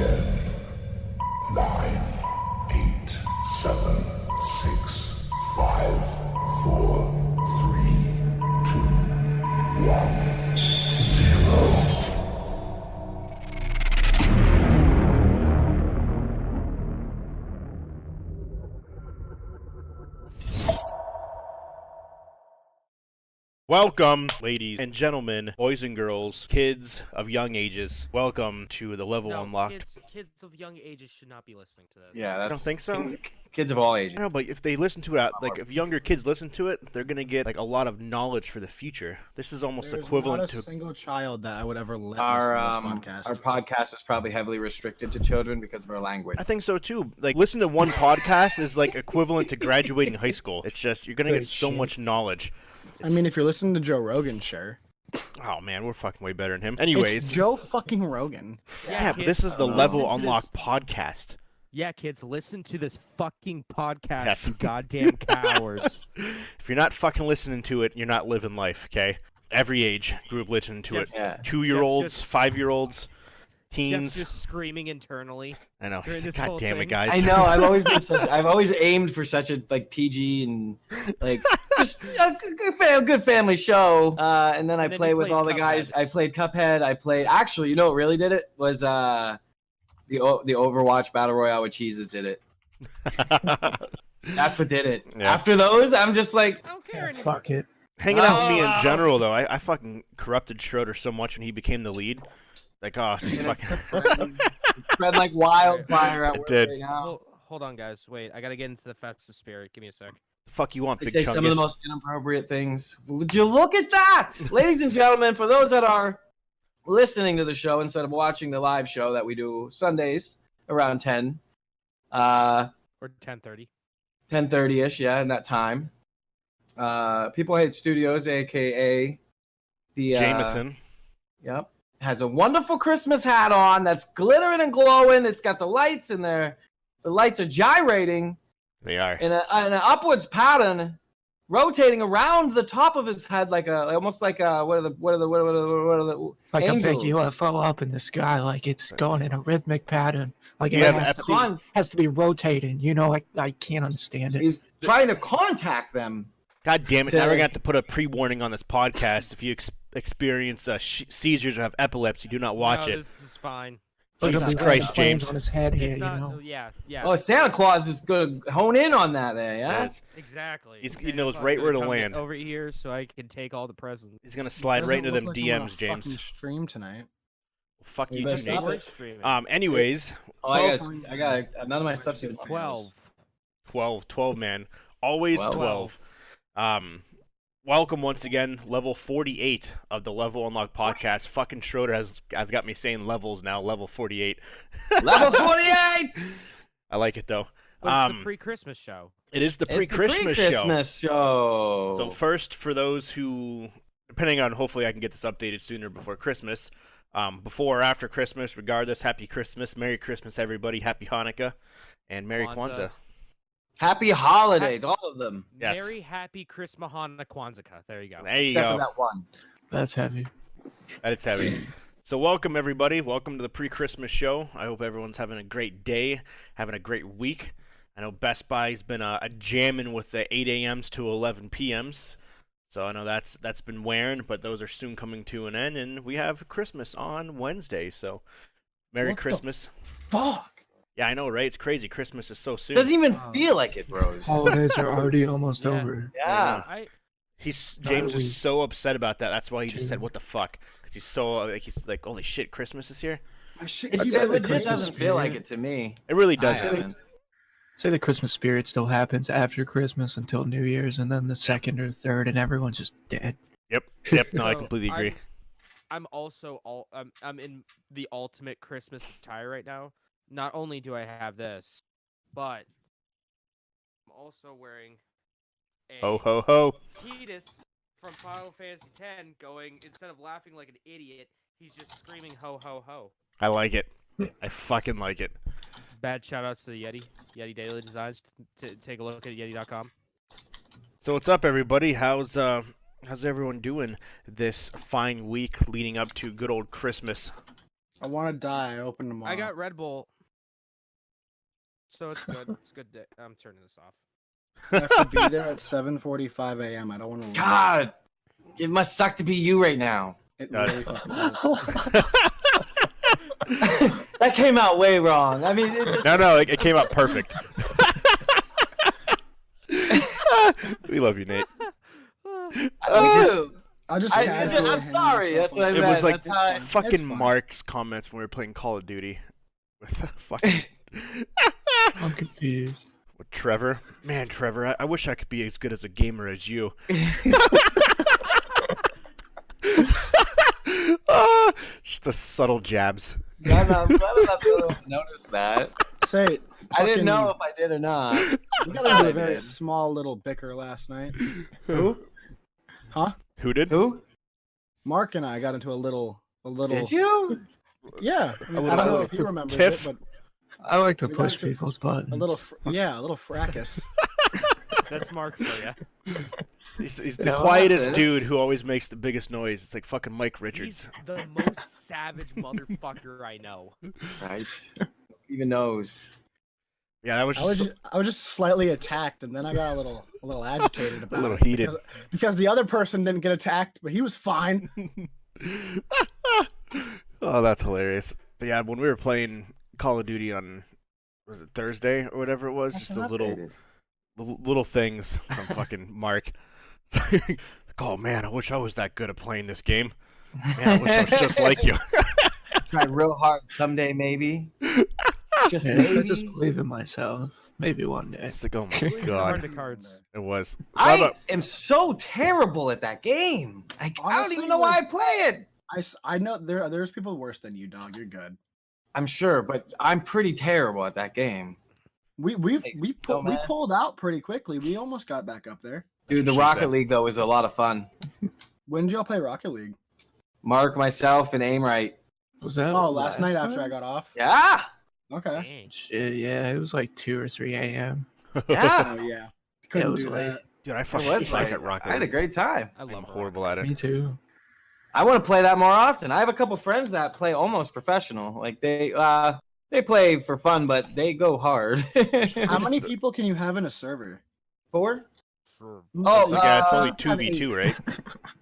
10, 9, 8, 7, 6, 5, 4, 3, 2, 1, 0. Welcome, ladies and gentlemen, boys and girls, kids of young ages. Welcome to the Level Unlocked. Kids of young ages should not be listening to this. Yeah, that's. I don't think so. Kids of all ages. No, but if they listen to it, like if younger kids listen to it, they're gonna get like a lot of knowledge for the future. This is almost equivalent to a single child that I would ever let Our listen to this podcast. our podcast is probably heavily restricted to children because of our language. I think so too. Like, listen to one podcast is like equivalent to graduating high school. It's just you're gonna get so much knowledge. I mean, if you're listening to Joe Rogan, sure. Oh man, we're fucking way better than him. Anyways, It's Joe fucking Rogan. yeah, but kids, this is the listen Level to Unlocked podcast. Yeah, kids, listen to this fucking podcast, Yes. you goddamn cowards. If you're not fucking listening to it, you're not living life, okay? Every age group listening to it. Yeah. 2-year-olds, Jeff's just- 5-year-olds, Jeff's teens. just screaming internally. I know. during this God whole damn it, thing. guys. I know. I've always aimed for such a PG and just a good family show. And then I then play you with played all the guys. Cuphead. I played Cuphead. Actually, you know what really did it was the Overwatch Battle Royale with Cheeses did it. That's what did it. Yeah. After those, I'm just like, I don't care anymore. Fuck it. Hanging out with me in Oh. general, though, I fucking corrupted Schroeder so much when he became the lead. Like, oh, fucking... it spread like wildfire at It work did. right now. Well, hold on, guys. Wait, I gotta get into the festive spirit. Give me a sec. fuck you want, They Big say Chungus? some of the most inappropriate things. Would you look at that? Ladies and gentlemen, for those that are listening to the show instead of watching the live show that we do Sundays around 10, Or 10:30. 10:30-ish, yeah, in that time. People Hate Studios, a.k.a. the... Jameson. Yep. Has a wonderful Christmas hat on that's glittering and glowing. It's got the lights in there. The lights are gyrating They are. in an upwards pattern, rotating around the top of his head almost like what are the Like angels? a big UFO up in the sky, like it's going in a rhythmic pattern. Like Yeah, it has to be rotating. You know, I can't understand it. He's trying to contact them. God damn it, to- now we're gonna have to put a pre-warning on this podcast. If you experience seizures or have epilepsy, do not watch no, it. This is fine. There's Jesus gonna be Christ, flames James. on his head here, It's you not. know. Yeah. Oh, Santa Claus is going to hone in on that there, yeah? Yes. Exactly. He Santa knows Claus right gonna where to come land. over here so I can take all the presents. He's gonna slide right into them DMs, James. Fucking stream tonight. Fuck You you, better too, stop Nate. it. Streaming. Anyways, Oh, I got none of my stuff's even 12. 12, man. Always 12. 12. Welcome once again, level 48 of the Level Unlocked podcast. Fucking Schroeder has got me saying levels now, level 48. Level 48! I like it though. But it's the pre-Christmas show. It is the It's the pre-Christmas show. pre-Christmas show. So first, for those who, depending on, hopefully I can get this updated sooner before Christmas, before or after Christmas, regardless, Happy Christmas, Merry Christmas, everybody, Happy Hanukkah, and Merry Kwanzaa. Happy holidays, all of them. Yes. Merry, happy Christmas, Hanukkah, Kwanzaa. There you go. There you Except go. for that one. That's heavy. That's heavy. So welcome everybody. Welcome to the pre-Christmas show. I hope everyone's having a great day, having a great week. I know Best Buy's been a jamming with the 8 a.m.s to 11 p.m.s. So I know that's been wearing, but those are soon coming to an end, and we have Christmas on Wednesday. So Merry What the Christmas. Fuck. Yeah, I know, right? It's crazy. Christmas is so soon. Doesn't even feel like it, bros. Holidays are already almost Yeah. over. Yeah. James is so upset about that. That's why he just said, Dude. "What the fuck?" Because he's like, "Holy shit, Christmas is here." It legit doesn't feel like it to me. It really I doesn't. haven't. Say the Christmas spirit still happens after Christmas until New Year's, and then the second or third, and everyone's just dead. Yep. No, I So, completely agree. I'm also I'm in the ultimate Christmas attire right now. Not only do I have this, but I'm also wearing a Ho ho ho. Tidus from Final Fantasy X going, instead of laughing like an idiot, he's just screaming ho ho ho. I like it. I fucking like it. Bad shout outs to the Yeti Daily Designs. Take a look at yeti.com. So what's up, everybody? How's everyone doing this fine week leading up to good old Christmas? I want to die. I open tomorrow. I got Red Bull, so it's good. It's good. I'm turning this off. I have to be there at 7:45 a.m. I don't want to leave. God, it must suck to be you right now. It God. really fucking does. That came out way wrong. I mean, it's just... No, it came out perfect. We love you, Nate. I'll just I'm casually sorry. hang That's what I myself It meant. was like That's how I- fucking It's fine. Mark's comments when we were playing Call of Duty with fucking I'm confused. with Trevor. Man, Trevor, I wish I could be as good as a gamer as you. Just the subtle jabs. I'm glad I'm not the only one to notice that. Say, I didn't fucking- know if I did or not. We got into I a very did. small little bicker last night. Who? Huh? Who did? Who? Mark and I got into a little. Did you? Yeah. I, mean, little- I don't know a if he little remembers tiff? it, but I like to We push got into people's buttons. a little, a little fracas. That's Mark for you. He's Yeah, the what quietest happens? dude who always makes the biggest noise. It's like fucking Mike Richards. He's the most savage motherfucker I know. Right. Even knows. Yeah, that was just I was just slightly attacked, and then I got a little agitated about little it heated. because the other person didn't get attacked, but he was fine. Oh, that's hilarious. But yeah, when we were playing Call of Duty on, was it Thursday or whatever it was, just those little things from fucking Mark. Like, oh man, I wish I was that good at playing this game. Man, I wish I was just like you. Try real hard someday, maybe. Just Yeah, maybe. I just believe in myself. Maybe one day. It's like, oh my Hard god, to cards. it was. I am so terrible at that game. Like, I don't Honestly, even know why I like- play it. I know there's people worse than you, dog. You're good. I'm sure, but I'm pretty terrible at that game. We Makes me so we mad. pulled out pretty quickly. We almost got back up there. Dude, the She Rocket said. League, though, is a lot of fun. When did y'all play Rocket League? Mark, myself, and Aimright. Was that Oh, last night time? after I got off. Yeah. Okay. Dang. Shit, yeah, it was like 2 or 3 a.m. Yeah. Oh yeah. Yeah, Couldn't it was do late. that. Dude, I It fucking was suck like, at Rocket I had a League. great time. I love I'm Rock. horrible at it. Me too. I want to play that more often. I have a couple friends that play almost professional. Like they play for fun, but they go hard. How many people can you have in a server? 4? Sure. Oh, Yeah, it's only have 2v2, right?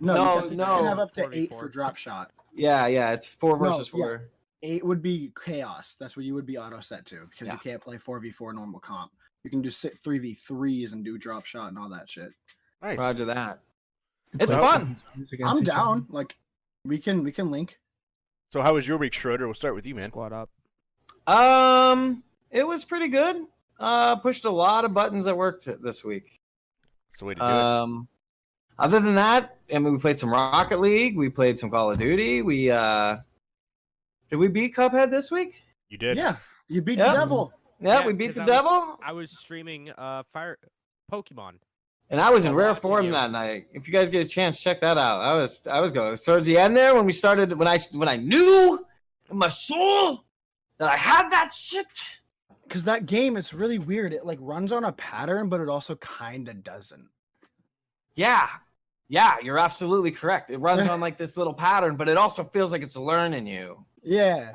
No, No, you can no. have up to 4v4. 8 for drop shot. Yeah, it's 4 versus No, 4. 8 would be chaos. That's what you would be auto set to because Yeah. you can't play 4v4 normal comp. You can do 3v3s and do drop shot and all that shit. Nice. Roger that. It's Well, fun. I'm down. Like we can link. So how was your week, Schroeder? We'll start with you, man. Squad up. It was pretty good. Pushed a lot of buttons at work this week. That's the way to do it. Other than that, I mean, we played some Rocket League. We played some Call of Duty. We did we beat Cuphead this week? You did. Yeah, you beat Yeah. the devil. Yeah, we beat 'cause the I devil, was- I was streaming Fire Pokemon. and I was in I'm rare watching form you. that night. If you guys get a chance, check that out. I was going towards the end there when we started. When I knew in my soul that I had that shit. Because that game is really weird. It like runs on a pattern, but it also kind of doesn't. Yeah, you're absolutely correct. It runs on like this little pattern, but it also feels like it's learning you. Yeah.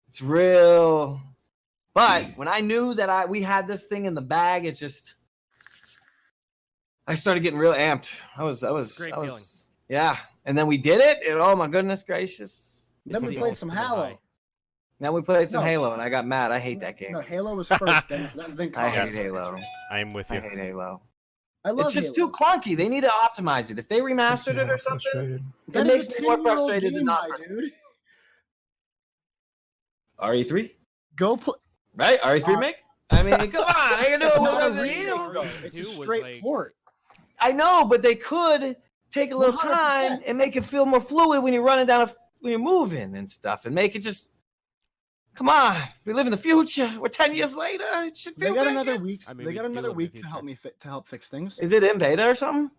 It's real. But when I knew that we had this thing in the bag, it just I started getting real amped. I was Great yeah. And then we did it, and oh my goodness gracious. Then we the played some ultimate Halo. high. Then we played some No. Halo, and I got mad. I hate that game. No, Halo was first. then I Call of hate Duty. Halo. I am with I you. hate Halo. I love It's just Halo. too clunky. They need to optimize it. If they remastered it or something, That it is makes a me more 10-year-old frustrated than game, not my frustrated. dude. RE3, Go play. right? RE3 make? I mean, come on, I can do it It's with not a Resident remake, Evil. though. RE2 It's a was straight like- port. I know, but they could take a little 100%. time and make it feel more fluid when you're running down when you're moving and stuff, and make it just. Come on, we live in the future. We're 10 years later. It should They feel got good. another week. I mean, They we got do another live in the week to help future. me to help fix things. Is it in beta or something?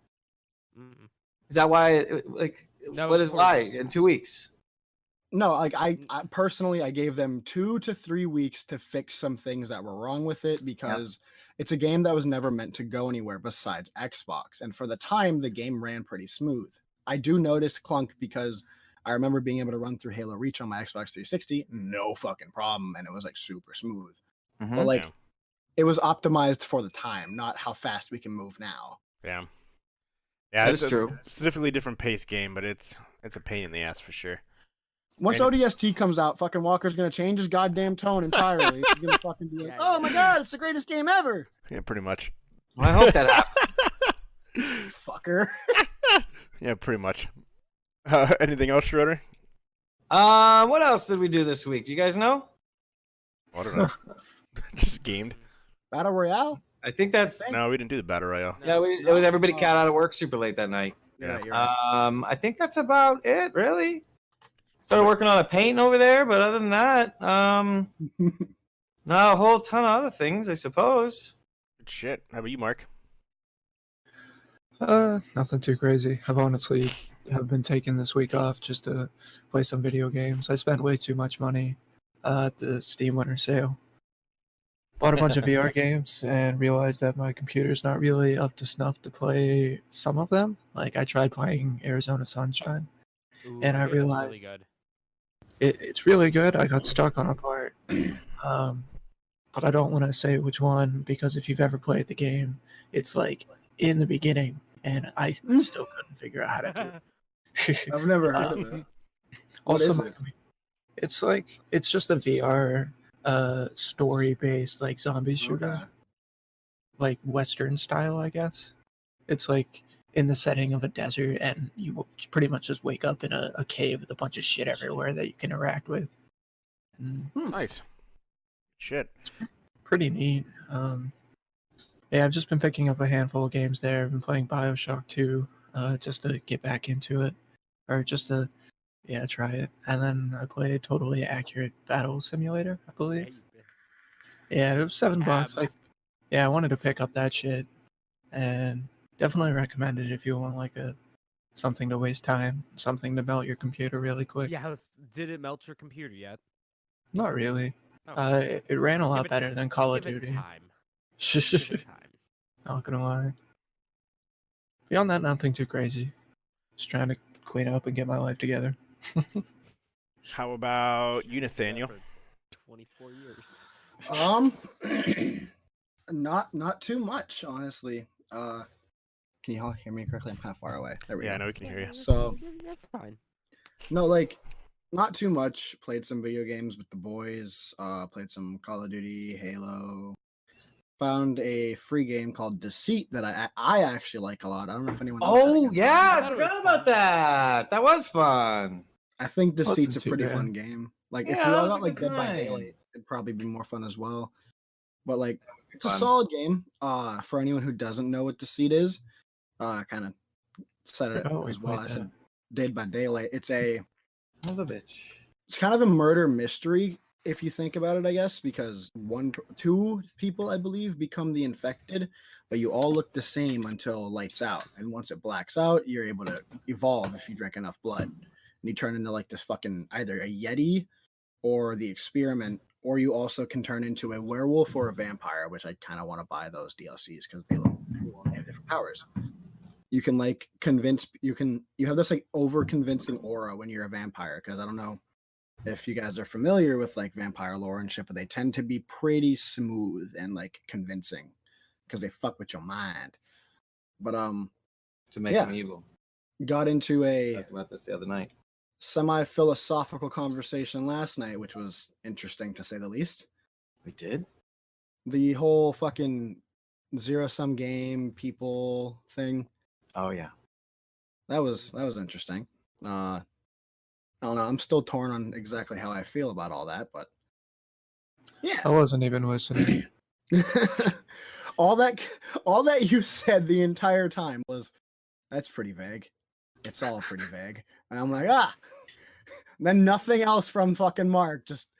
Mm-mm. Is that why? Like, No, what it's is why? 4 weeks. In 2 weeks. No, like I personally, I gave them 2 to 3 weeks to fix some things that were wrong with it because it's a game that was never meant to go anywhere besides Xbox. And for the time, the game ran pretty smooth. I do notice clunk because I remember being able to run through Halo Reach on my Xbox 360, no fucking problem, and it was like super smooth. But like, Yeah. it was optimized for the time, not how fast we can move now. Yeah. That it's is true. It's a definitely different pace game, but it's a pain in the ass for sure. Once And- ODST comes out, fucking Walker's gonna change his goddamn tone entirely. He's gonna fucking be like, Yeah, "Oh yeah. my god, it's the greatest game ever!" Yeah, pretty much. I hope that happens. Fucker. Yeah, pretty much. Anything else, Schroeder? What else did we do this week? Do you guys know? I don't know. Just gamed. Battle Royale? I think that's. No, we didn't do the battle royale. Yeah, it was everybody got out of work super late that night. Yeah. You're right. I think that's about it, really. Started working on a paint over there, but other than that, not a whole ton of other things, I suppose. Good shit. How about you, Mark? Nothing too crazy. I've honestly have been taking this week off just to play some video games. I spent way too much money at the Steam Winter Sale. Bought a bunch of VR games and realized that my computer's not really up to snuff to play some of them. Like I tried playing Arizona Sunshine. Ooh, And I yeah, that's realized- really good. It's really good. I got stuck on a part. But I don't want to say which one because if you've ever played the game, it's like in the beginning and I still couldn't figure out how to do it. I've never heard of it. What Also, is it? it's just a VR story-based like zombie shooter, Okay. like Western style, I guess. It's like in the setting of a desert, and you will pretty much just wake up in a cave with a bunch of shit everywhere that you can interact with. And Nice. Shit. pretty neat. Yeah, I've just been picking up a handful of games there. I've been playing BioShock 2 just to get back into it, or just to try it. And then I played Totally Accurate Battle Simulator, I Yeah, believe. you've been- Yeah, it was $7. Tabs. I wanted to pick up that shit, and definitely recommend it if you want like something to waste time, something to melt your computer really quick. Yeah, did it melt your computer yet? Not really. Oh, It ran a Give lot it better than Call of give it Duty. time. Give it time. Not gonna lie. Beyond that, nothing too crazy. Just trying to clean up and get my life together. How about you, Nathaniel? For 24 years. Not too much, honestly. Can you all hear me correctly? I'm kind of far away. There we Yeah, I go. know we can hear you. So- You're fine. No, like, not too much. Played some video games with the boys. Played some Call of Duty, Halo. Found a free game called Deceit that I actually like a lot. I don't know if anyone else. had a Oh good yeah, time. I thought it was forgot about fun. that. That was fun. I think Deceit's a too pretty bad. fun game. Like, if Yeah, you that all was a got like good Dead by time. Daylight, it'd probably be more fun as well. But like, it's a Fun. solid game. For anyone who doesn't know what Deceit is, kind of said it Forgot we as well. played I said Dead by Daylight. It's Son of a bitch. it's kind of a murder mystery if you think about it, I guess, because two people, I believe, become the infected, but you all look the same until lights out. And once it blacks out, you're able to evolve if you drink enough blood. And you turn into like this fucking either a Yeti or the experiment, or you also can turn into a werewolf or a vampire, which I kind of want to buy those DLCs because they look cool and they have different powers. You can like you have this like over convincing aura when you're a vampire, because I don't know if you guys are familiar with like vampire lore and shit, but they tend to be pretty smooth and like convincing because they fuck with your mind. But To make Yeah. some evil. got into a Talked about this the other night. semi-philosophical conversation last night, which was interesting to say the least. We did? The whole fucking zero-sum game people thing. Oh yeah. That was interesting. I don't know. I'm still torn on exactly how I feel about all that, but yeah. I wasn't even listening. all that you said the entire time was, that's pretty vague. It's all pretty vague. And I'm like, then nothing else from fucking Mark. Just I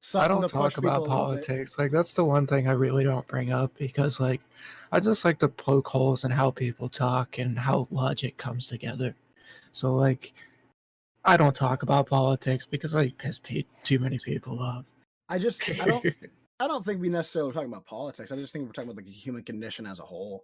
something don't to push talk about people a little bit. politics. Like that's the one thing I really don't bring up because like I just like to poke holes in how people talk and how logic comes together. So like I don't talk about politics because I piss too many people off. I don't think we necessarily were talking about politics. I just think we're talking about like the human condition as a whole.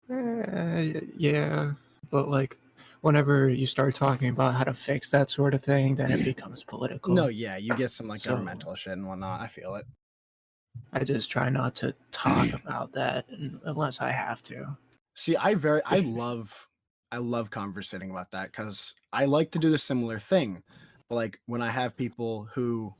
Yeah, but like whenever you start talking about how to fix that sort of thing, then it becomes political. No, yeah, you get some like So- governmental shit and whatnot. I feel it. I just try not to talk about that unless I have to. See, I love conversating about that because I like to do the similar thing. But like when I have people who,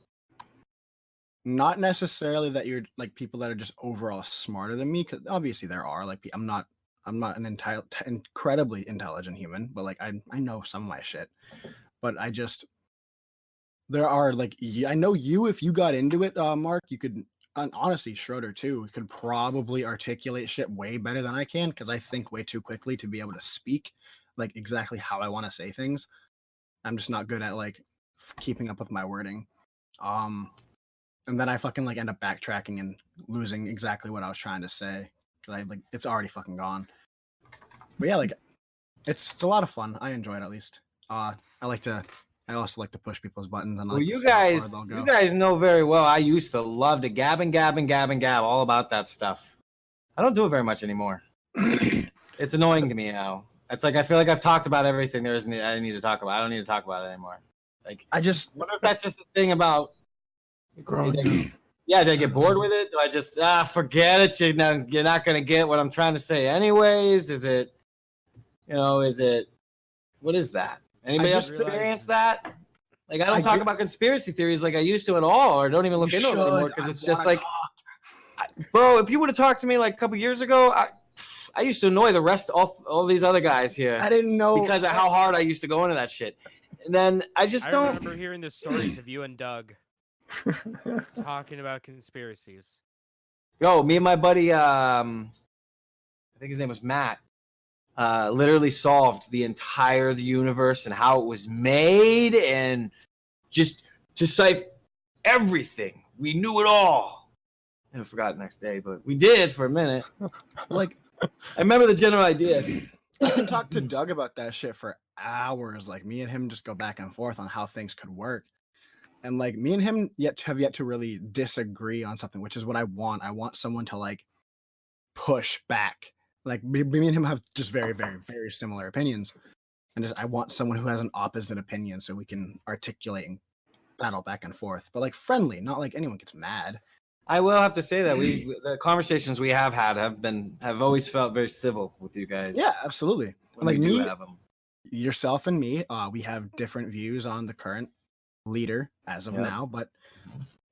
not necessarily that you're like people that are just overall smarter than me, because obviously there are like I'm not an incredibly intelligent human, but like I know some of my shit. But there are like I know you, if you got into it, Mark, you could. And honestly, Schroeder too could probably articulate shit way better than I can because I think way too quickly to be able to speak like exactly how I want to say things. I'm just not good at like keeping up with my wording. And then I fucking like end up backtracking and losing exactly what I was trying to say because I like it's already fucking gone. But yeah, like it's a lot of fun. I enjoy it at least. I also like to push people's buttons and Well, like you guys know very well. I used to love to gab all about that stuff. I don't do it very much anymore. It's annoying to me now. It's like I feel like I've talked about everything I need to talk about. I don't need to talk about it anymore. Like I wonder if that's just a thing about Growing. Yeah, did I get bored with it? Do I just forget it? You're not gonna get what I'm trying to say anyways? Is it what is that? Anybody else experience that? Like I don't talk about conspiracy theories like I used to at all, or don't even look into it anymore because it's just like, bro. If you would have talked to me like a couple years ago, I used to annoy the rest all these other guys here. I didn't know because of how hard I used to go into that shit. And then I remember hearing the stories of you and Doug talking about conspiracies. Yo, me and my buddy, I think his name was Matt. Literally solved the entire universe and how it was made and just decipher everything. We knew it all. I forgot the next day, but we did for a minute. Like, I remember the general idea. I can talk to Doug about that shit for hours. Like, me and him just go back and forth on how things could work. And like, me and him have yet to really disagree on something, which is what I want. I want someone to like push back. Like me and him have just very, very, very similar opinions, and I want someone who has an opposite opinion so we can articulate and battle back and forth, but like friendly, not like anyone gets mad. I will have to say that the conversations we have had have always felt very civil with you guys. Yeah, absolutely. Like me, yourself, and me, we have different views on the current leader as of now, but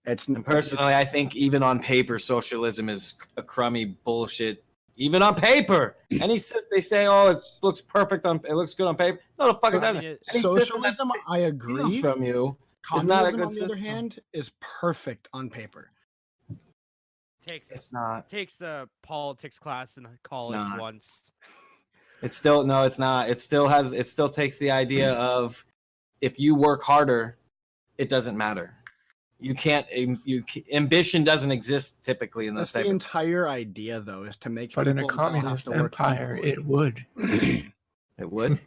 and personally, I think even on paper, socialism is a crummy bullshit. Even on paper, and they say, "Oh, it looks perfect it looks good on paper." No, the fuck it doesn't. Socialism, I agree. From you, communism, not a good on the other hand, is perfect on paper. Takes a politics class in college once. It's not. It still takes the idea of if you work harder, it doesn't matter. You can't. Ambition doesn't exist typically in those. That's the entire idea, though, is to make. But in a communist empire, it would. It would.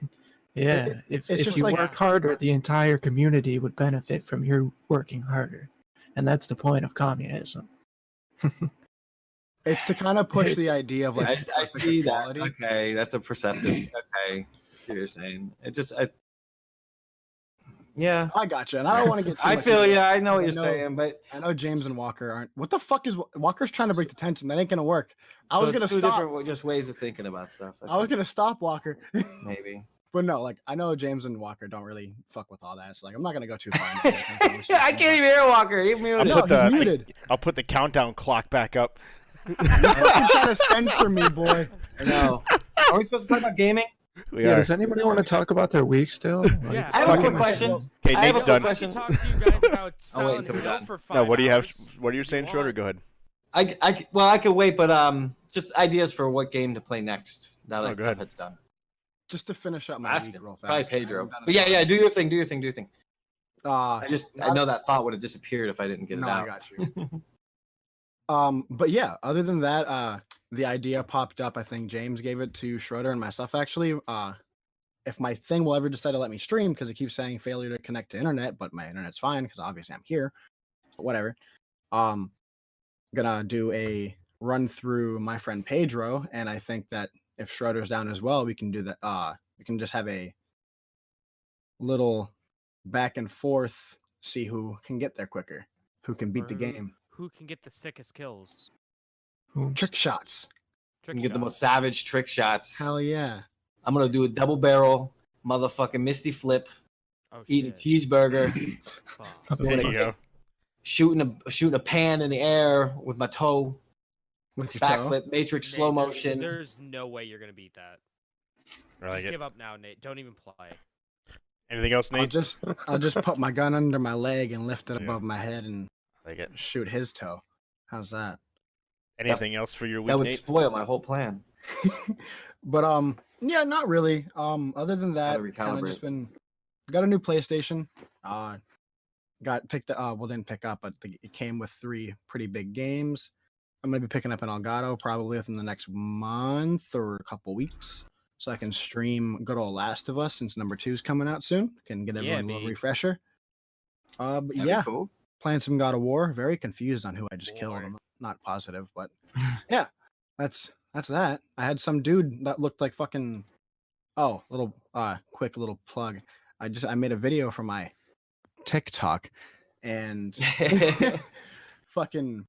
Yeah, if you like, worked harder, the entire community would benefit from your working harder, and that's the point of communism. It's to kind of push the idea of like. I see equality. That. Okay, that's a perceptive. Okay, I see what you're saying. Yeah, I gotcha, and I don't want to get. I feel you. I know what you're saying, but I know James and Walker aren't. What the fuck is Walker's trying to break the tension? That ain't gonna work. I was gonna stop. Different just ways of thinking about stuff. I was gonna stop Walker. Maybe, but no, like I know James and Walker don't really fuck with all that. So like I'm not gonna go too far. I can't even hear Walker. He's muted. He's muted. I'll put the countdown clock back up. You're trying to censor me, boy. I know. Are we supposed to talk about gaming? Does anybody want to talk about their week still? Yeah, I have a quick question. Okay, Nate's done. I can talk to you guys about Silent Hill for 5 No, what do you have? hours. What are you saying, Schroeder? Go ahead. I could wait, but just ideas for what game to play next. Now that Cuphead's done. Just to finish up my week real fast. Probably Pedro. But yeah, do your thing. I know that thought would have disappeared if I didn't get it out. I got you. But yeah, other than that, the idea popped up. I think James gave it to Schroeder and myself actually. If my thing will ever decide to let me stream, because it keeps saying failure to connect to internet, but my internet's fine because obviously I'm here. But whatever. Gonna do a run through my friend Pedro, and I think that if Schroeder's down as well, we can do that. We can just have a little back and forth, see who can get there quicker, who can beat Or the game. Who can get the sickest kills? Trick shots. Trick You get the shot. most savage trick shots. Hell yeah. I'm gonna do a double barrel, motherfucking Misty flip, Oh, eating a shit. cheeseburger, Fuck. There you go. shooting a pan in the air with my toe, With your toe. backflip, Matrix Nate, slow there's- motion. There's no way you're gonna beat that. I like Just it. give up now, Nate. Don't even play. Anything else, I'll Nate? just put my gun under my leg and lift it Yeah. above my head and I like it. shoot his toe. How's that? Anything else for your week, That would Nate? spoil my whole plan. But yeah, not really. Other than that, Gotta kind of recalibrate. just been got a new PlayStation. Got picked up. Well, didn't pick up, but it came with 3 pretty big games. I'm gonna be picking up an Elgato probably within the next month or a couple weeks, so I can stream good old Last of Us since number 2 is coming out soon. Can get everyone a little B. refresher. But That'd be yeah, cool. playing some God of War. Very confused on who I just killed. War. I'm not positive, but yeah, that's that. I had some dude that looked like fucking. Oh, little quick little plug. I made a video for my TikTok, and fucking,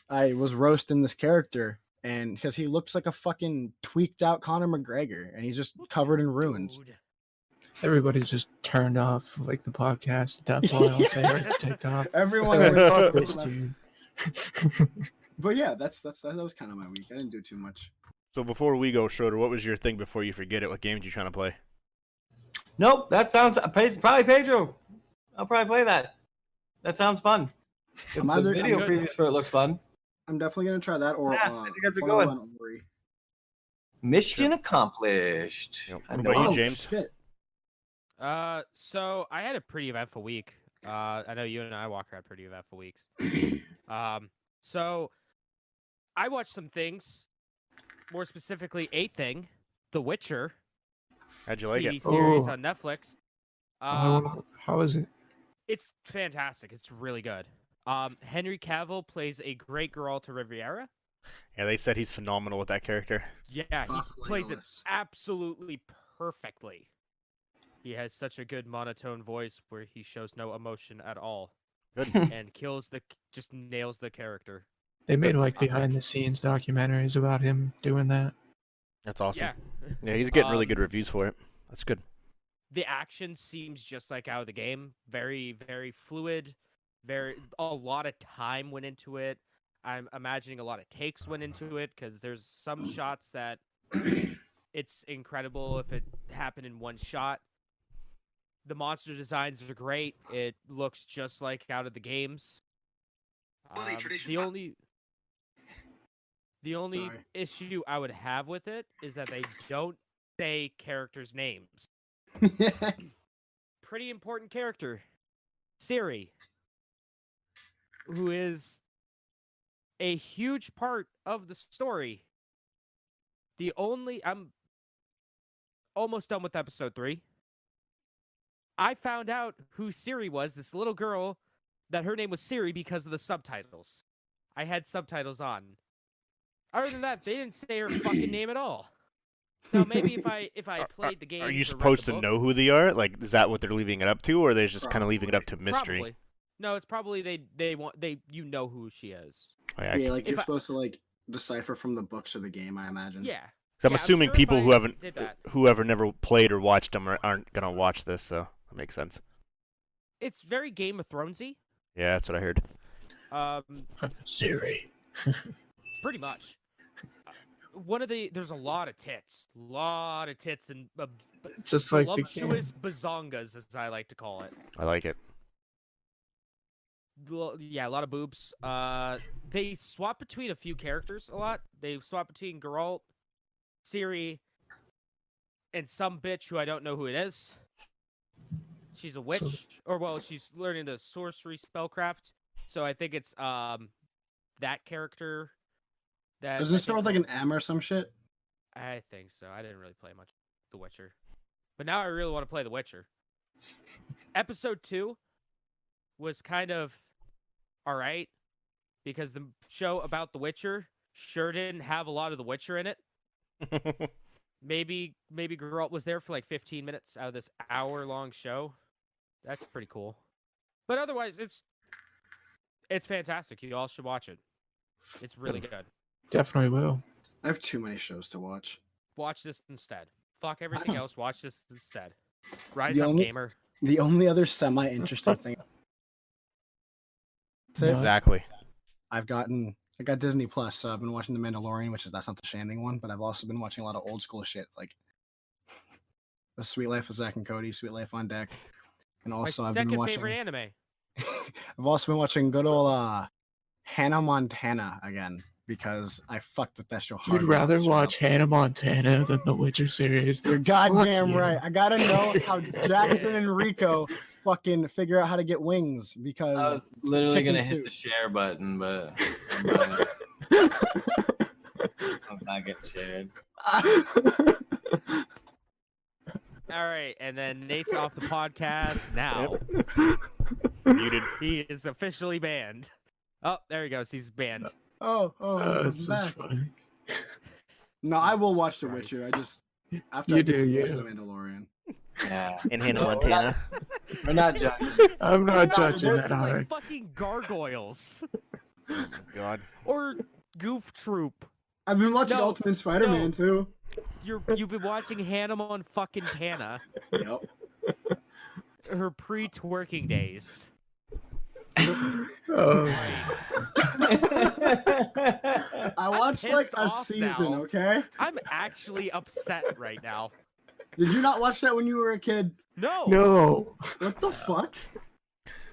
I was roasting this character, and because he looks like a fucking tweaked out Conor McGregor, and he's just covered in ruins. Dude. Everybody's just turned off like the podcast. That's why I'll say right, TikTok. Everyone, Like, was fuck fucking this left. dude. But yeah, that was kind of my week. I didn't do too much. So before we go, Schroeder, what was your thing before you forget it? What games you trying to play? Nope, that sounds probably Pedro. I'll probably play that. That sounds fun. If I'm the either- video I'm good. previews for it looks fun. I'm definitely gonna try that, or Yeah, I think that's a good Ori one. and Ori. Mission accomplished. Yep. I What know. about you, Oh, James? shit. So I had a pretty eventful week. I know you and I, Walker, had pretty eventful weeks. So I watched some things, more specifically a thing, The Witcher How'd you like TV it? series Oh. on Netflix. How is it? It's fantastic. It's really good. Henry Cavill plays a great Geralt to Riviera. Yeah, they said he's phenomenal with that character. Yeah, he Buff plays it Legolas. absolutely perfectly. He has such a good monotone voice where he shows no emotion at all Good. and just nails the character. They made like behind the scenes documentaries about him doing that. That's awesome. Yeah. Yeah, he's getting really good Um, reviews for it. That's good. The action seems just like out of the game. Very, very fluid. A lot of time went into it. I'm imagining a lot of takes went into it because there's some shots that it's incredible if it happened in one shot. The monster designs are great. It looks just like out of the games. The only Sorry. issue I would have with it is that they don't say characters' names. Pretty important character, Siri, who is a huge part of the story. I'm almost done with episode 3. I found out who Siri was, this little girl, that her name was Siri because of the subtitles. I had subtitles on. Other than that, they didn't say her fucking name at all. Now maybe if I played the game, Are you supposed to know who they are? Like, is that what they're leaving it up to, or are they just kind of leaving it up to mystery? Probably. No, it's probably they you know who she is. Oh, yeah, Yeah, like If you're I- supposed to like decipher from the books of the game, I imagine. Yeah. 'Cause I'm Yeah, I'm assuming sure if people I did that- whoever never played or watched them aren't gonna watch this, so that makes sense. It's very Game of Thronesy. Yeah, that's what I heard. Siri. Pretty much. There's a lot of tits, and Just like the game. voluptuous bazongas, as I like to call it. I like it. Yeah, a lot of boobs. They swap between a few characters a lot. They swap between Geralt, Ciri, and some bitch who I don't know who it is. She's a witch, she's learning the sorcery spellcraft. So I think it's that character. Doesn't it start with like an M or some shit? I think so. I didn't really play much The Witcher, but now I really want to play The Witcher. Episode 2 was kind of all right because the show about The Witcher sure didn't have a lot of The Witcher in it. maybe Geralt was there for like 15 minutes out of this hour-long show. That's pretty cool. But otherwise, it's fantastic. You all should watch it. It's really good. Definitely will. I have too many shows to watch. Watch this instead. Fuck everything else. Watch this instead. Rise The up, only- gamer. The only other semi-interesting thing No. Exactly. I got Disney Plus, so I've been watching The Mandalorian, that's not the Shanding one, but I've also been watching a lot of old school shit, like The Sweet Life of Zack and Cody, Sweet Life on Deck, and also My I've second been watching. favorite anime. I've also been watching good old Hannah Montana again because I fucked with that show hard. You'd when I rather was watch Hannah Montana than the Witcher series. You're Fuck goddamn you. right. I gotta know how Jackson and Rico fucking figure out how to get wings because I was literally chicken gonna hit soup. the share button, but I'm not. Let's not get shared. All right, and then Nate's off the podcast now. Muted. He is officially banned. Oh, there he goes. He's banned. Oh, I'm This is back. funny. No, I will watch The Christ. Witcher. I just after You I get do, through you. The Mandalorian. Yeah. In Hannah No, we're Montana. We're not judging. I'm not judging Watching, that, like, alright. fucking gargoyles God. or Goof Troop. I've been watching No, Ultimate Spider-Man too. You've been watching Hannah on fucking Tana. Yep. Her pre-twerking days. Oh, I watched like pissed a off season, now. okay? I'm actually upset right now. Did you not watch that when you were a kid? No. no. What the fuck?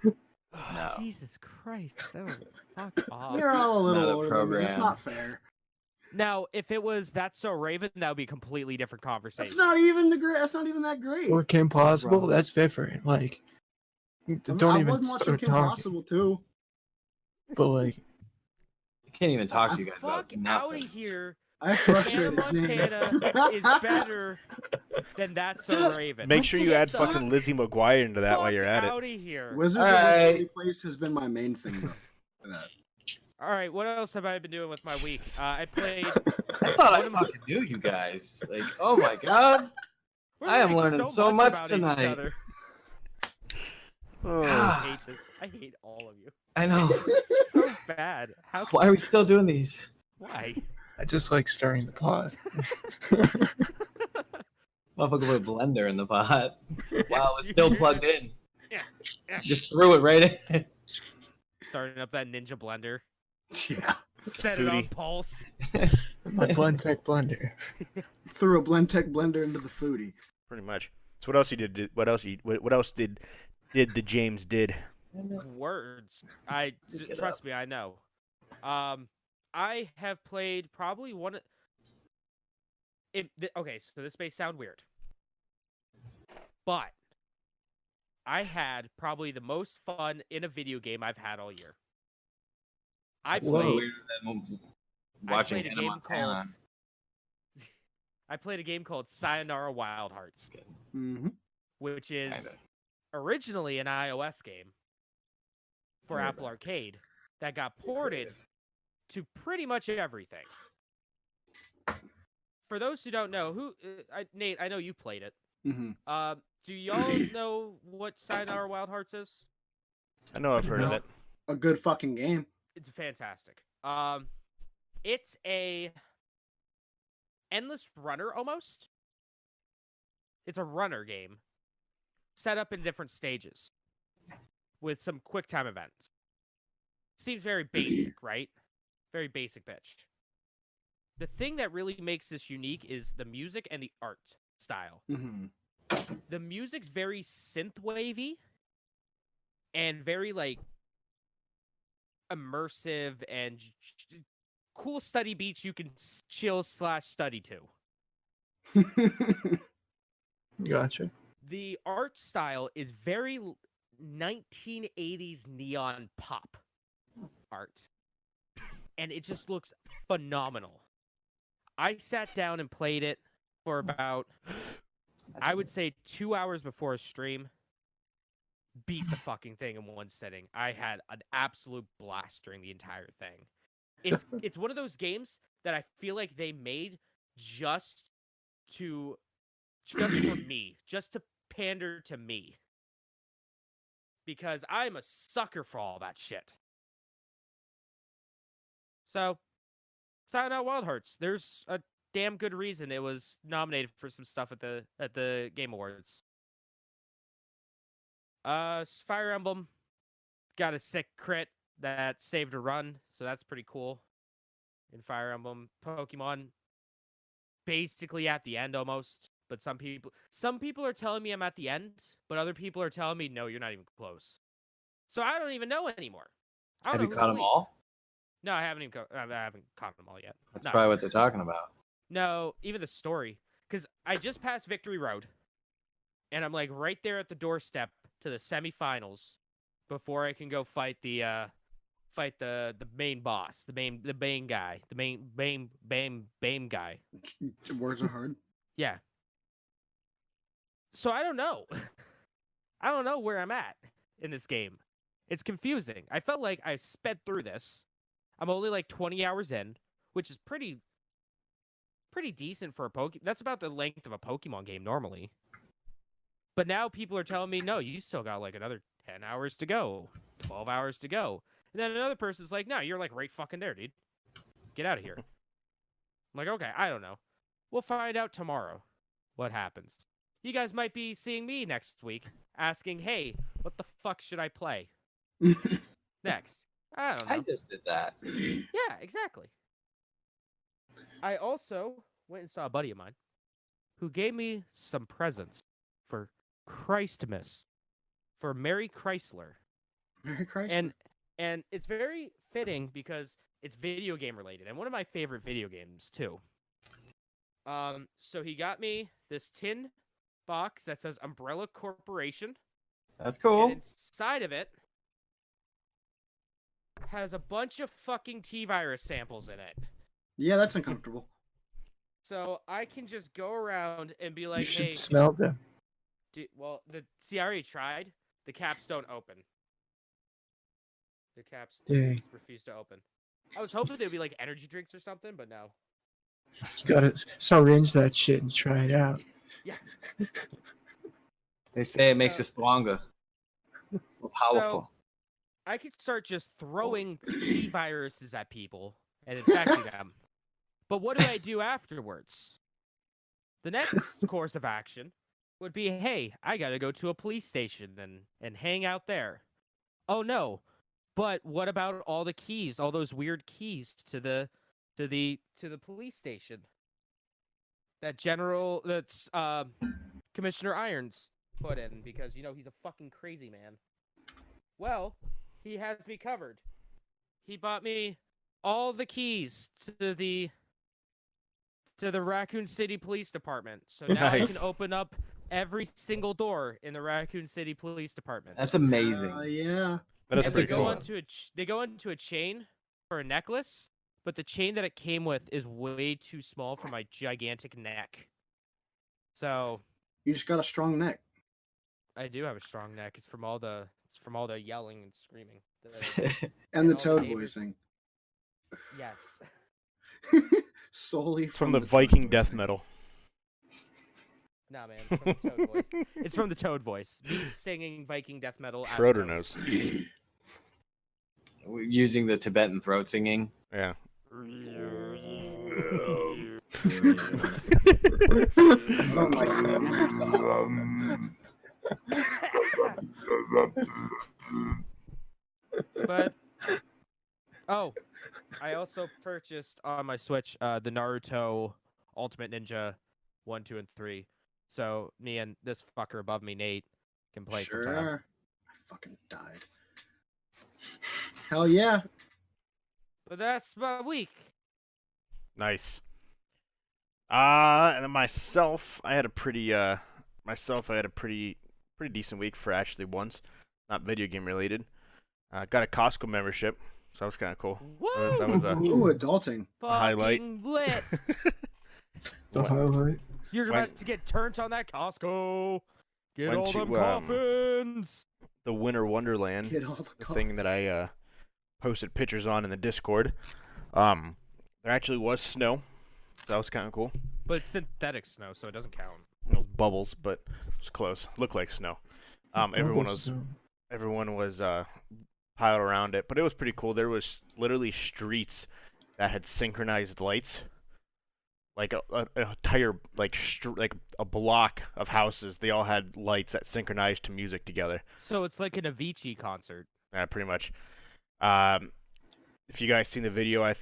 No. Jesus Christ. That was fuck off. You're all a It's little not a older than me. It's program. not fair. Now, if it was That's So Raven, that would be a completely different conversation. That's not even the great. That's not even that great. Or Kim Possible, Bro. that's different. Like, don't I even wasn't watching start Kim talking. Possible too. But like, I can't even talk to you guys Fuck about out nothing. of here. I Hannah frustrated Montana James. is better than That's So Raven. Make sure you add Get the fucking Lizzie McGuire into that while you're at it. out of here. Wizards All of right. Waverly Place has been my main thing though. For that. All right, what else have I been doing with my week? I played. I thought I fucking knew you guys. Like, oh my god. We're I am learning so much about each tonight. other. Oh. I God. hate this. I hate all of you. I know. It's so bad. How? Why are we still doing these? Why? I just like stirring the pot. Motherfucker with a blender in the pot. Wow, it's still plugged in. Yeah. Just threw it right in. Starting up that Ninja blender. Yeah. Set it on Foodie. pulse. My Blend Tech blender. Threw a Blendtec blender into the foodie. Pretty much. So what else you did? What else did the James did? Words. Look it Trust me, I know. I have played probably one. Okay, so this may sound weird, but I had probably the most fun in a video game I've had all year. I That's played. weirder than I watching played a Hannah game Montana. called. I played a game called Sayonara Wild Hearts, Mm-hmm. which is Kinda. originally an iOS game for Heard Apple Arcade that got ported to pretty much everything. For those who don't know, Nate, I know you played it. Mm-hmm. Do y'all know what Sayonara Wild Hearts is? I know I've heard of No. it. A good fucking game. It's fantastic. It's a endless runner almost. It's a runner game set up in different stages with some quick time events. Seems very basic, right? Very basic bitch. The thing that really makes this unique is the music and the art style. Mm-hmm. The music's very synth wavy and very like immersive and cool study beats you can chill/study to. Gotcha. The art style is very 1980s neon pop art. And it just looks phenomenal. I sat down and played it for about, I would say, 2 hours before a stream. Beat the fucking thing in one sitting. I had an absolute blast during the entire thing. It's one of those games that I feel like they made just to just for me, just to pander to me. Because I'm a sucker for all that shit. So, Silent Night Wild Hearts. There's a damn good reason it was nominated for some stuff at the Game Awards. Fire Emblem got a sick crit that saved a run, so that's pretty cool. In Fire Emblem, Pokemon basically at the end almost, but some people are telling me I'm at the end, but other people are telling me no, you're not even close. So I don't even know anymore. Have you caught them all? No, I haven't caught them all yet. That's probably what they're talking about. No, even the story, because I just passed Victory Road, and I'm like right there at the doorstep to the semifinals before I can go fight the main boss, the main guy, the main guy. Words are hard. Yeah. So I don't know. I don't know where I'm at in this game. It's confusing. I felt like I sped through this. I'm only like 20 hours in, which is pretty decent for a Pokemon. That's about the length of a Pokemon game normally. But now people are telling me, no, you still got like another 10 hours to go, 12 hours to go. And then another person's like, no, you're like right fucking there, dude. Get out of here. I'm like, okay, I don't know. We'll find out tomorrow what happens. You guys might be seeing me next week asking, hey, what the fuck should I play next? I don't know. I just did that. Yeah, exactly. I also went and saw a buddy of mine who gave me some presents for Christmas, for Merry Chrysler. Merry Chrysler. And it's very fitting because it's video game related, and one of my favorite video games too. So he got me this tin box that says Umbrella Corporation. That's cool. And inside of it has a bunch of fucking T-virus samples in it. Yeah, that's uncomfortable. So I can just go around and be like, You should hey, smell them. I already tried. The caps don't open. The caps Dang. refuse to open. I was hoping they'd be like energy drinks or something, but no. You gotta syringe that shit and try it out. Yeah. They say it makes you stronger, more powerful. So, I could start just throwing T-viruses at people and infecting them. But what do I do afterwards? The next course of action would be, hey, I gotta go to a police station and hang out there. Oh no. But what about all the keys, all those weird keys to the police station? That's Commissioner Irons put in because he's a fucking crazy man. Well, he has me covered. He bought me all the keys to the Raccoon City Police Department. So now I can open up every single door in the Raccoon City Police Department. That's amazing. Yeah. That is They pretty cool. they go into a chain for a necklace, but the chain that it came with is way too small for my gigantic neck. So You just got a strong neck. I do have a strong neck. It's from all the yelling and screaming. And the all toad neighbors. voicing. Yes. Solely From the toad Viking death voicing. metal. Nah, man. It's from the toad voice. It's from the toad voice. Me singing Viking death metal. as Schroeder Toad. knows. Using the Tibetan throat singing. Yeah. Oh my God. But I also purchased on my Switch the Naruto Ultimate Ninja 1, 2, and 3. So me and this fucker above me, Nate, can play sometime. Sure. I fucking died. Hell yeah. But that's my week. Nice. And then myself, I had a pretty decent week for actually once, not video game related. Got a Costco membership, so that was kind of cool. Woo! That was a Ooh, adulting. highlight. Fucking lit. It's a highlight. You're Why- about to get turned on that Costco. Get Went all to, them coffins. the Winter Wonderland. Get all the Thing that I posted pictures on in the Discord. There actually was snow That was kind of cool. But it's synthetic snow, so it doesn't count. It was bubbles, but it was close. Looked like snow. Everyone Bubbles, was piled around it, but it was pretty cool. There was literally streets that had synchronized lights, like a entire like like a block of houses. They all had lights that synchronized to music together. So it's like an Avicii concert. Yeah, pretty much. If you guys seen the video, I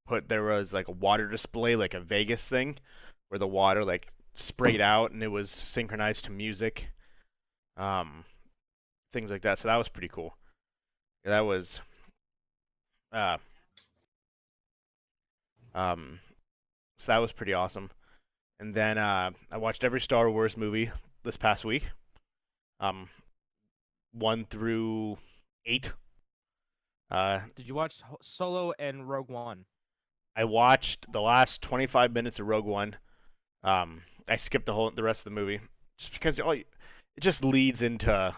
put there was like a water display, like a Vegas thing, where the water like sprayed out and it was synchronized to music. Things like that. So that was pretty cool. Yeah, that was so that was pretty awesome. And then I watched every Star Wars movie this past week. 1 through 8. Did you watch Solo and Rogue One? I watched the last 25 minutes of Rogue One. I skipped the rest of the movie just because it just leads into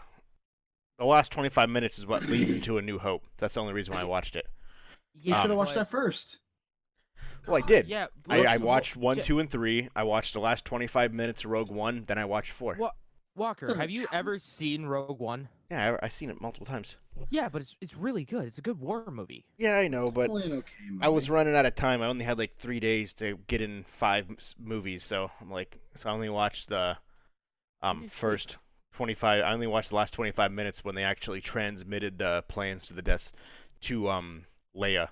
the last 25 minutes is what leads into A New Hope. That's the only reason why I watched it. You should have watched that first. Well, I did. Yeah, I watched 1, 2, and 3. I watched the last 25 minutes of Rogue One. Then I watched 4. Walker, Doesn't have you count. ever seen Rogue One? Yeah, I've seen it multiple times. Yeah, but it's really good. It's a good war movie. Yeah, I know, but Definitely an okay movie. I was running out of time. I only had like 3 days to get in 5 movies, so I only watched the first 25. I only watched the last 25 minutes when they actually transmitted the plans to Leia,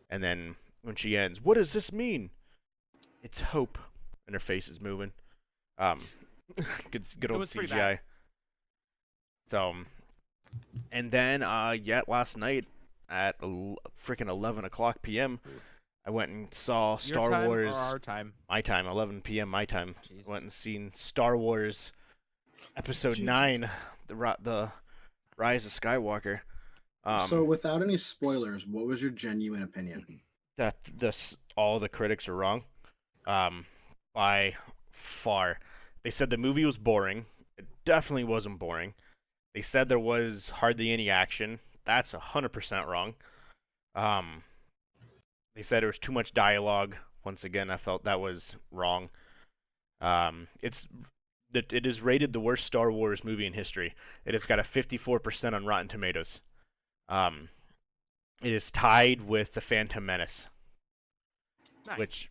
and then when she ends, what does this mean? It's hope, and her face is moving. Good old was pretty CGI. bad. So, and then last night at freaking 11 o'clock p.m. I went and saw Your Star time Wars. or our time? My time, 11 p.m. my time. Jesus. Went and seen Star Wars Episode 9, the Rise of Skywalker. So, without any spoilers, what was your genuine opinion? That all the critics are wrong, by far. They said the movie was boring. It definitely wasn't boring. They said there was hardly any action. That's 100% wrong. They said there was too much dialogue. Once again, I felt that was wrong. It is rated the worst Star Wars movie in history. It has got a 54% on Rotten Tomatoes. It is tied with The Phantom Menace, Nice. which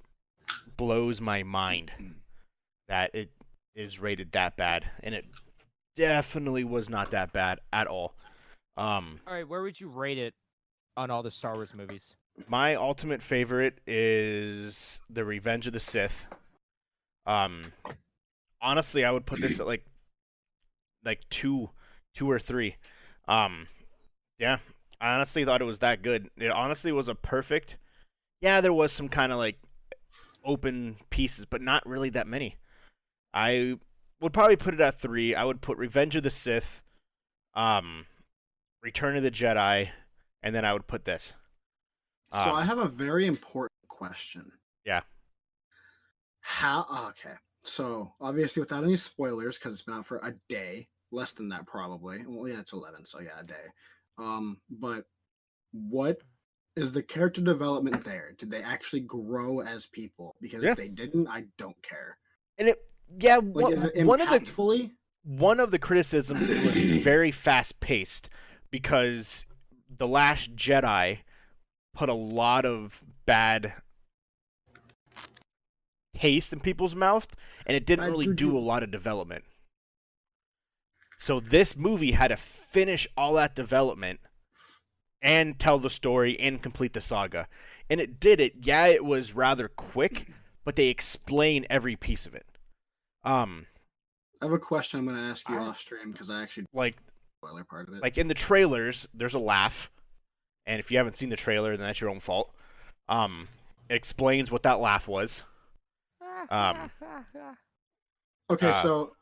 blows my mind that it is rated that bad, and it definitely was not that bad at all. All right, where would you rate it on all the Star Wars movies? My ultimate favorite is The Revenge of the Sith. Honestly, I would put this at like 2 or 3. Yeah, I honestly thought it was that good. It honestly was a perfect. Yeah, there was some kind of like open pieces, but not really that many. I would probably put it at 3. I would put Revenge of the Sith, Return of the Jedi, and then I would put this. So, I have a very important question. Yeah. Okay. So, obviously, without any spoilers, because it's been out for a day, less than that probably. Well, yeah, it's 11, so yeah, a day. But what is the character development there? Did they actually grow as people? Because if they didn't, I don't care. And it, yeah, Like, is it one of the criticisms, it was very fast paced because The Last Jedi put a lot of bad taste in people's mouth, and it didn't really do a lot of development. So this movie had to finish all that development and tell the story and complete the saga. And it did it. Yeah, it was rather quick, but they explain every piece of it. I have a question I'm going to ask you off stream because I actually like spoiler part of it. Like in the trailers, there's a laugh, and if you haven't seen the trailer, then that's your own fault. It explains what that laugh was. Okay, so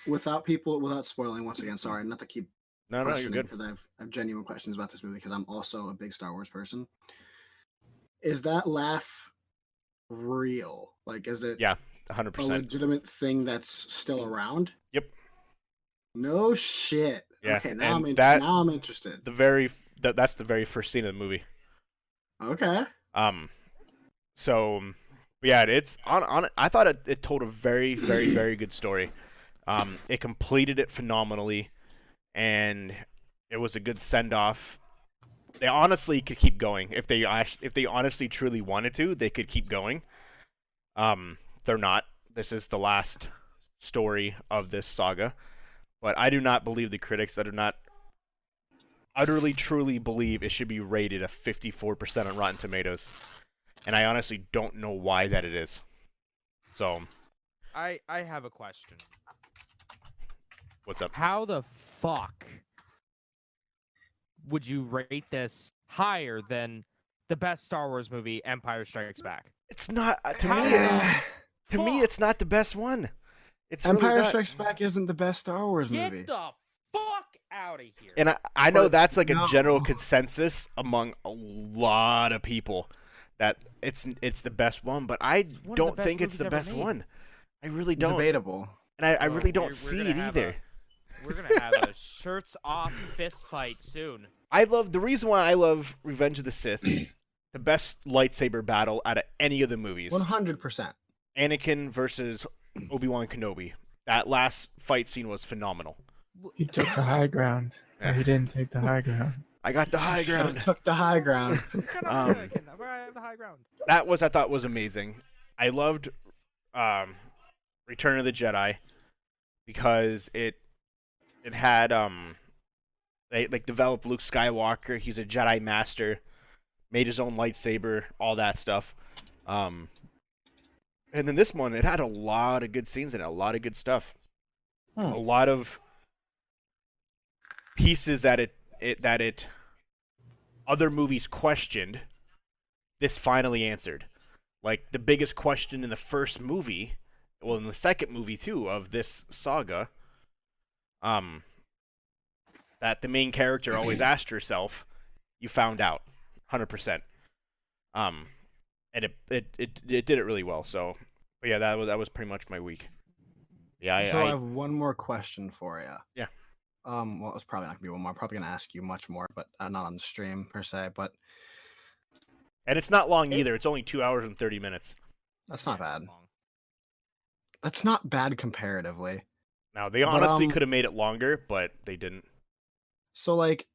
without spoiling, once again, sorry, not to keep No, you're good. because I have genuine questions about this movie because I'm also a big Star Wars person. Is that laugh real? Like, is it? Yeah, a 100%. legitimate thing that's still around? Yep. No shit. Yeah, Okay, and now I'm interested. That's the very first scene of the movie. Okay. So Yeah, it's on. I thought it told a very, very, very good story. It completed it phenomenally, and it was a good send off. They honestly could keep going if they honestly truly wanted to. They could keep going. They're not. This is the last story of this saga, but I do not believe the critics. I do not utterly truly believe it should be rated a 54% on Rotten Tomatoes, and I honestly don't know why that it is. So, I have a question. what's up? How the fuck would you rate this higher than the best Star Wars movie, Empire Strikes Back? It's not to How me. the To me, fuck? it's not the best one. It's really Empire not. Strikes Back isn't the best Star Wars movie. Get the fuck out of here! And I know But that's like a no. general consensus among a lot of people that it's the best one, but I one of the don't best think it's movies the ever best made. one. I really don't, Debatable. and I Well, really don't we're see gonna it have either. We're gonna have a shirts off fist fight soon. The reason why I love Revenge of the Sith, the best lightsaber battle out of any of the movies. 100%. Anakin versus Obi-Wan Kenobi. That last fight scene was phenomenal. He took the high ground. Or he didn't take the high ground. I got the high Should've ground. took the high ground. Shut Um, up, Anakin. I have the high ground. I thought was amazing. I loved Return of the Jedi because it had they like developed Luke Skywalker. He's a Jedi master, made his own lightsaber, all that stuff. And then this one, it had a lot of good scenes in it, a lot of good stuff, a lot of pieces that it other movies questioned. This finally answered. Like the biggest question in the first movie, well, in the second movie too of this saga, that the main character always asked herself, you found out, 100%. And it did it really well. So, but yeah, that was pretty much my week. Yeah, I have one more question for you. Yeah. Well, it's probably not gonna be one more. I'm probably gonna ask you much more, but not on the stream per se. But and it's not long either. It's only 2 hours and 30 minutes. that's not bad. That's not bad comparatively. Now they honestly could have made it longer, but they didn't. So like,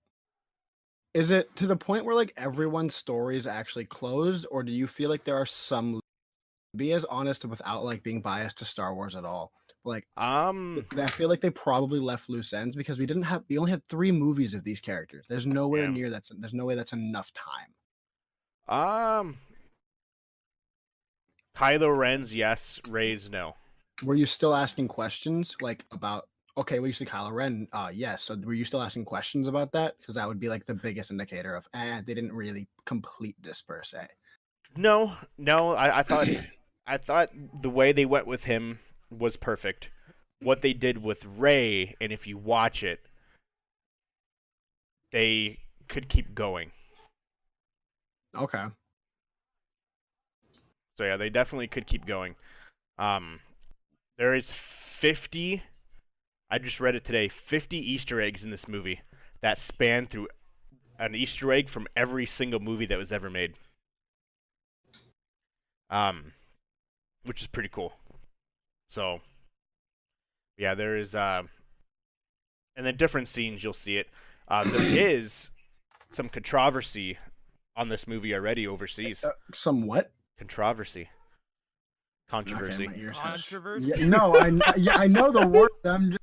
is it to the point where like everyone's story is actually closed, or do you feel like there are some? Be as honest without like being biased to Star Wars at all. Like, I feel like they probably left loose ends because we only had 3 movies of these characters. There's nowhere near there's no way that's enough time. Kylo Ren's yes, Rey's no. Were you still asking questions like about? Okay, well, you said Kylo Ren. Yes. So were you still asking questions about that? Because that would be like the biggest indicator of, they didn't really complete this per se. No. I thought the way they went with him was perfect. What they did with Rey, and if you watch it, they could keep going. Okay. So yeah, they definitely could keep going. There is 50. I just read it today. 50 Easter eggs in this movie that span through an Easter egg from every single movie that was ever made. Which is pretty cool. So, yeah, there is, and then different scenes you'll see it. There is some controversy on this movie already overseas. Some what? Controversy. Okay, Controversy. my ears hurt. Controversy. Yeah, no, I know the word. I'm just...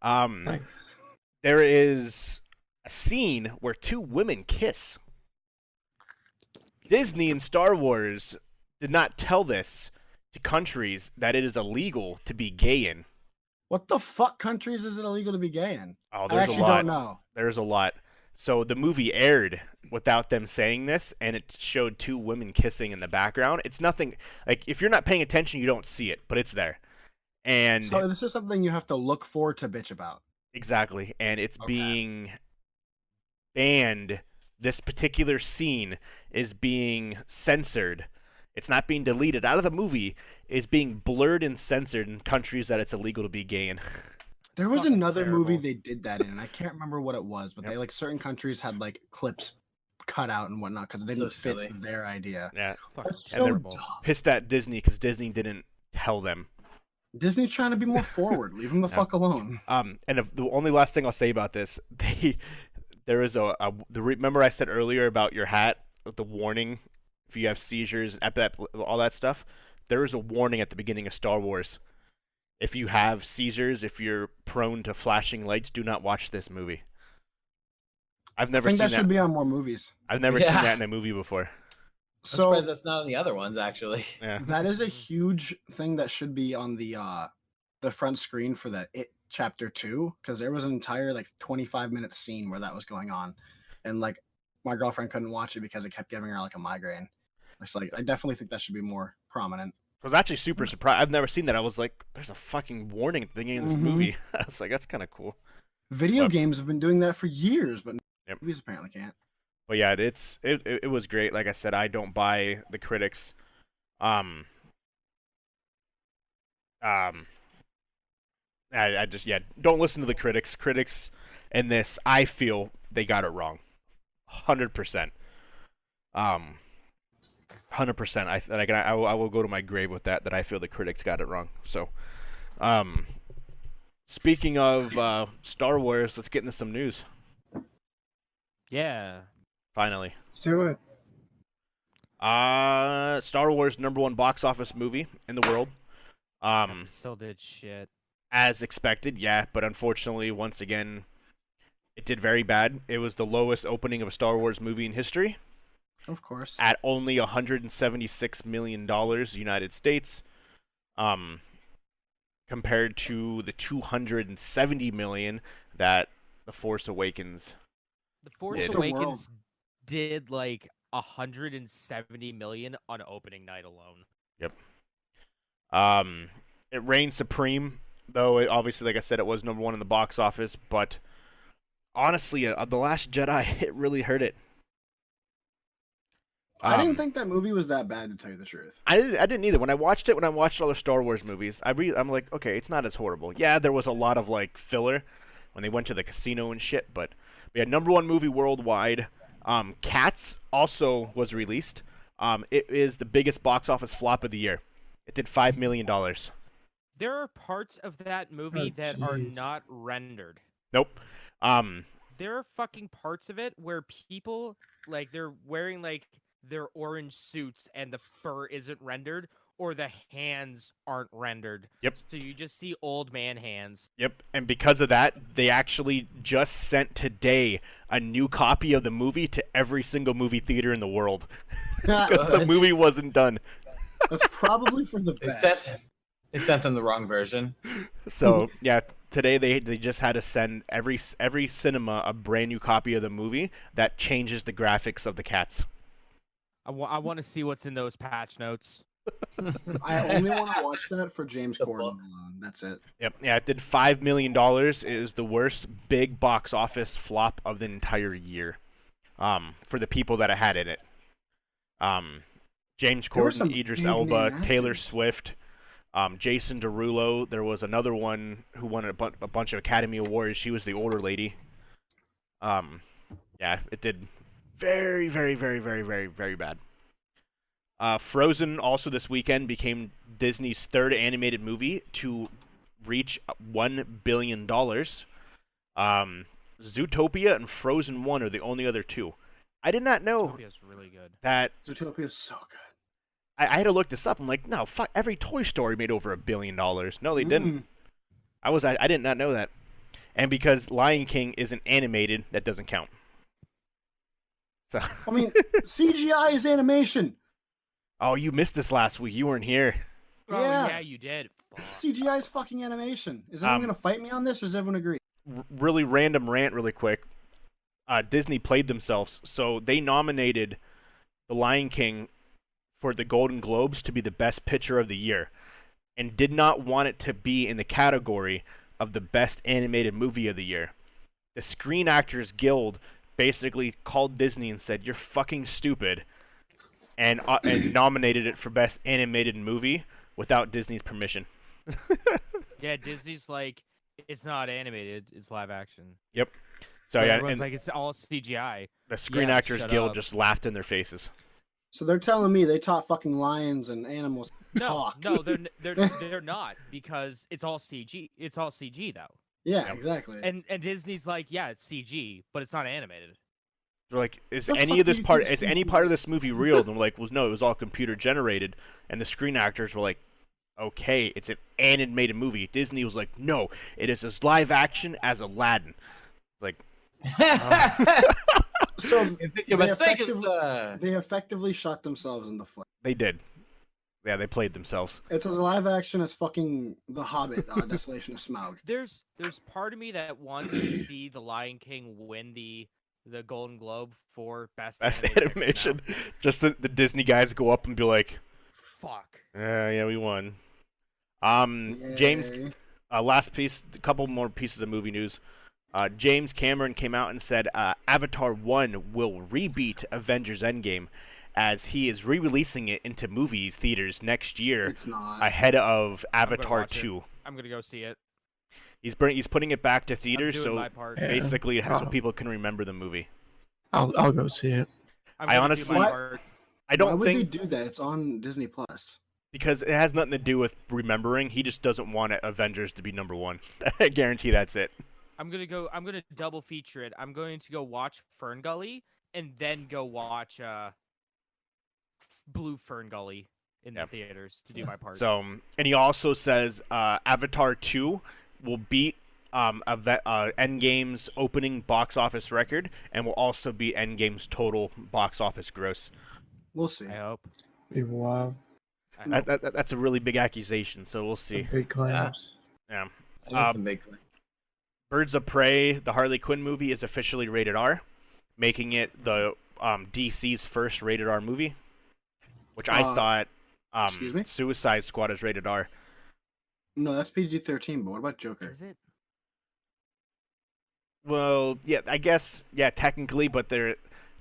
Nice. There is a scene where 2 women kiss. Disney and Star Wars did not tell this to countries that it is illegal to be gay in. What the fuck countries is it illegal to be gay in? Oh, I there's a actually lot. don't know. There's a lot. So the movie aired without them saying this, and it showed 2 women kissing in the background. It's nothing like if you're not paying attention, you don't see it, but it's there. And So this is something you have to look for to bitch about. exactly, and it's Okay. being banned. This particular scene is being censored. It's not being deleted out of the movie. It's being blurred and censored in countries that it's illegal to be gay in. There was Fucking another movie terrible. they did that in, and I can't remember what it was, but Yep. they like certain countries had like clips cut out and whatnot because it So didn't fit silly. their idea. Yeah, Fucking That's and they're terrible. dumb. pissed at Disney because Disney didn't tell them. Disney's trying to be more forward. Leave them the Yeah. fuck alone. And the only last thing I'll say about this, there is remember I said earlier about your hat, the warning if you have seizures, all that stuff. There is a warning at the beginning of Star Wars. If you have seizures, if you're prone to flashing lights, do not watch this movie. I've I never think seen that should be on more movies. I've never seen Yeah. that in a movie before. I'm So surprised that's not on the other ones, actually. Yeah. that is a huge thing that should be on the front screen for the It Chapter 2 because there was an entire like 25-minute scene where that was going on, and like my girlfriend couldn't watch it because it kept giving her like a migraine. It's like I definitely think that should be more prominent. I was actually super surprised. I've never seen that. I was like, there's a fucking warning at the beginning of this Mhm. movie. I was like, that's kind of cool. Video But- games have been doing that for years, but Yep. movies apparently can't. But yeah, it was great. Like I said, I don't buy the critics. I just don't listen to the critics. Critics in this, I feel they got it wrong, 100%. 100%. I will go to my grave with that I feel the critics got it wrong. So, speaking of Star Wars, let's get into some news. Yeah. Finally. Let's do it. Star Wars #1 box office movie in the world. Still did shit. As expected, yeah, but unfortunately, once again, it did very bad. It was the lowest opening of a Star Wars movie in history, Of course. at only $176 million United States, compared to the $270 million that The Force Awakens. The Force Did. Awakens did like 170 million on opening night alone. It reigned supreme, though. Obviously, like I said, it was #1 in the box office. But honestly, The Last Jedi, it really hurt it. I didn't think that movie was that bad, to tell you the truth. I didn't either. When I watched all the Star Wars movies, I'm like, okay, it's not as horrible. Yeah, there was a lot of like filler when they went to the casino and shit, but we had #1 movie worldwide. Cats also was released. It is the biggest box office flop of the year. It did $5 million. There are parts of that movie Oh, that are jeez. not rendered. Nope. There are fucking parts of it where people like they're wearing like their orange suits and the fur isn't rendered or the hands aren't rendered. Yep. So you just see old man hands. Yep, and because of that, they actually just sent today a new copy of the movie to every single movie theater in the world. Because the What? movie wasn't done. That's probably for the They best. sent them the wrong version. So yeah, today they just had to send every cinema a brand new copy of the movie that changes the graphics of the cats. I want to see what's in those patch notes. I only want to watch that for James The Corden book. alone. That's it. Yep, yeah, it did $5 million. It is the worst big box office flop of the entire year. For the people that it had in it. James There were Corden, some Idris big Elba, name Taylor actors. Swift, Jason Derulo. There was another one who won a bunch of Academy Awards. She was the older lady. Yeah, it did very, very, very, very, very, very bad. Frozen also this weekend became Disney's third animated movie to reach $1 billion. Zootopia and Frozen 1 are the only other two. I did not know Zootopia's really good. that. Zootopia is so good. I had to look this up. I'm like, no, fuck. Every Toy Story made over $1 billion. No, they didn't. I did not know that. And because Lion King isn't animated, that doesn't count. So. I mean, CGI is animation. Oh, you missed this last week. You weren't here. Oh Yeah. yeah, you did. Fuck. CGI is fucking animation. Is everyone gonna fight me on this, or does everyone agree? Really random rant, really quick. Disney played themselves, so they nominated The Lion King for the Golden Globes to be the best picture of the year, and did not want it to be in the category of the best animated movie of the year. The Screen Actors Guild basically called Disney and said, "You're fucking stupid," and nominated it for best animated movie without Disney's permission. Yeah, Disney's like, it's not animated, it's live action. So yeah, Everyone's and like, it's all CGI. the Screen Yeah, Actors shut Guild up. just laughed in their faces. So they're telling me they taught fucking lions and animals to No, talk. no, they're not, because it's all CG. It's all CG though. Yeah, Yeah. exactly. And Disney's like, yeah, it's CG, but it's not animated. They're like, is The any fuck of do this you part, think is any CG part of this movie real? And we're like, well, no, it was all computer generated. And the Screen Actors were like, okay, it's an animated movie. Disney was like, no, it is as live action as Aladdin. Like, So Your they mistake is they effectively shot themselves in the foot. they did. Yeah, they played themselves. It's as live action as fucking The Hobbit, Desolation of Smaug. There's part of me that wants to see The Lion King win the Golden Globe for best That's animated animation. picture Just the Disney guys go up and be like, now. Fuck. yeah, we won. James, Yay. last piece, a couple more pieces of movie news. James Cameron came out and said Avatar 1 will rebeat Avengers Endgame, as he is re-releasing it into movie theaters next year It's not. ahead of gonna Avatar watch it. 2. I'm gonna go see it. He's putting it back to I'm theaters, doing so my part. Yeah. basically so Oh. people can remember the movie. I'll go see it. I'm I gonna honestly- do my What? part. I Why don't would think they do that? It's on Disney Plus. because it has nothing to do with remembering. He just doesn't want Avengers to be number one. I guarantee that's it. I'm gonna double feature it. I'm going to go watch Fern Gully and then go watch Blue Fern Gully in Yeah. the theaters to do my part. So, and he also says Avatar 2 will beat Endgame's opening box office record and will also beat Endgame's total box office gross. We'll see. I hope. Wow. I hope. That's a really big accusation, so we'll see. Big claims. Yeah. That is some big thing. Birds of Prey, the Harley Quinn movie, is officially rated R, making it the DC's first rated R movie, which I thought excuse me? Suicide Squad is rated R. No, that's PG-13. But what about Joker? Is it? Well, yeah, I guess, yeah, technically, but they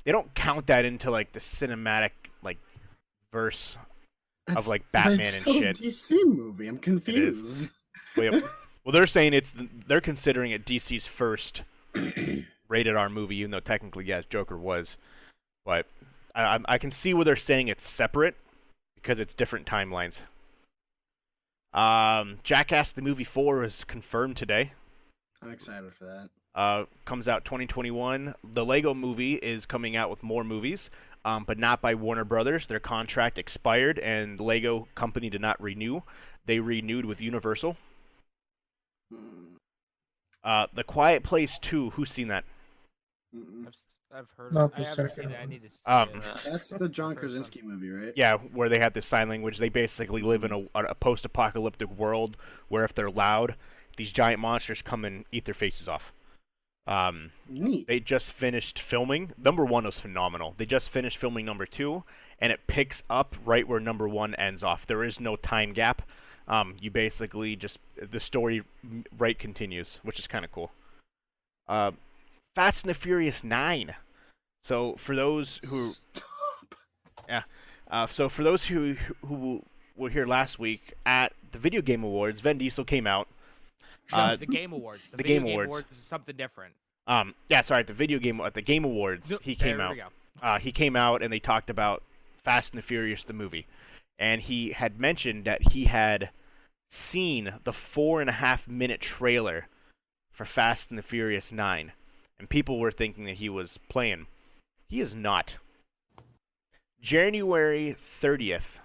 don't count that into like the cinematic like verse of like Batman That's and still a shit. DC movie. I'm confused. Well, they're saying they're considering it DC's first rated R movie, even though technically, yes, Joker was. But I can see where they're saying it's separate because it's different timelines. Jackass the Movie 4 is confirmed today. I'm excited for that. Comes out 2021. The Lego Movie is coming out with more movies, but not by Warner Brothers. Their contract expired, and the Lego company did not renew. They renewed with Universal. The Quiet Place 2. Who's seen that? Mm-mm. I've heard. Not I the haven't second seen it. I one. need to see it. That's the John Krasinski movie, right? Yeah, where they have the sign language. They basically live in a post-apocalyptic world where if they're loud, these giant monsters come and eat their faces off. Neat. They just finished filming. Number 1 was phenomenal. They just finished filming number 2, and it picks up right where number 1 ends off. There is no time gap. You basically just the story right continues, which is kind of cool. Fast and the Furious 9. So for those who, so for those who were here last week at the Video Game Awards, Vin Diesel came out. The Game Awards. The Game Video Awards. is something different. At the Game Awards, he came There out. we go. He came out and they talked about Fast and the Furious, the movie, and he had mentioned that he had seen the 4.5-minute trailer for Fast and the Furious 9, and people were thinking that he was playing. He is not. January 30th,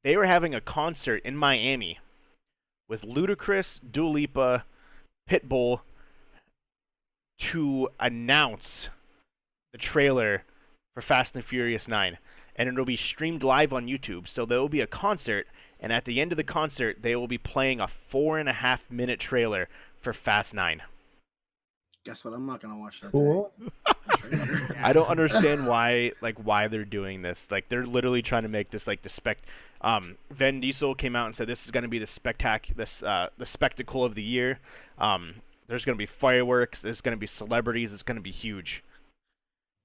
they were having a concert in Miami with Ludacris, Dua Lipa, Pitbull to announce the trailer for Fast and Furious 9. And it'll be streamed live on YouTube. So there will be a concert, and at the end of the concert, they will be playing a 4.5-minute trailer for Fast 9. Guess what? I'm not gonna watch that. Cool. Trailer. I don't understand why they're doing this. Like, they're literally trying to make this like the Vin Diesel came out and said this is going to be the spectacle of the year. There's going to be fireworks. There's going to be celebrities. It's going to be huge.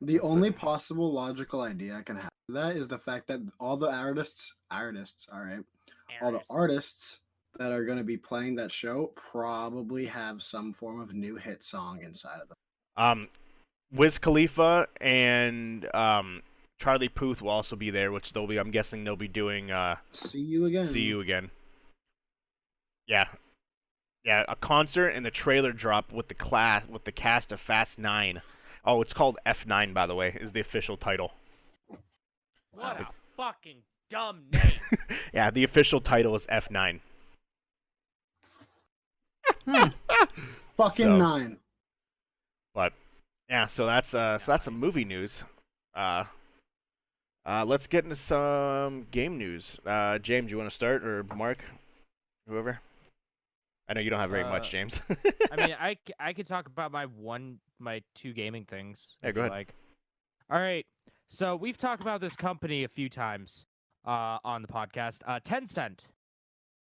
The only possible logical idea I can have for that is the fact that all the artists, all right, all the artists that are going to be playing that show probably have some form of new hit song inside of them. Wiz Khalifa and Charlie Puth will also be there, which I'm guessing they'll be doing See you again. See You Again. Yeah. Yeah, a concert and the trailer drop with the cast of Fast 9. Oh, it's called F9, by the way, is the official title. What a fucking dumb name. Yeah, the official title is F9. Fucking So- 9. But yeah, so that's some movie news. Let's get into some game news. James, you want to start, or Mark, whoever? I know you don't have very much, James. I mean, I could talk about my 2 gaming things. Yeah, if go you ahead. Like. All right. So we've talked about this company a few times on the podcast. Tencent.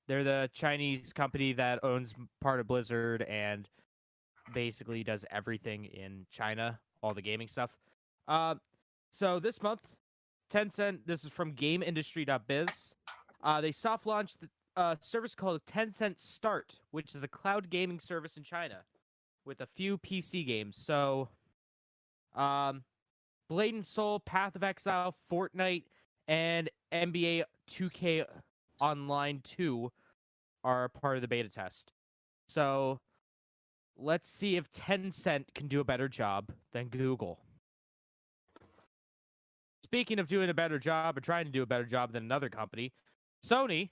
They're the Chinese company that owns part of Blizzard and basically does everything in China, all the gaming stuff. So this month, Tencent, this is from GameIndustry.biz, they soft launched a service called Tencent Start, which is a cloud gaming service in China with a few PC games. So, Blade and Soul, Path of Exile, Fortnite, and NBA 2K Online 2 are part of the beta test. So, let's see if Tencent can do a better job than Google. Speaking of doing a better job or trying to do a better job than another company, Sony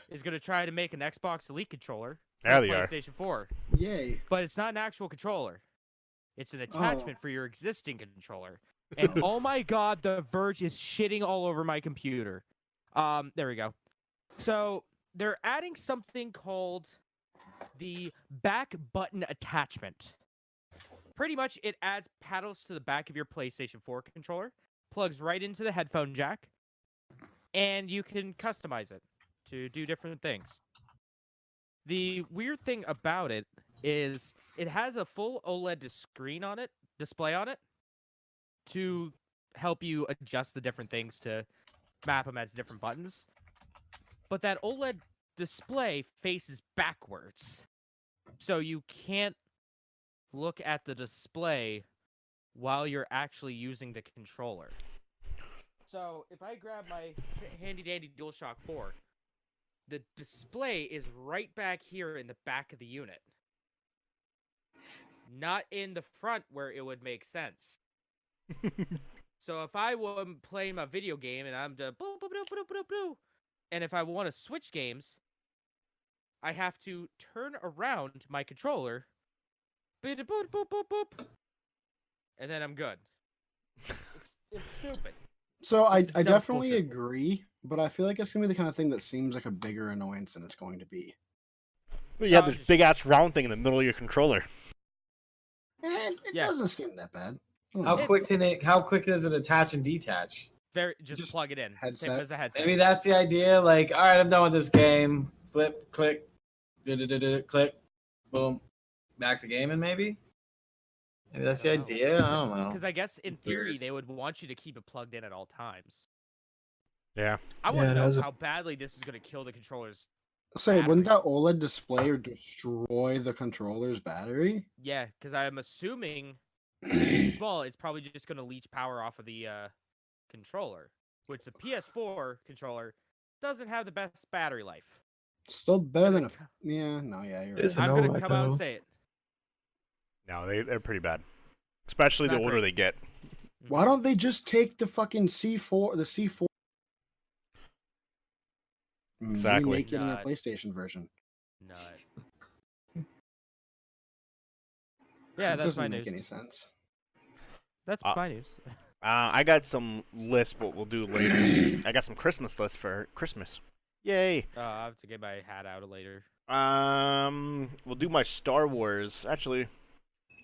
is going to try to make an Xbox Elite controller for There the they are. PlayStation 4. Yay. But it's not an actual controller. It's an attachment for your existing controller. And oh my god, the Verge is shitting all over my computer. There we go. So they're adding something called the back button attachment. Pretty much it adds paddles to the back of your PlayStation 4 controller, plugs right into the headphone jack, and you can customize it to do different things. The weird thing about it is it has a full OLED display on it to help you adjust the different things to map them as different buttons. But that OLED display faces backwards. So you can't look at the display while you're actually using the controller. So if I grab my handy dandy DualShock 4, the display is right back here in the back of the unit. Not in the front where it would make sense. So if I am playing my video game and I'm the boo, boo, boo, boo, boo, boo, and if I want to switch games, I have to turn around my controller, boop, boop, boop, boop, boop, and then I'm good. It's stupid. So I It's dumb definitely bullshit. agree, but I feel like it's gonna be the kind of thing that seems like a bigger annoyance than it's going to be. But you have No, this just- big ass round thing in the middle of your controller. It Yeah. doesn't seem that bad. How It's- quick does it attach and detach? Just Just plug it in. Same headset. as a headset. Maybe that's the idea. Like, all right, I'm done with this game. Flip, click, click, boom, back to gaming. Maybe that's the I don't know. idea. I don't know. Because I guess in theory Weird. they would want you to keep it plugged in at all times. Yeah. I want Yeah, to it know has a- how badly this is going to kill the controller's. Say, wouldn't battery. that OLED display destroy the controller's battery? Yeah, because I'm assuming being small, it's probably just going to leech power off of the controller, which the PS4 controller doesn't have the best battery life. Still better I'm than a. gonna Yeah, no, yeah, you're It is right. an I'm going OLED to come out and though. say it. No, they're pretty bad. Especially It's the not older great. they get. Why don't they just take the fucking C4, the C4, and Exactly. remake it in a Nut. PlayStation version? Nut. Yeah, It that's my doesn't make news. any sense. That's Uh, my news. I got some lists, but we'll do later. I got some Christmas lists for Christmas. Yay! I have to get my hat out later. We'll do my Star Wars. Actually,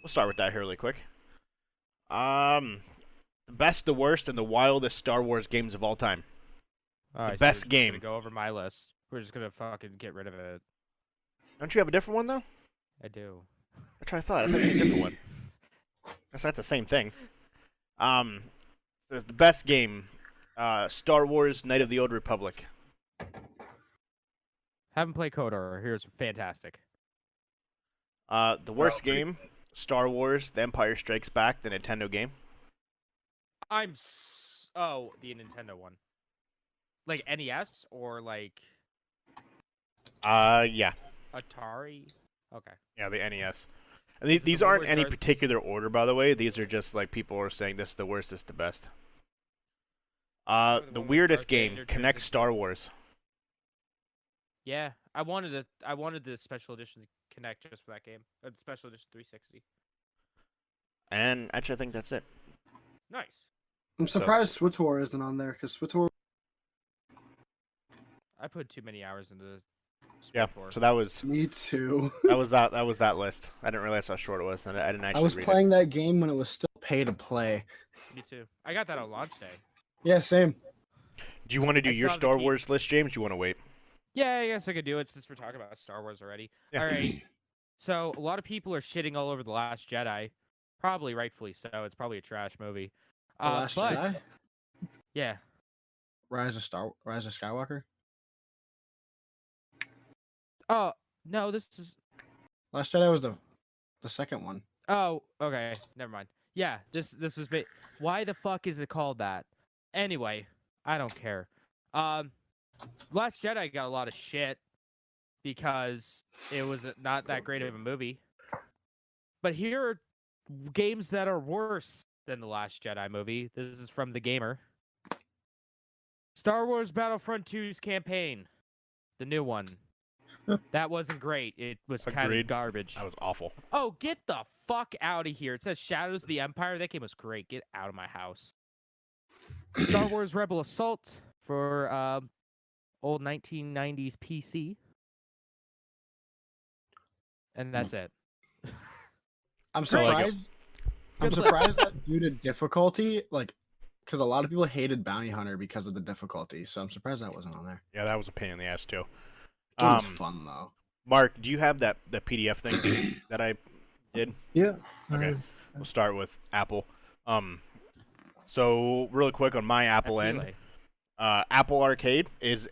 we'll start with that here really quick. The best, the worst, and the wildest Star Wars games of all time. Alright, best we're just game. gonna go over my list. We're just gonna fucking get rid of it. Don't you have a different one though? I do. That's what I thought. I thought you had a different one. That's not the same thing. There's the best game, Star Wars: Knight of the Old Republic. Haven't played KOTOR. Here's fantastic. The worst pretty game, Star Wars: The Empire Strikes Back, the Nintendo game? Oh, the Nintendo one. Like NES or like Yeah. Atari? Okay. Yeah, the NES. And Is it these the one aren't where any Darth- particular order, by the way. These are just like people are saying this is the worst, this is the best. Or the The one with weirdest Darth game, Vader turns Connect into- Star Wars. Yeah, I wanted the special edition Connect just for that game. Special edition 360. And actually, I think that's it. Nice. I'm surprised SWTOR isn't on there because SWTOR. I put too many hours into Yeah. SWTOR. So that was Me too. that was that list. I didn't realize how short it was, and I didn't actually I was read playing that game when it was still pay to play. Me too. I got that on launch day. Yeah, same. it. Do you want to do I your saw the Star key. Wars list, James? Do you want to wait? Yeah, I guess I could do it since we're talking about Star Wars already. Yeah. All right. So a lot of people are shitting all over The Last Jedi. Probably rightfully so. It's probably a trash movie. The Last but Jedi, yeah, Rise of Skywalker. oh no, this is Last Jedi was the second one. oh okay, never mind. Yeah, this was why the fuck is it called that? Anyway, I don't care. Last Jedi got a lot of shit because it was not that great of a movie. But here are games that are worse than the Last Jedi movie. This is from The Gamer. Star Wars Battlefront 2's campaign, the new one. That wasn't great. It was kind of Agreed. garbage. That was awful. Oh, get the fuck out of here. It says Shadows of the Empire. That game was great. Get out of my house. Star Wars Rebel Assault for old 1990s PC. And that's it. I'm Great. I like it. surprised. I'm Good list. surprised that due to difficulty, like, because a lot of people hated Bounty Hunter because of the difficulty. So I'm surprised that wasn't on there. Yeah, that was a pain in the ass too. It was fun though. Mark, do you have the PDF thing that I did? Yeah. Okay. We'll start with Apple. So really quick on my Apple end, Anyway. Apple Arcade is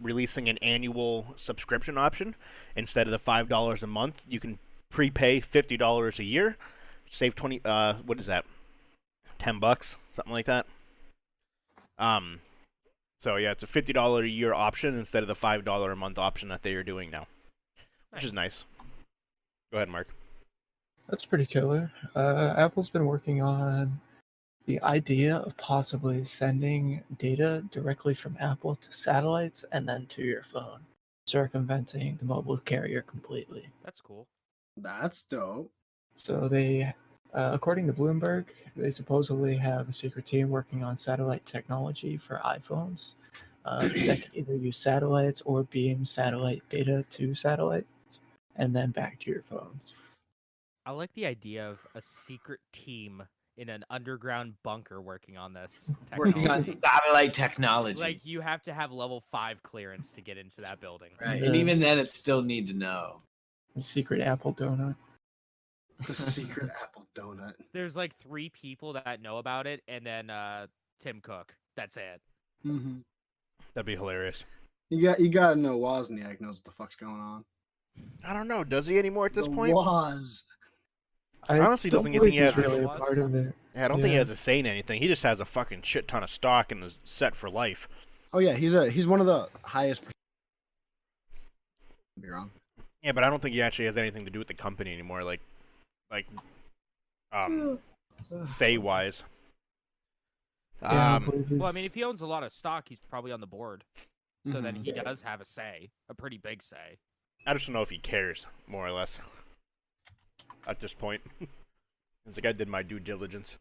releasing an annual subscription option instead of the $5 a month. You can prepay $50 a year, save 20. What is that? $10, something like that. So yeah, it's a $50 a year option instead of the $5 a month option that they are doing now, which is nice. Go ahead, Mark. That's pretty killer. Apple's been working on the idea of possibly sending data directly from Apple to satellites and then to your phone, circumventing the mobile carrier completely. That's cool. That's dope. So they, according to Bloomberg, they supposedly have a secret team working on satellite technology for iPhones that can either use satellites or beam satellite data to satellites and then back to your phones. I like the idea of a secret team in an underground bunker working on this. Working on technology. satellite technology. Like, you have to have level 5 clearance to get into that building. right. Yeah. And even then, it still need to know. The secret Apple donut. The secret Apple donut. There's like 3 people that know about it, and then Tim Cook. That's it. Mm-hmm. That'd be hilarious. You gotta know Wozniak knows what the fuck's going on. I don't know. Does he anymore at this The point? Woz. I honestly don't doesn't believe think he he's has really a a- part of it. Yeah, I don't think he Yeah. has a say in anything. He just has a fucking shit ton of stock and is set for life. Oh yeah, he's one of the highest. Could be wrong. Yeah, but I don't think he actually has anything to do with the company anymore. Like, say wise. Yeah, I Um, believe Well, I he's- mean, if he owns a lot of stock, he's probably on the board. So then Mhm. he does have a say, a pretty big say. I just don't know if he cares, more or less. At this point, it's like I did my due diligence.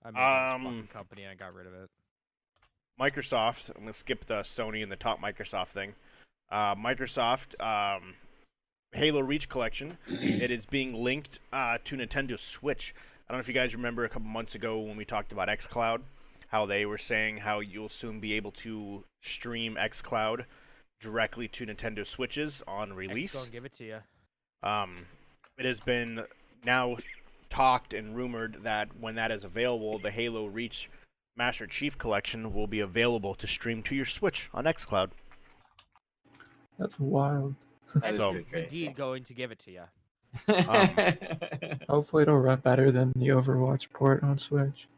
I made this fucking company and I got rid of it. Microsoft. I'm gonna skip the Sony and the top Microsoft thing. Microsoft Halo Reach collection. It is being linked to Nintendo Switch. I don't know if you guys remember a couple months ago when we talked about xCloud, how they were saying how you'll soon be able to stream xCloud directly to Nintendo Switches on release. Gonna give it to you. It has been now talked and rumored that when that is available, the Halo Reach Master Chief Collection will be available to stream to your Switch on xCloud. That's wild. That is So- pretty It's crazy. indeed going to give it to you. Hopefully, it'll run better than the Overwatch port on Switch.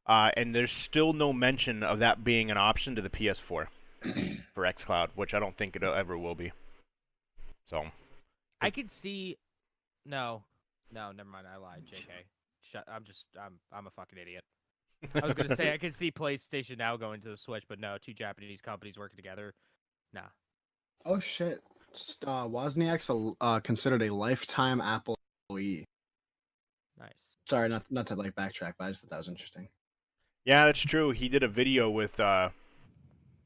And there's still no mention of that being an option to the PS4 for xCloud, which I don't think it ever will be. So I could see. No, never mind. I lied. JK. Shut. I'm a fucking idiot. I was gonna say I could see PlayStation Now going to the Switch, but no, two Japanese companies working together. Nah. Oh shit. Wozniak's considered a lifetime Apple employee. Nice. Sorry, not to like backtrack, but I just thought that was interesting. yeah, that's true. He did a video with God,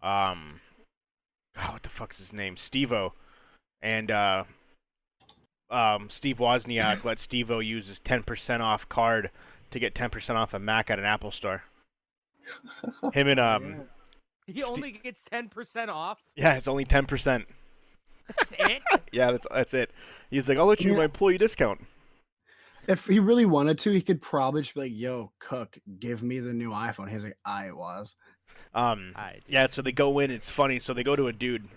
what the fuck's his name? Steve-O. And Steve Wozniak let Steve-O use his 10% off card to get 10% off a Mac at an Apple store. Him and He only gets 10% off. yeah, it's only 10%. That's it. Yeah, that's it. He's like, I'll let you my employee discount. If he really wanted to, he could probably just be like, "Yo, Cook, give me the new iPhone." He's like, "I was." Yeah, so they go in. It's funny. So they go to a dude.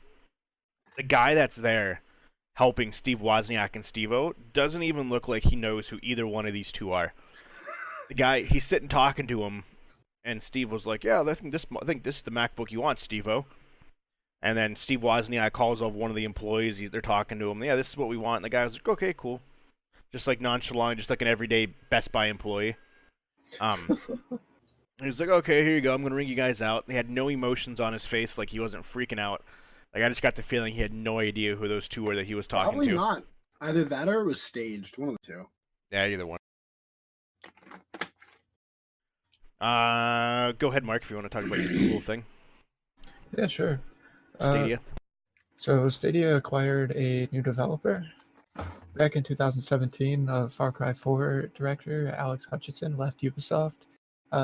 The guy that's there helping Steve Wozniak and Steve-O doesn't even look like he knows who either one of these two are. The guy, he's sitting talking to him, and Steve was like, "Yeah, I think this is the MacBook you want, Steve-O." And then Steve Wozniak calls over one of the employees. They're talking to him. "Yeah, this is what we want." And the guy was like, "Okay, cool." Just like nonchalant, just like an everyday Best Buy employee. He's like, "Okay, here you go. I'm going to ring you guys out." He had no emotions on his face, like he wasn't freaking out. Like I just got the feeling he had no idea who those two were that he was talking Probably to. not. Either that or it was staged. One of the two. Yeah, either one. Go ahead, Mark, if you want to talk about your Google thing. Yeah, sure. Stadia. So Stadia acquired a new developer. Back in 2017, Far Cry 4 director Alex Hutchinson left Ubisoft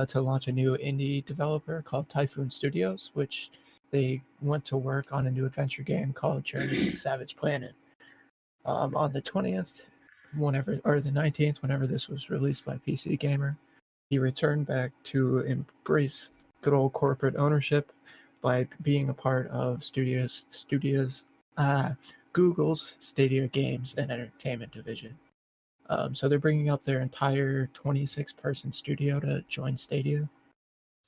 to launch a new indie developer called Typhoon Studios, which they went to work on a new adventure game called Journey to Savage Planet. On the 20th, the 19th, whenever this was released by PC Gamer, he returned back to embrace good old corporate ownership by being a part of Google's Stadia Games and Entertainment division. So they're bringing up their entire 26-person studio to join Stadia.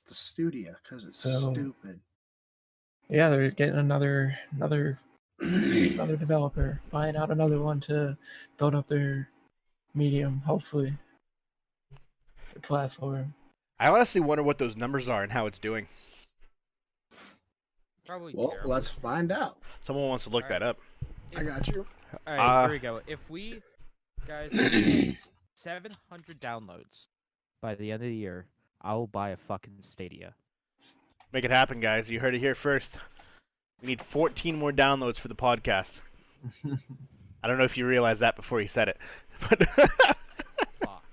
The studio, because it's So- stupid. Yeah, they're getting another developer, buying out another one to build up their medium, hopefully, their platform. I honestly wonder what those numbers are and how it's doing. Probably Well, terrible. let's find out. Someone wants to look that up. I got you. All right, here we go. If we, guys, hit 700 downloads by the end of the year, I will buy a fucking Stadia. Make it happen, guys. You heard it here first. We need 14 more downloads for the podcast. I don't know if you realized that before you said it. But Fuck.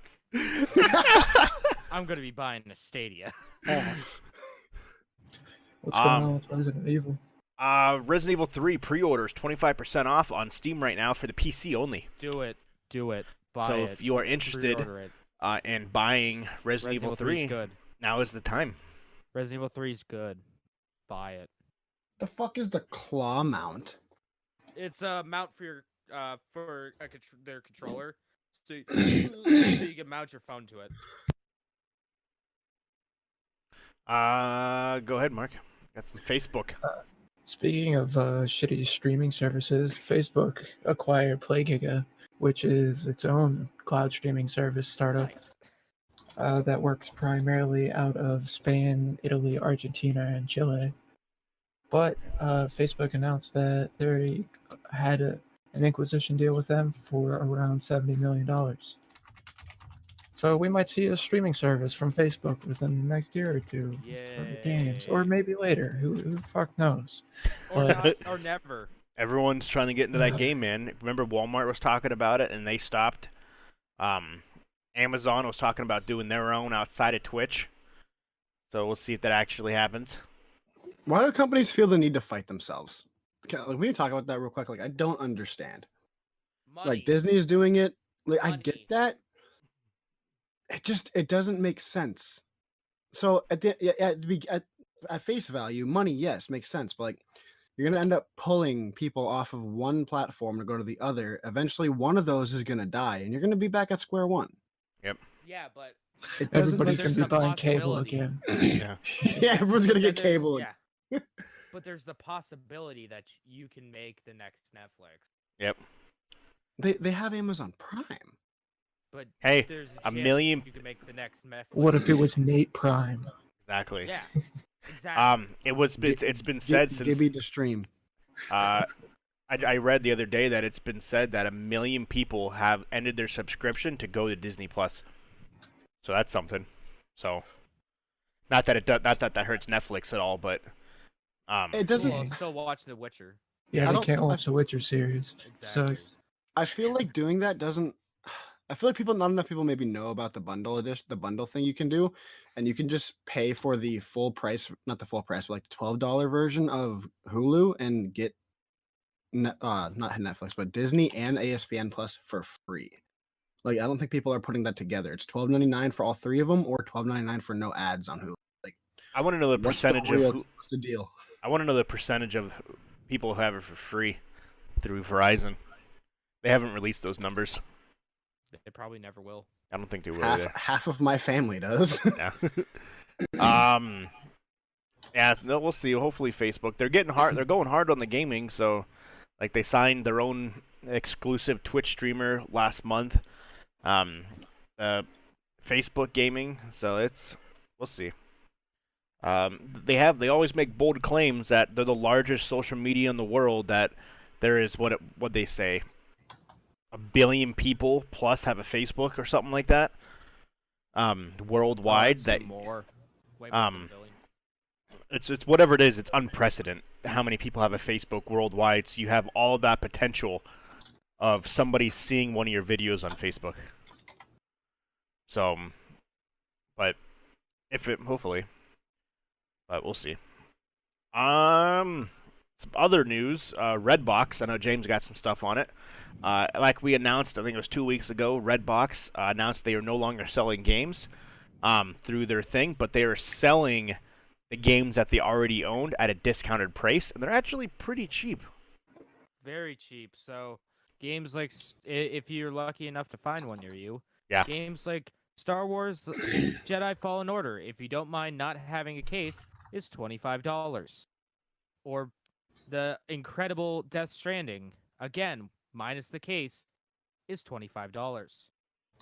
I'm gonna be buying a Stadia. What's going on with Resident Evil? Resident Evil 3 pre-orders 25% off on Steam right now for the PC only. Do it. Buy So it. if you are interested Pre-order it. in buying Resident Evil 3 3, is good. now is the time. Resident Evil 3 is good. Buy it. The fuck is the claw mount? It's a mount for your their controller, so you can mount your phone to it. Go ahead, Mark. Got some Facebook. Speaking of shitty streaming services, Facebook acquired PlayGiga, which is its own cloud streaming service startup that works primarily out of Spain, Italy, Argentina, and Chile. But Facebook announced that they had an acquisition deal with them for around $70 million. So we might see a streaming service from Facebook within the next year or two for games, or maybe later. Who the fuck knows? Or But- not, or never. Everyone's trying to get into that game, man. Remember Walmart was talking about it and they stopped. Amazon was talking about doing their own outside of Twitch. So we'll see if that actually happens. Why do companies feel the need to fight themselves? We need to talk about that real quick. Like, I don't understand. Money. Like, Disney's doing it. Like, I Money. get that. It doesn't make sense. So at face value, money, yes, makes sense. But like, you're gonna end up pulling people off of one platform to go to the other. Eventually, one of those is gonna die, and you're gonna be back at square one. Yeah, but It doesn't Everybody's make gonna be there's a buying cable possibility. again. Yeah. yeah, everyone's gonna then get cable. Yeah. But there's the possibility that you can make the next Netflix. Yep. They have Amazon Prime. But Hey, there's a chance million- you can make the next Netflix. What if it was Nate Prime? Exactly. Yeah. Exactly. It's been said since Gibby to stream. I read the other day that it's been said that 1 million people have ended their subscription to go to Disney Plus. So that's something. So, not that that hurts Netflix at all, but It doesn't. Well, still watch The Witcher. Yeah, I they don't- can't watch the Witcher series. Exactly. Sucks. I feel like doing that doesn't. I feel like not enough people maybe know about the bundle edition, the bundle thing you can do, and you can just pay for the full price, not the full price, but like the $12 version of Hulu and get, not Netflix, but Disney and ESPN Plus for free. Like, I don't think people are putting that together. It's $12.99 for all three of them, or $12.99 for no ads on Hulu. Like, I want to know the what's the percentage real- of what's the deal? I want to know the percentage of people who have it for free through Verizon. They haven't released those numbers. They probably never will. I don't think they will either. Half of my family does. Yeah. Yeah, no, we'll see. Hopefully Facebook. They're getting hard. They're going hard on the gaming, so like they signed their own exclusive Twitch streamer last month. Facebook gaming, so we'll see. They always make bold claims that they're the largest social media in the world, that there is what they say, 1 billion people plus have a Facebook or something like that. Worldwide, It's that more. Way more than a billion. it's whatever it is, it's unprecedented how many people have a Facebook worldwide. So you have all that potential of somebody seeing one of your videos on Facebook. So, but hopefully, but we'll see. Some other news, Redbox. I know James got some stuff on it. Like we announced, I think it was 2 weeks ago, Redbox announced they are no longer selling games through their thing, but they are selling the games that they already owned at a discounted price, and they're actually pretty cheap. Very cheap. So games like, if you're lucky enough to find one near you, Yeah. games like Star Wars Jedi Fallen Order, if you don't mind not having a case, is $25. Or the incredible Death Stranding, again, minus the case, is $25.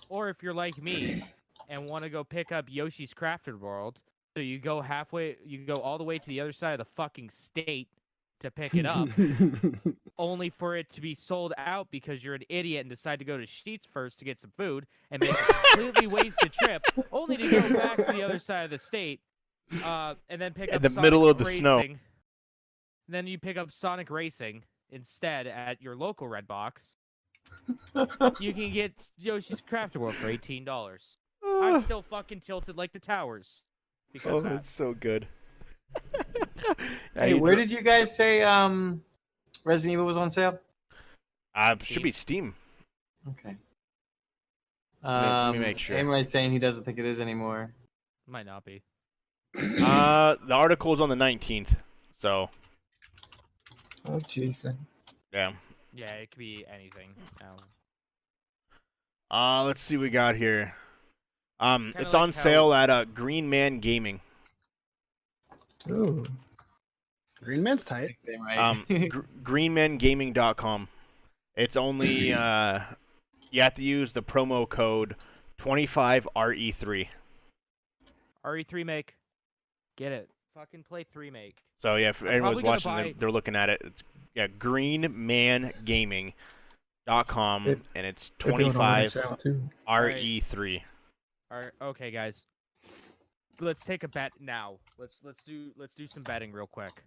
Or if you're like me and want to go pick up Yoshi's Crafted World, so you go all the way to the other side of the fucking state to pick it up, only for it to be sold out because you're an idiot and decide to go to Sheetz first to get some food and make a completely wasted trip, only to go back to the other side of the state, and then pick In up the Sonic middle of the Racing. snow. Then you pick up Sonic Racing instead at your local Redbox. You can get Yoshi's Crafted World for $18. I'm still fucking tilted like the towers. Because Oh, of that. that's so good. Hey, where did you guys say Resident Evil was on sale? Should be Steam. Okay. Let me make sure. Amright's saying he doesn't think it is anymore. Might not be. The article is on the 19th, so Oh, Jason. yeah. Yeah, it could be anything. Let's see what we got here. It's like on how- sale at Green Man Gaming. Ooh. Green Man's tight. Greenmangaming.com. It's only you have to use the promo code 25RE3. RE3 make. Get it. Fucking play 3 make. So yeah, if I'm anyone's probably gonna watching, buy- they're looking at it. It's greenmangaming.com, It- and it's They're doing it on 25 sale, too. RE3. Alright, okay, guys. Let's take a bet now. Let's do some betting real quick.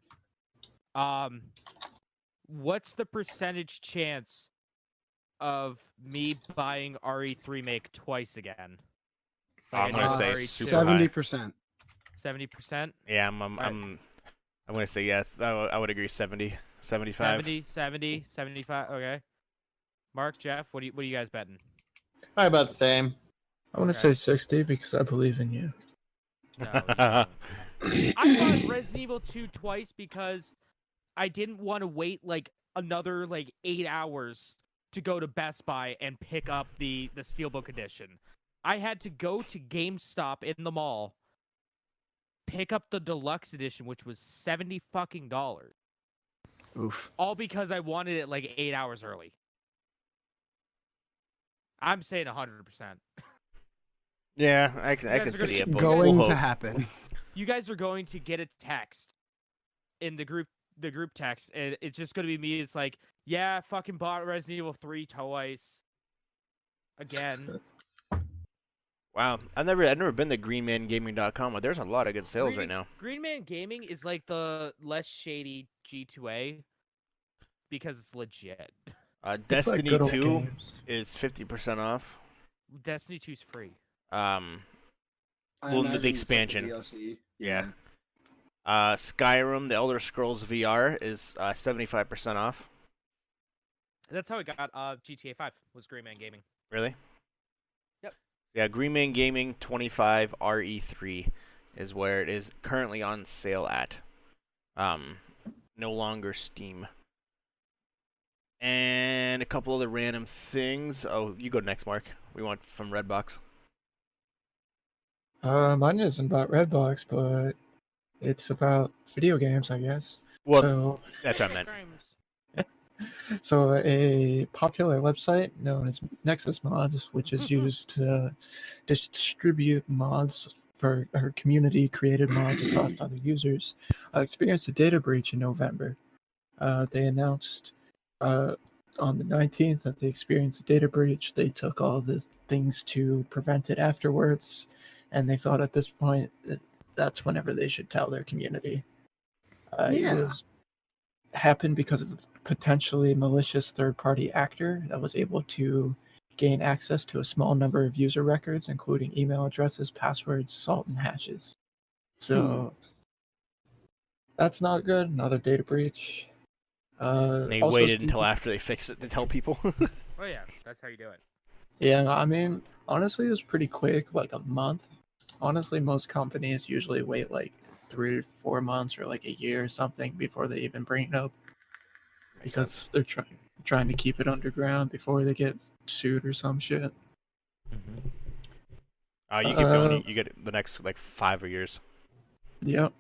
What's the percentage chance of me buying RE3 make twice again? I'm gonna say RE2. super high. 70%. 70%? Yeah, I'm gonna say yes. I would agree 70, 75. 70, 75. Okay. Mark, Jeff, what are you guys betting? Probably about the same. I want to Okay. say 60 because I believe in you. No, you don't. I bought Resident Evil 2 twice because I didn't want to wait like another like 8 hours to go to Best Buy and pick up the Steelbook edition. I had to go to GameStop in the mall, pick up the deluxe edition, which was $70 fucking dollars. Oof. All because I wanted it like 8 hours early. I'm saying 100%. Yeah, I guys can are gonna- see it. It's But Going we'll to hope. happen. You guys are going to get a text in the group text, and it's just gonna be me. It's like, yeah, fucking bought Resident Evil 3 twice again. Wow, I've never been to greenmangaming.com, but there's a lot of good sales right now. Green Man Gaming is like the less shady G2A because it's legit. It's like Destiny good old 2 games. is 50% off. Destiny 2's free. I Well, the imagine it's like the expansion. DLC. Yeah. Skyrim, The Elder Scrolls VR is 75% off. That's how I got GTA 5 was Green Man Gaming. Really? Yep. Yeah, Green Man Gaming 25 RE3 is where it is currently on sale at. No longer Steam. And a couple other random things. Oh, you go next, Mark. We want from Redbox. Mine isn't about Redbox, but it's about video games, I guess. Well, So, that's what I meant. so a popular website known as Nexus Mods, which is used to distribute mods for her community-created mods across other users, experienced a data breach in November. They announced on the 19th that they experienced a data breach. They took all the things to prevent it afterwards, and they thought at this point that's whenever they should tell their community. Yeah. It was happened because of a potentially malicious third-party actor that was able to gain access to a small number of user records, including email addresses, passwords, salt, and hashes. So that's not good. Another data breach. They Also waited speaking- until after they fixed it to tell people. Oh yeah, that's how you do it. Yeah, I mean, honestly, it was pretty quick, like a month. Honestly, most companies usually wait like 3 or 4 months or like a year or something before they even bring it up, because they're trying to keep it underground before they get sued or some shit. You keep going. You get the next like 5 years. Yep.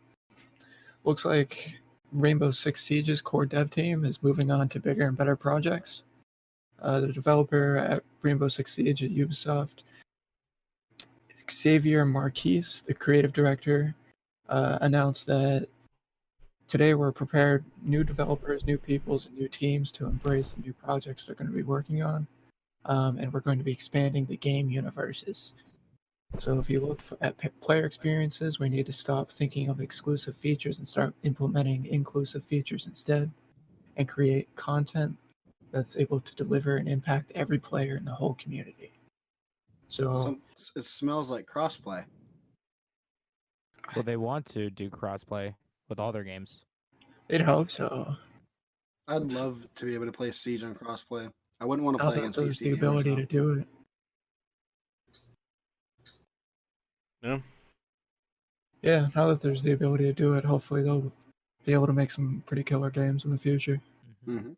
Looks like Rainbow Six Siege's core dev team is moving on to bigger and better projects. The developer at Rainbow Six Siege at Ubisoft, Xavier Marquise, the creative director, announced that today we're prepared new developers, new peoples, and new teams to embrace the new projects they're going to be working on. And we're going to be expanding the game universes. So if you look at player experiences, we need to stop thinking of exclusive features and start implementing inclusive features instead, and create content that's able to deliver and impact every player in the whole community. So It smells like crossplay. Well, they want to do crossplay with all their games. I'd hope so. I'd love to be able to play Siege on crossplay. I wouldn't want to Now play that against there's PC the gamers, ability though. to do it. Yeah. Yeah, now that there's the ability to do it, hopefully they'll be able to make some pretty killer games in the future. Mhm.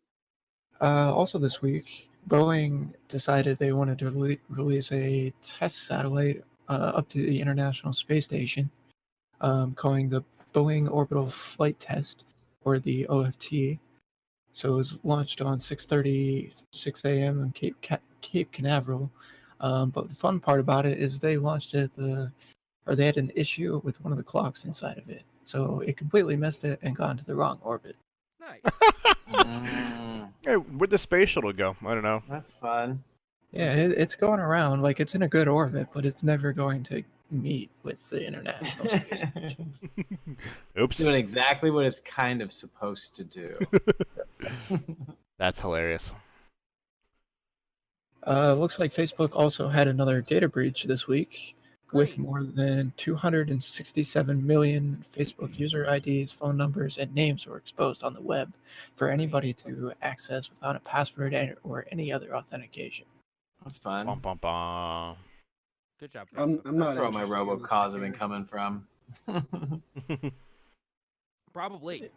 Also this week, Boeing decided they wanted to release a test satellite up to the International Space Station, calling the Boeing Orbital Flight Test, or the OFT. So it was launched on 6:36 a.m. in Cape Canaveral. But the fun part about it is they launched it they had an issue with one of the clocks inside of it. So it completely missed it and got into the wrong orbit. Nice. Hey, where'd the space shuttle go? I don't know. That's fun. Yeah, it's going around, like it's in a good orbit, but it's never going to meet with the International Space Station. Oops. Doing exactly what it's kind of supposed to do. That's hilarious. Looks like Facebook also had another data breach this week, with more than 267 million Facebook user IDs, phone numbers, and names were exposed on the web for anybody to access without a password or any other authentication. That's fun. Bum, bum, bum. Good job. I'm Facebook. not That's where my interested in this robocalls have been here. coming from. Probably.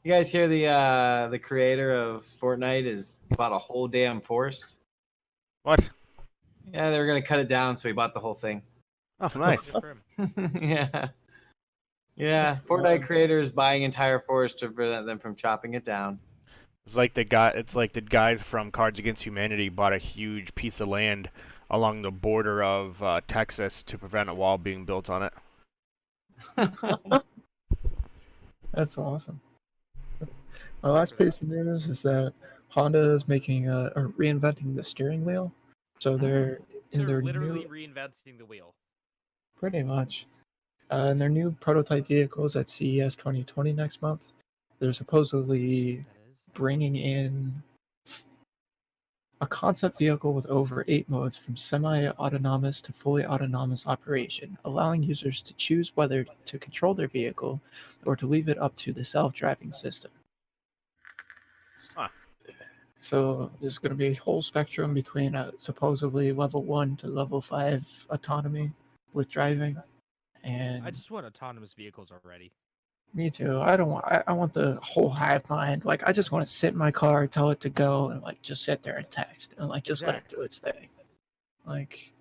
You guys hear the creator of Fortnite is bought a whole damn forest? What? Yeah, they were gonna cut it down, so he bought the whole thing. Oh, nice. Good for him. Yeah. Yeah. Fortnite creators buying entire forests to prevent them from chopping it down. It's like the guy. It's like the guys from Cards Against Humanity bought a huge piece of land along the border of Texas to prevent a wall being built on it. That's awesome. My last piece of news is that Honda is making or reinventing the steering wheel. So they're in They're their literally new, reinventing the wheel. pretty much, in their new prototype vehicles at CES 2020 next month. They're supposedly That is. bringing in a concept vehicle with over 8 modes from semi-autonomous to fully autonomous operation, allowing users to choose whether to control their vehicle or to leave it up to the self-driving system. Huh. So there's going to be a whole spectrum between supposedly level 1 to level 5 autonomy with driving. And I just want autonomous vehicles already. me too. I don't want. I want the whole hive mind. Like I just want to sit in my car, tell it to go, and like just sit there and text, and like just let it do its thing. Like,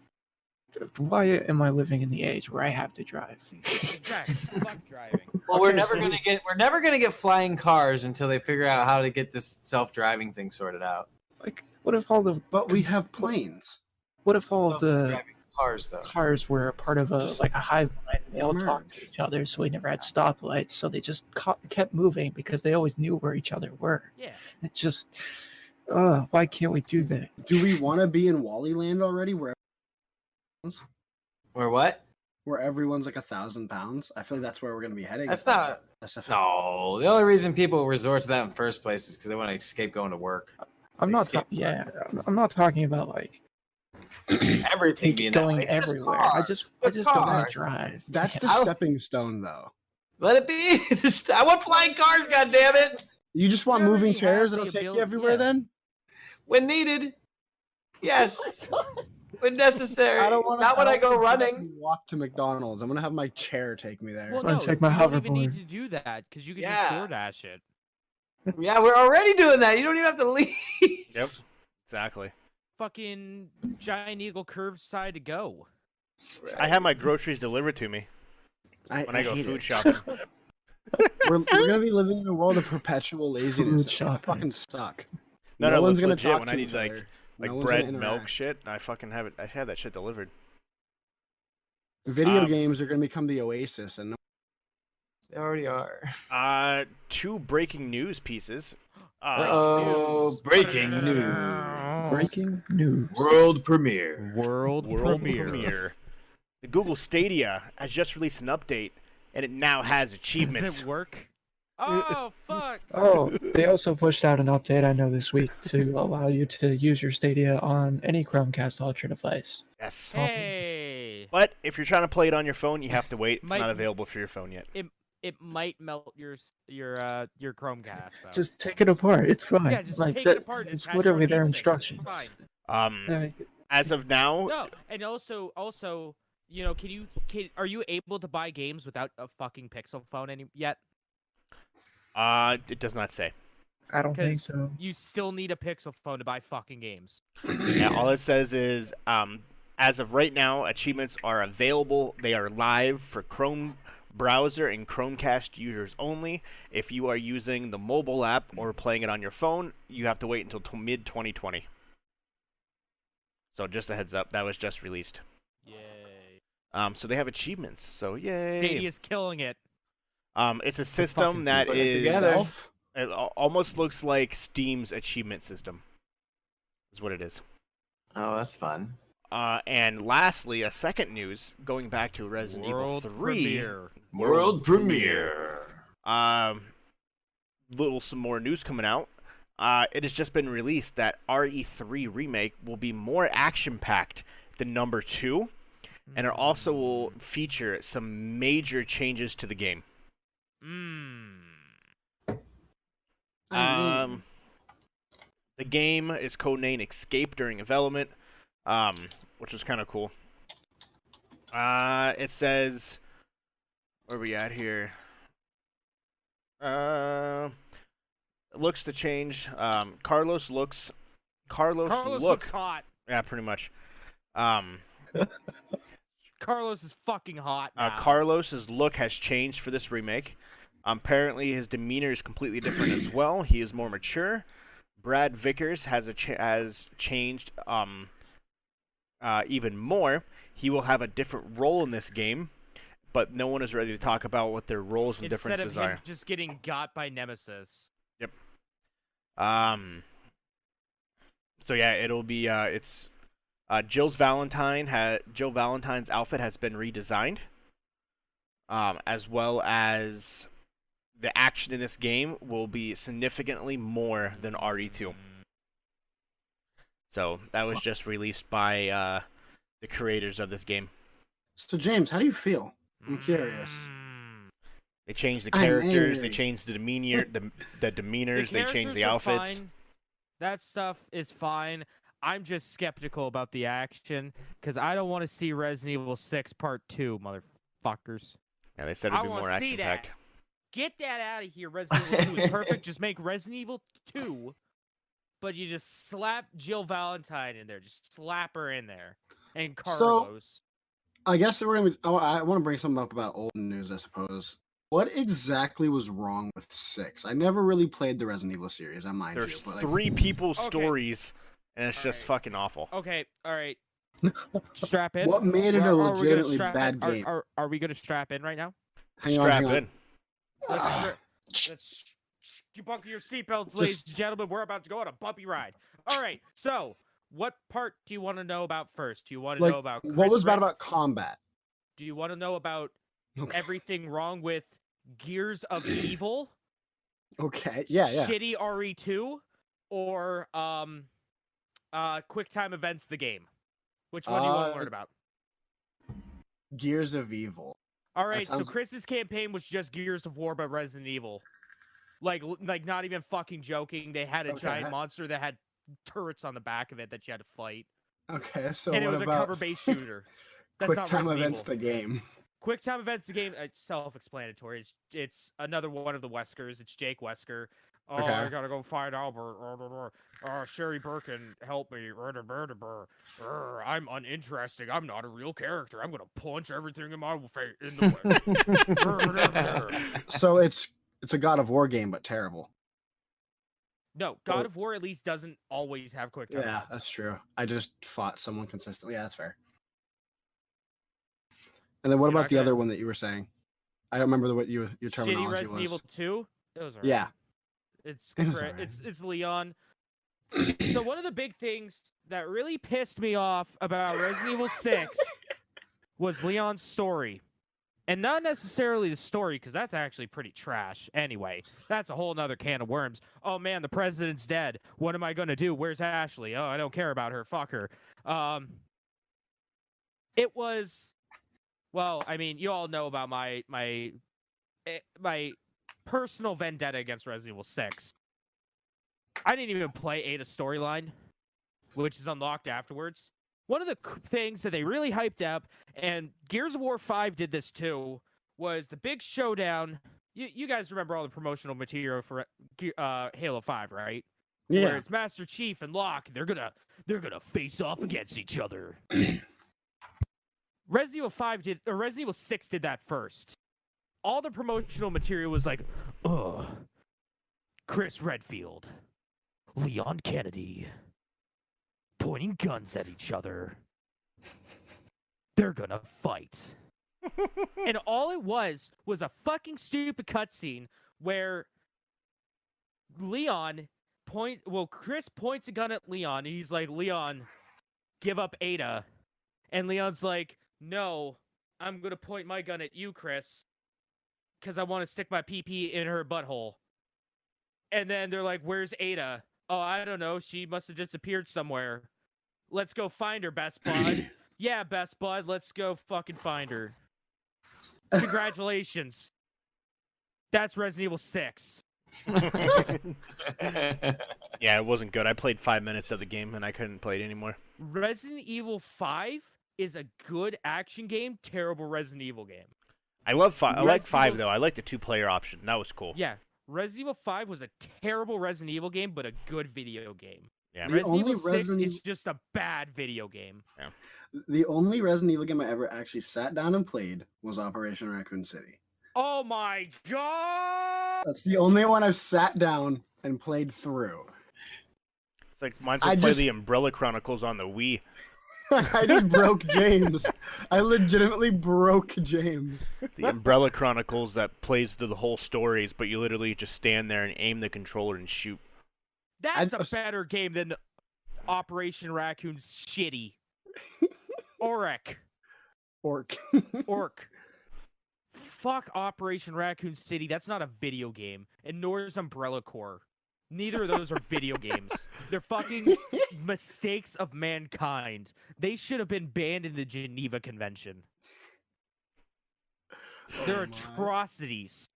why am I living in the age where I have to drive? Exactly. Fuck driving. Well, we're Okay, never so- gonna get flying cars until they figure out how to get this self-driving thing sorted out. Like, what if all the But we have planes. what if all of the Self-driving cars, though. cars were a part of a Just like a hive mind? They all talked to merge. each other, so we never had stoplights. So they just kept moving because they always knew where each other were. Yeah. It just, why can't we do that? Do we want to be in Wally Land already, Or what? where everyone's like 1,000 pounds? I feel like that's where we're gonna be heading. That's not. No, the only reason people resort to that in the first place is because they want to escape going to work. I'm not. Escape. I'm not talking about like Everything being that going way. Just everywhere. cars. I just Just don't want cars. to drive. That's the I'll- stepping stone, though. Let it be. I want flying cars. God damn it! You just want We moving already chairs have that'll the take you ability- everywhere. yeah. Then When needed. Yes. When necessary. I don't want Not when I go running. Walk to McDonald's. I'm gonna have my chair take me there. Well, Wanna no, take my you don't even need hoverboard. to do that because you can Yeah. just DoorDash it. Yeah, we're already doing that. You don't even have to leave. Yep. Exactly. Fucking Giant Eagle curbside to go. I have my groceries delivered to me when I go hate food it. shopping. We're gonna be living in a world of perpetual laziness. It's gonna shopping. fucking suck. No, no one's gonna legit, talk when to I need each like other. like No one's bread, gonna milk, interact. shit, I fucking have it. I have that shit delivered. Video Um, games are gonna become the oasis, and They already are. 2 breaking news pieces. Uh-oh, breaking news. Breaking news. World premiere. World, World premiere. The Google Stadia has just released an update, and it now has achievements. Does it work? Oh fuck! Oh, they also pushed out an update I know this week to allow you to use your Stadia on any Chromecast Ultra device. Yes. Hey, But if you're trying to play it on your phone, you have to wait. It's Might- not available for your phone yet. it might melt your Chromecast. Though. Just take it apart. It's fine. yeah, just like take that, it apart. and It's attach literally your their heatsets, it's instructions. fine. Yeah, As of now, No, and also, you know, are you able to buy games without a fucking Pixel phone yet? it does not say. I don't think 'Cause so. You still need a Pixel phone to buy fucking games. Yeah, all it says is, as of right now, achievements are available. They are live for Chrome browser and Chromecast users only. If you are using the mobile app or playing it on your phone, you have to wait until mid 2020. So just a heads up, that was just released. Yay! So they have achievements. So yay! Stadia's killing it. It's a system that put it is together. it almost looks like Steam's achievement system. Is what it is. Oh, that's fun. And lastly, a second news going back to Resident World Evil 3. premiere. World premiere. Some more news coming out. It has just been released that RE3 Remake will be more action-packed than number 2, and it also will feature some major changes to the game. The game is codenamed Escape during development, which was kind of cool. It says, where are we at here? Looks to change. Carlos looks. Carlos looks hot. Yeah, pretty much. Um, Carlos is fucking hot now. Carlos's look has changed for this remake. Apparently, his demeanor is completely different as well. He is more mature. Brad Vickers has changed even more. He will have a different role in this game, but no one is ready to talk about what their roles and differences Instead of him are. just getting got by Nemesis. Yep. So yeah, it'll be Jill Valentine's outfit has been redesigned, as well as the action in this game will be significantly more than RE2. So that was just released by the creators of this game. So James, how do you feel? I'm curious. They changed the I'm characters, they angry. changed the demeanor, the demeanors, they changed the characters are outfits. fine. That stuff is fine. I'm just skeptical about the action because I don't want to see Resident Evil 6 Part 2, motherfuckers. Yeah, they said it'd I be wanna more see action packed. Get that out of here. Resident Evil 2 is perfect. Just make Resident Evil 2, but you just slap Jill Valentine in there. Just slap her in there. And Carlos. I guess we're gonna. I want to bring something up about old news, I suppose. What exactly was wrong with 6? I never really played the Resident Evil series. I mind There's you, but like, 3 people's Okay. stories, and it's just Alright. fucking awful. Okay, all right. Strap in. what made it a Are we gonna legitimately strap bad in? game? Are we going to strap in right now? Hang on, Strap hang on. in. Let's buckle your seatbelts, ladies and gentlemen. We're about to go on a bumpy ride. All right, so what part do you want to know about first? Do you want to Like, know about what Chris was bad Red- about combat? Do you want to know about Okay. everything wrong with Gears of Evil? Okay, yeah. Shitty RE2 or QuickTime Events the game? Which one do you want to learn about? Gears of Evil. All right, so sounds- Chris's campaign was just Gears of War, but Resident Evil. Like not even fucking joking. They had a Okay. giant monster that had turrets on the back of it that you had to fight, Okay, so and it what was a about cover-based shooter. That's not QuickTime Resident Events Evil. the game? QuickTime Events the game. It's self-explanatory. It's another one of the Weskers. It's Jake Wesker. Oh, Okay. I gotta go find Albert. Sherry Birkin, help me. I'm uninteresting. I'm not a real character. I'm gonna punch everything in my face in the way. So it's a God of War game, but terrible. No, God of War at least doesn't always have QuickTime. Yeah, Events. that's true. I just fought someone consistently. Yeah, that's fair. And then what You're about not the gonna- other one that you were saying? I don't remember what your Shitty terminology Resident was. Evil 2. It was alright. Yeah. It's It was great. alright. It's Leon. So one of the big things that really pissed me off about Resident Evil 6 was Leon's story. And not necessarily the story, because that's actually pretty trash. Anyway, that's a whole nother can of worms. Oh man, the president's dead. What am I gonna do? Where's Ashley? Oh, I don't care about her. Fuck her. It was, well, I mean, you all know about my personal vendetta against Resident Evil 6. I didn't even play Ada's storyline, which is unlocked afterwards. One of the things that they really hyped up, and Gears of War 5 did this too, was the big showdown. You guys remember all the promotional material for Halo 5, right? Where Yeah. it's Master Chief and Locke. They're gonna face off against each other. Resident Evil 6 did that first. All the promotional material was like, Chris Redfield, Leon Kennedy, pointing guns at each other. They're gonna fight. And all it was a fucking stupid cutscene where Chris points a gun at Leon, and he's like, Leon, give up Ada. And Leon's like, no, I'm gonna point my gun at you, Chris, because I want to stick my PP in her butthole. And then they're like, where's Ada? Oh, I don't know. She must have disappeared somewhere. Let's go find her, best bud. Yeah, best bud. Let's go fucking find her. Congratulations. That's Resident Evil 6. Yeah, it wasn't good. I played 5 minutes of the game and I couldn't play it anymore. Resident Evil 5 is a good action game, terrible Resident Evil game. I love 5. I like Resident 5 Evil though. I like the 2-player option. That was cool. Yeah. Resident Evil 5 was a terrible Resident Evil game, but a good video game. Yeah. The Resident only Evil 6 Resident is just a bad video game. The only Resident Evil game I ever actually sat down and played was Operation Raccoon City. Oh my god! That's the only one I've sat down and played through. It's like mine's will play the Umbrella Chronicles on the Wii. I just broke James. I legitimately broke James. The Umbrella Chronicles that plays through the whole stories, but you literally just stand there and aim the controller and shoot. That's a better game than Operation Raccoon's shitty. Orc. Fuck Operation Raccoon City. That's not a video game. And nor is Umbrella Corps. Neither of those are video games. They're fucking mistakes of mankind. They should have been banned in the Geneva Convention. They're atrocities.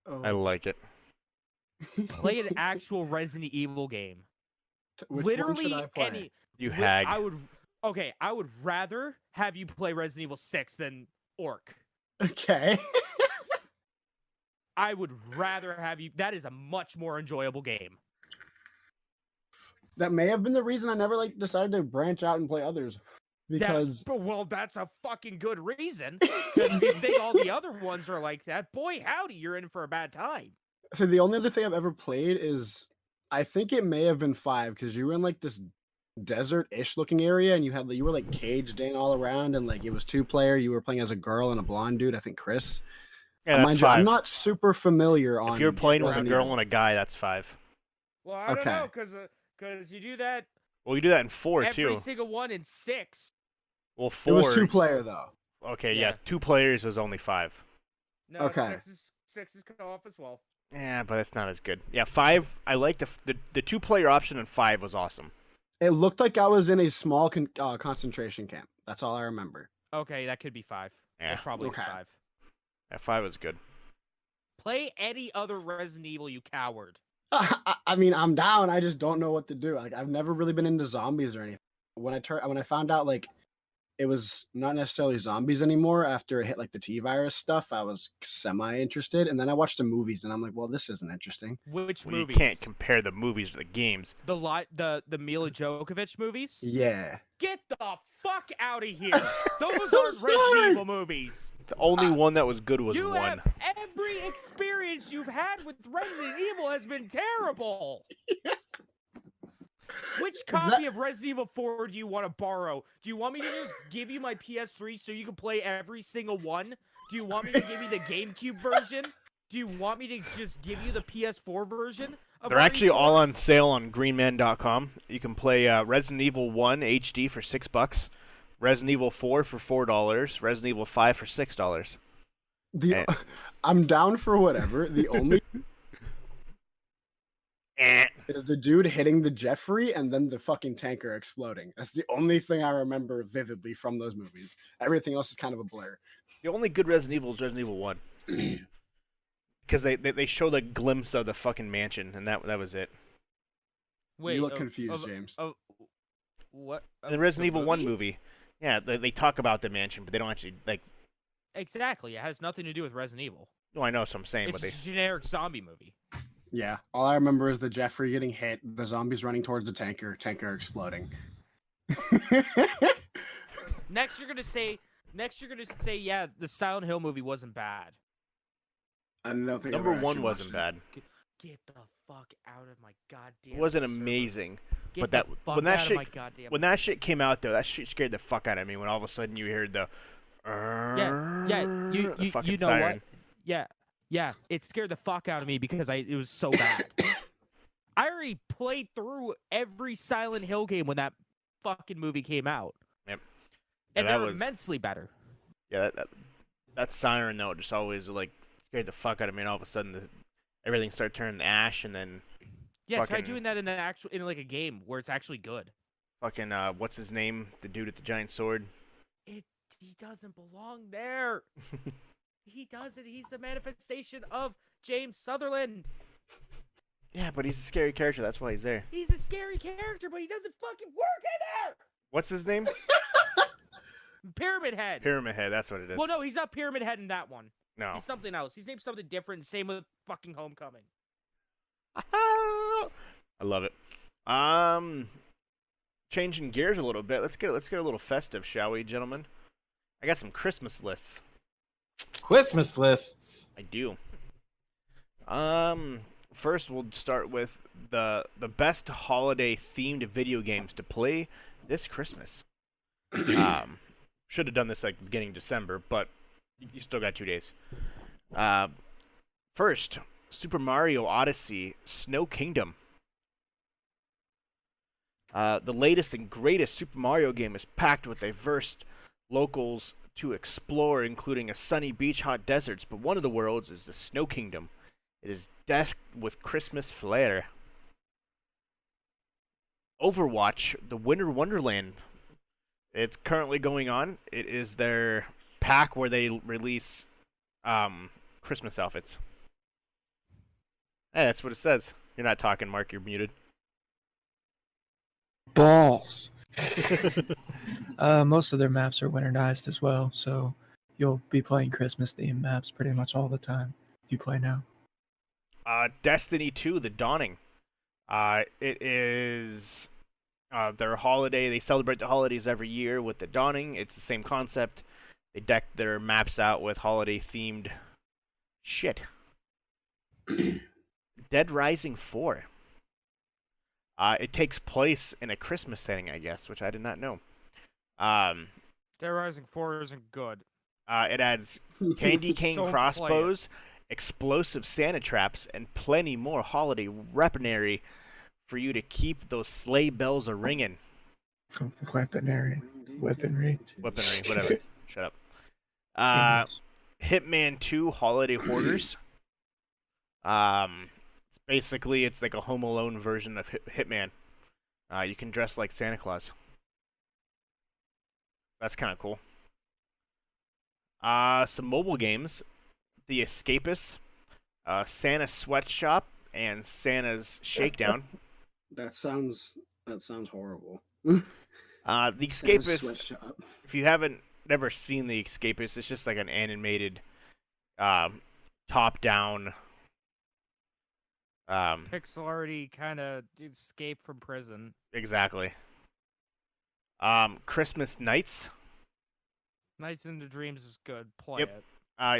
I like it. Play an actual Resident Evil game. Which Literally one should I play? any. You hag. I would rather have you play Resident Evil 6 than Orc. Okay. I would rather have you. That is a much more enjoyable game. That may have been the reason I never decided to branch out and play others. Because that's a fucking good reason. Because you think all the other ones are like that. Boy, howdy, you're in for a bad time. so the only other thing I've ever played is I think it may have been 5 because you were in this desert-ish looking area and you were caged in all around and it was 2-player. You were playing as a girl and a blonde dude. I think Chris. Yeah, that's Mind you, 5. I'm not super familiar on. If you're playing with a Resident girl Evil. and a guy, that's 5. Well, I don't Okay. know, because you do that Well, you do that in 4 every too. single one in 6. Well, It 4. was 2-player though. Okay, Yeah. yeah, 2 players is only 5. No, Okay. 6 is co-op as well. Yeah, but it's not as good. Yeah, 5. I like the 2-player option in 5 was awesome. It looked like I was in a small concentration camp. That's all I remember. Okay, that could be 5. Yeah, That's probably Okay. 5. yeah 5 was good. Play any other Resident Evil, you coward. I mean, I'm down. I just don't know what to do. I've never really been into zombies or anything. When I found out it was not necessarily zombies anymore after it hit the T virus stuff, I was semi interested, and then I watched the movies, and I'm like, well, this isn't interesting. Which Well, movies? you can't compare the movies to the games. The Mila Jovovich movies? Yeah. Get the fuck out of here! Those I'm aren't sorry. Resident Evil movies. The only one that was good was You 1. have every experience you've had with Resident Evil has been terrible. Which copy of Resident Evil 4 do you want to borrow? Do you want me to just give you my PS3 so you can play every single one? Do you want me to give you the GameCube version? Do you want me to just give you the PS4 version? They're actually all on sale on greenman.com. You can play Resident Evil 1 HD for $6, Resident Evil 4 for $4, Resident Evil 5 for $6. I'm down for whatever. The only is the dude hitting the Jeffrey and then the fucking tanker exploding. That's the only thing I remember vividly from those movies. Everything else is kind of a blur. The only good Resident Evil is Resident Evil 1. Because they showed a glimpse of the fucking mansion, and that was it. Wait, you look confused, James. What? The Resident Evil 1 movie. Yeah, they talk about the mansion, but they don't actually, Exactly. It has nothing to do with Resident Evil. No, I know what I'm saying, It's but a generic zombie movie. Yeah, all I remember is the Jeffrey getting hit, the zombies running towards the tanker exploding. Next, you're gonna say, yeah, the Silent Hill movie wasn't bad. I don't think number I ever 1 actually wasn't watched bad. Get the fuck out of my goddamn. It wasn't server. amazing. Get but the that fuck when that out shit of my goddamn. when that shit came out though, that shit scared the fuck out of me when all of a sudden you heard the Yeah, you fucking know siren. what? Yeah, it scared the fuck out of me because it was so bad. I already played through every Silent Hill game when that fucking movie came out. Yep. And Yeah, that they're was- immensely better. Yeah, that siren though just always scared the fuck out of me, and all of a sudden everything started turning to ash, and then Yeah, try fucking- doing that in a game where it's actually good. fucking what's his name, the dude with the giant sword. He doesn't belong there. He doesn't. He's the manifestation of James Sutherland. Yeah, but he's a scary character. That's why he's there. He's a scary character, but he doesn't fucking work in there. What's his name? Pyramid Head. Pyramid Head. That's what it is. Well, no, he's not Pyramid Head in that one. No. He's something else. He's named something different. Same with fucking Homecoming. I love it. Changing gears a little bit. Let's get a little festive, shall we, gentlemen? I got some Christmas lists. Christmas lists. I do. First we'll start with the best holiday themed video games to play this Christmas. Should have done this like beginning of December, but you still got 2 days. First, Super Mario Odyssey Snow Kingdom. The latest and greatest Super Mario game is packed with diverse locals to explore, including a sunny beach, hot deserts, but one of the worlds is the Snow Kingdom. It is decked with Christmas flair. Overwatch, the Winter Wonderland. It's currently going on. It is their pack where they release Christmas outfits. Hey, that's what it says. You're not talking, Mark. You're muted. Balls. Most of their maps are winterized as well, so you'll be playing Christmas themed maps pretty much all the time if you play now. Destiny 2, The Dawning. It is their holiday. They celebrate the holidays every year with The Dawning. It's the same concept. They deck their maps out with holiday-themed shit. Dead Rising 4. It takes place in a Christmas setting, I guess, which I did not know. Dead Rising 4 isn't good. It adds candy cane Don't play crossbows, explosive Santa traps, and plenty more holiday weaponry for you to keep those sleigh bells a ringing. Weaponry. Weaponry, whatever. Shut up. Hitman 2 Holiday Hoarders. Basically, it's like a Home Alone version of Hitman. You can dress like Santa Claus. That's kind of cool. Some mobile games. The Escapists, Santa Sweatshop, and Santa's Shakedown. That sounds horrible. The Santa's Escapists, sweatshop. if you haven't never seen The Escapists, it's just like an animated, top-down... Pixel already kind of escape from prison. Exactly. Christmas Nights. Nights into Dreams is good. Play Yep. it.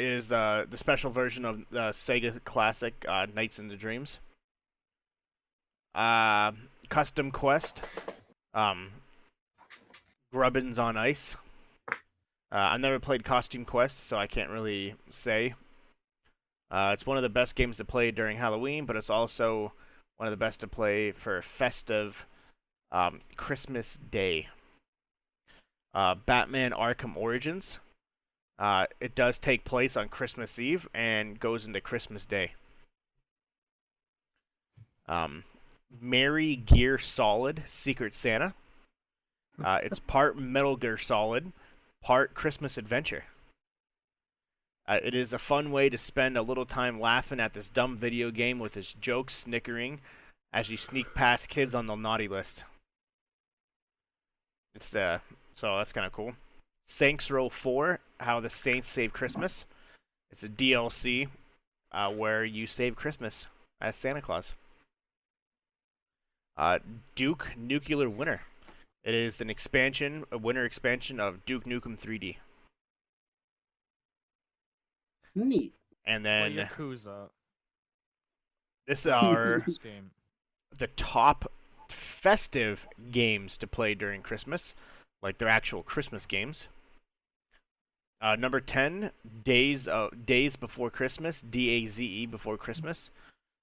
Is the special version of the Sega classic Nights into Dreams. Custom Quest. Grubbins on Ice. I've never played Costume Quest, so I can't really say. It's one of the best games to play during Halloween, but it's also one of the best to play for festive Christmas Day. Batman Arkham Origins. It does take place on Christmas Eve and goes into Christmas Day. Merry Gear Solid Secret Santa. It's part Metal Gear Solid, part Christmas Adventure. It is a fun way to spend a little time laughing at this dumb video game with its jokes, snickering, as you sneak past kids on the naughty list. So that's kind of cool. Saints Row 4, How the Saints Save Christmas. It's a DLC where you save Christmas as Santa Claus. Duke Nuclear Winter. It is an expansion, a winter expansion of Duke Nukem 3D. Neat. And Play then Yakuza. this are This game. the top festive games to play during Christmas, like their actual Christmas games. Number 10, Days Before Christmas, DAZE Before Christmas.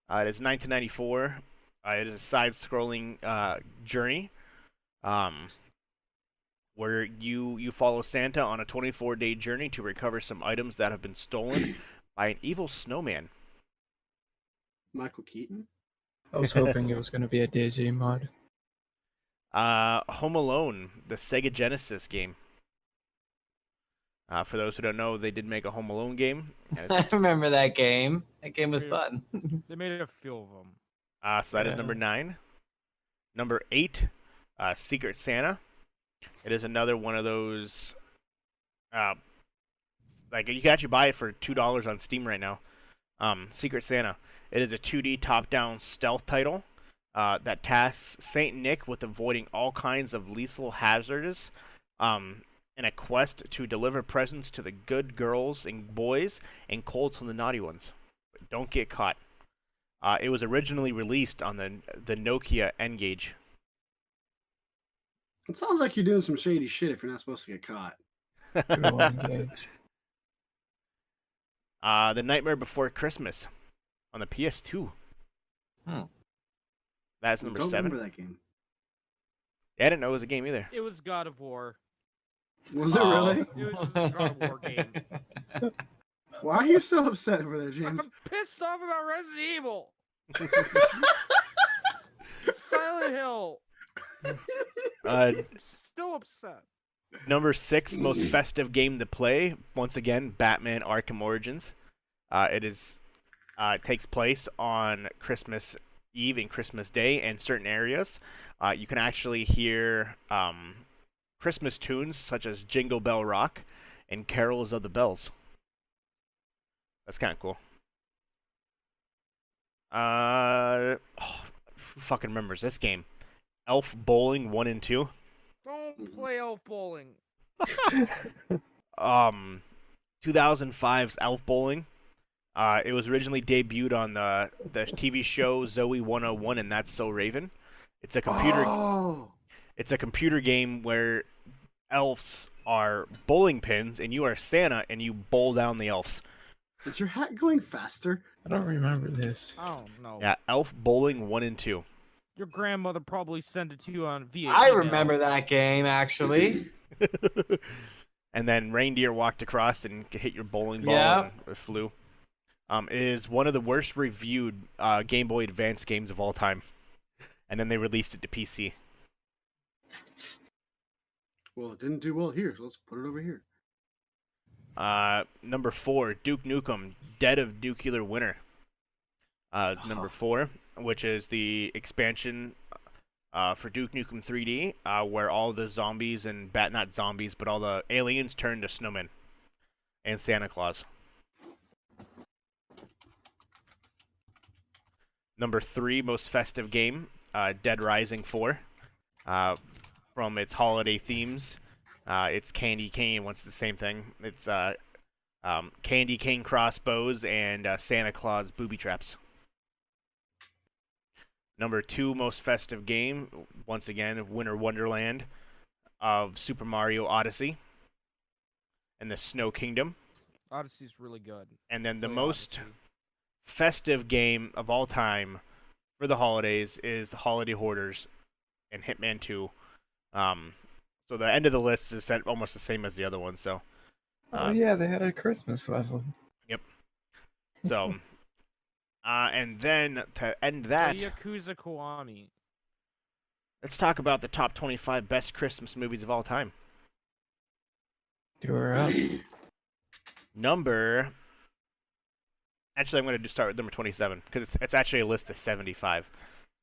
It is 1994. It is a side-scrolling journey where you follow Santa on a 24-day journey to recover some items that have been stolen by an evil snowman. Michael Keaton. I was hoping it was going to be a DayZ mod. Home Alone, the Sega Genesis game. For those who don't know, they did make a Home Alone game. I remember that game. That game was fun. They made a few of them. So that is number 9. Number 8, Secret Santa. It is another one of those Like you can actually buy it for $2 on Steam right now. Secret Santa. It is a 2D top-down stealth title that tasks Saint Nick with avoiding all kinds of lethal hazards in a quest to deliver presents to the good girls and boys and cold to the naughty ones. But don't get caught. It was originally released on the Nokia N-Gage. It sounds like you're doing some shady shit if you're not supposed to get caught. Good one, Gage. The Nightmare Before Christmas on the PS2. That's number Don't 7. remember that game. Yeah, I didn't know it was a game either. It was God of War. Was it Oh. really? It was a God of War game. Why are you so upset over there, James? I'm pissed off about Resident Evil. Silent Hill. I'm still upset. Number 6 most festive game to play. Once again, Batman: Arkham Origins. It takes place on Christmas Eve and Christmas Day in certain areas. You can actually hear Christmas tunes such as Jingle Bell Rock and Carols of the Bells. That's kind of cool. Who fucking remembers this game? Elf Bowling 1 and 2. Don't play Elf Bowling. 2005's Elf Bowling. It was originally debuted on the TV show Zoe 101 and That's So Raven. It's a computer. Oh, It's a computer game where elves are bowling pins and you are Santa and you bowl down the elves. is your hat going faster? I don't remember this. I don't know. Yeah, Elf Bowling 1 and 2. Your grandmother probably sent it to you on via I email. remember that game actually. And then reindeer walked across and hit your bowling ball Yeah. and it flew. It is one of the worst reviewed Game Boy Advance games of all time. And then they released it to PC. Well, it didn't do well here, so let's put it over here. Number 4, Duke Nukem, Dead of Nuclear Winter. Number 4, which is the expansion for Duke Nukem 3D, where all the zombies and not zombies, but all the aliens turn to snowmen and Santa Claus. Number 3, most festive game, Dead Rising 4. From its holiday themes, it's candy cane. What's the same thing? It's candy cane crossbows and Santa Claus booby traps. Number 2 most festive game, once again, Winter Wonderland of Super Mario Odyssey and the Snow Kingdom. Odyssey's really good. And then the Play most Odyssey. festive game of all time for the holidays is the Holiday Hoarders and Hitman 2. So the end of the list is almost the same as the other one. So, Oh yeah, they had a Christmas level. so, and then to end that, Yakuza Kiwami. let's talk about the top 25 best Christmas movies of all time. You're up. Actually, I'm going to start with number 27 because it's actually a list of 75.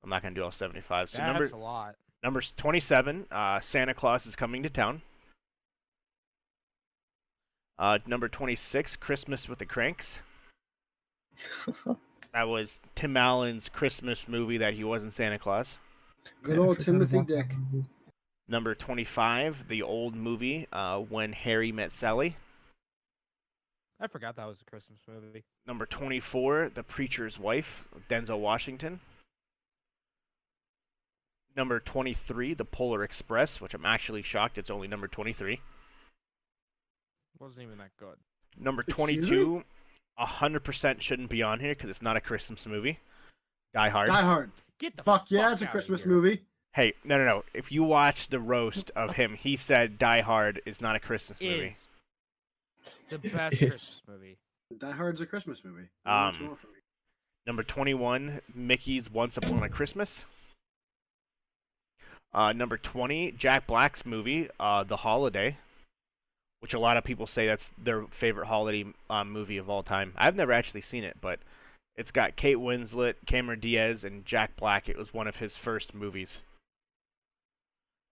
I'm not going to do all 75. So That's a lot. number 27, Santa Claus is Coming to Town. Number 26, Christmas with the Cranks. That was Tim Allen's Christmas movie that he wasn't Santa Claus. Good Yeah, I old forgot Timothy about that Dick. movie. Number 25, the old movie, When Harry Met Sally. I forgot that was a Christmas movie. Number 24, The Preacher's Wife, Denzel Washington. Number 23, The Polar Express, which I'm actually shocked it's only number 23. Wasn't even that good. Number Excuse 22, 100% shouldn't be on here because it's not a Christmas movie. Die Hard. Die Hard. Get the Fuck yeah, fuck it's a outta Christmas here. movie. Hey, no. If you watch the roast of him, he said Die Hard is not a Christmas movie. Is the best Is. Christmas movie. Die Hard's a Christmas movie. What do you want from me? Number 21, Mickey's Once Upon a Christmas. Number 20, Jack Black's movie, The Holiday, which a lot of people say that's their favorite holiday movie of all time. I've never actually seen it, but it's got Kate Winslet, Cameron Diaz, and Jack Black. It was one of his first movies.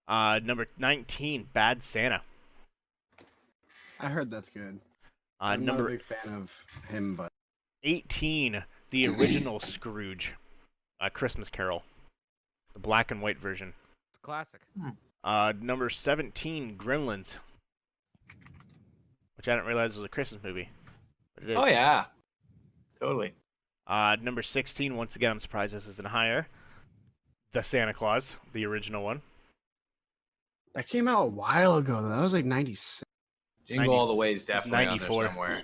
Number 19, Bad Santa. I heard that's good. I'm not a Number big fan of him, but 18, the original Scrooge, A Christmas Carol, the black and white version. It's a classic. Number 17, Gremlins, which I didn't realize was a Christmas movie, but it is. Oh yeah, totally. Number 16, once again, I'm surprised this isn't higher. The Santa Claus, the original one. that came out a while ago. Though. That was like 96. Jingle All the Way is definitely on there 94. somewhere.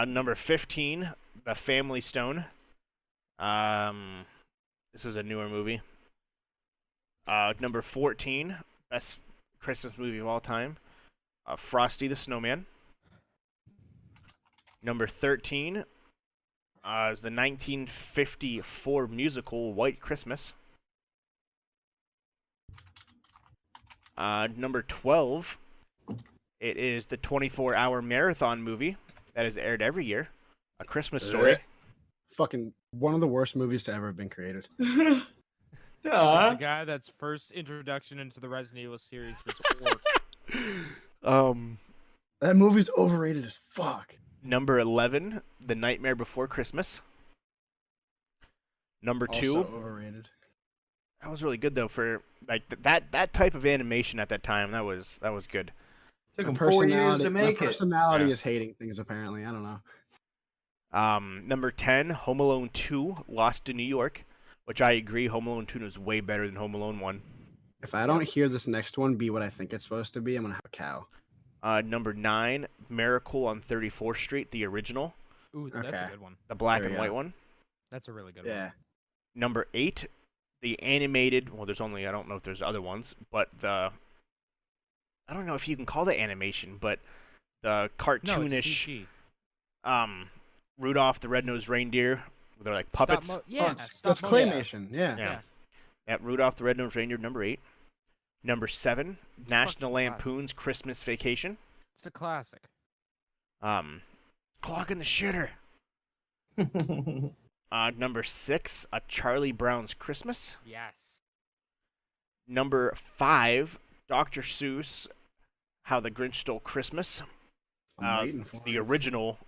Number 15, The Family Stone. This is a newer movie. Number 14, best Christmas movie of all time, Frosty the Snowman. Number 13 is the 1954 musical White Christmas. Number 12, it is the 24-hour marathon movie that is aired every year, A Christmas Story. Fucking one of the worst movies to ever have been created. The guy that's first introduction into the Resident Evil series was Orc. That movie's overrated as fuck. Number 11, The Nightmare Before Christmas. Number 2, Also overrated. that was really good though for like that type of animation at that time. That was good. Took My him 4 years to my make it. personality Yeah. is hating things. Apparently, I don't know. Number 10, Home Alone 2, Lost in New York, which I agree, Home Alone 2 is way better than Home Alone 1. If I don't hear this next one be what I think it's supposed to be, I'm gonna have a cow. Number 9, Miracle on 34th Street, the original, Ooh, that's Okay. a good one. the black There and we white go. one. That's a really good Yeah. one. Number 8, the animated, well, there's only, I don't know if there's other ones, but I don't know if you can call it animation, but the No, it's cartoonish, CG. Rudolph the Red-Nosed Reindeer, they're like puppets. Yeah, that's stop motion. claymation. Yeah. Yeah. Yeah, Rudolph the Red-Nosed Reindeer, number 8. Number 7, National fucking classic. Lampoon's Christmas Vacation. It's a classic. Clog in the Shitter. Number 6, A Charlie Brown's Christmas. Yes. Number 5, Dr. Seuss, How the Grinch Stole Christmas. I'm waiting for The it. original,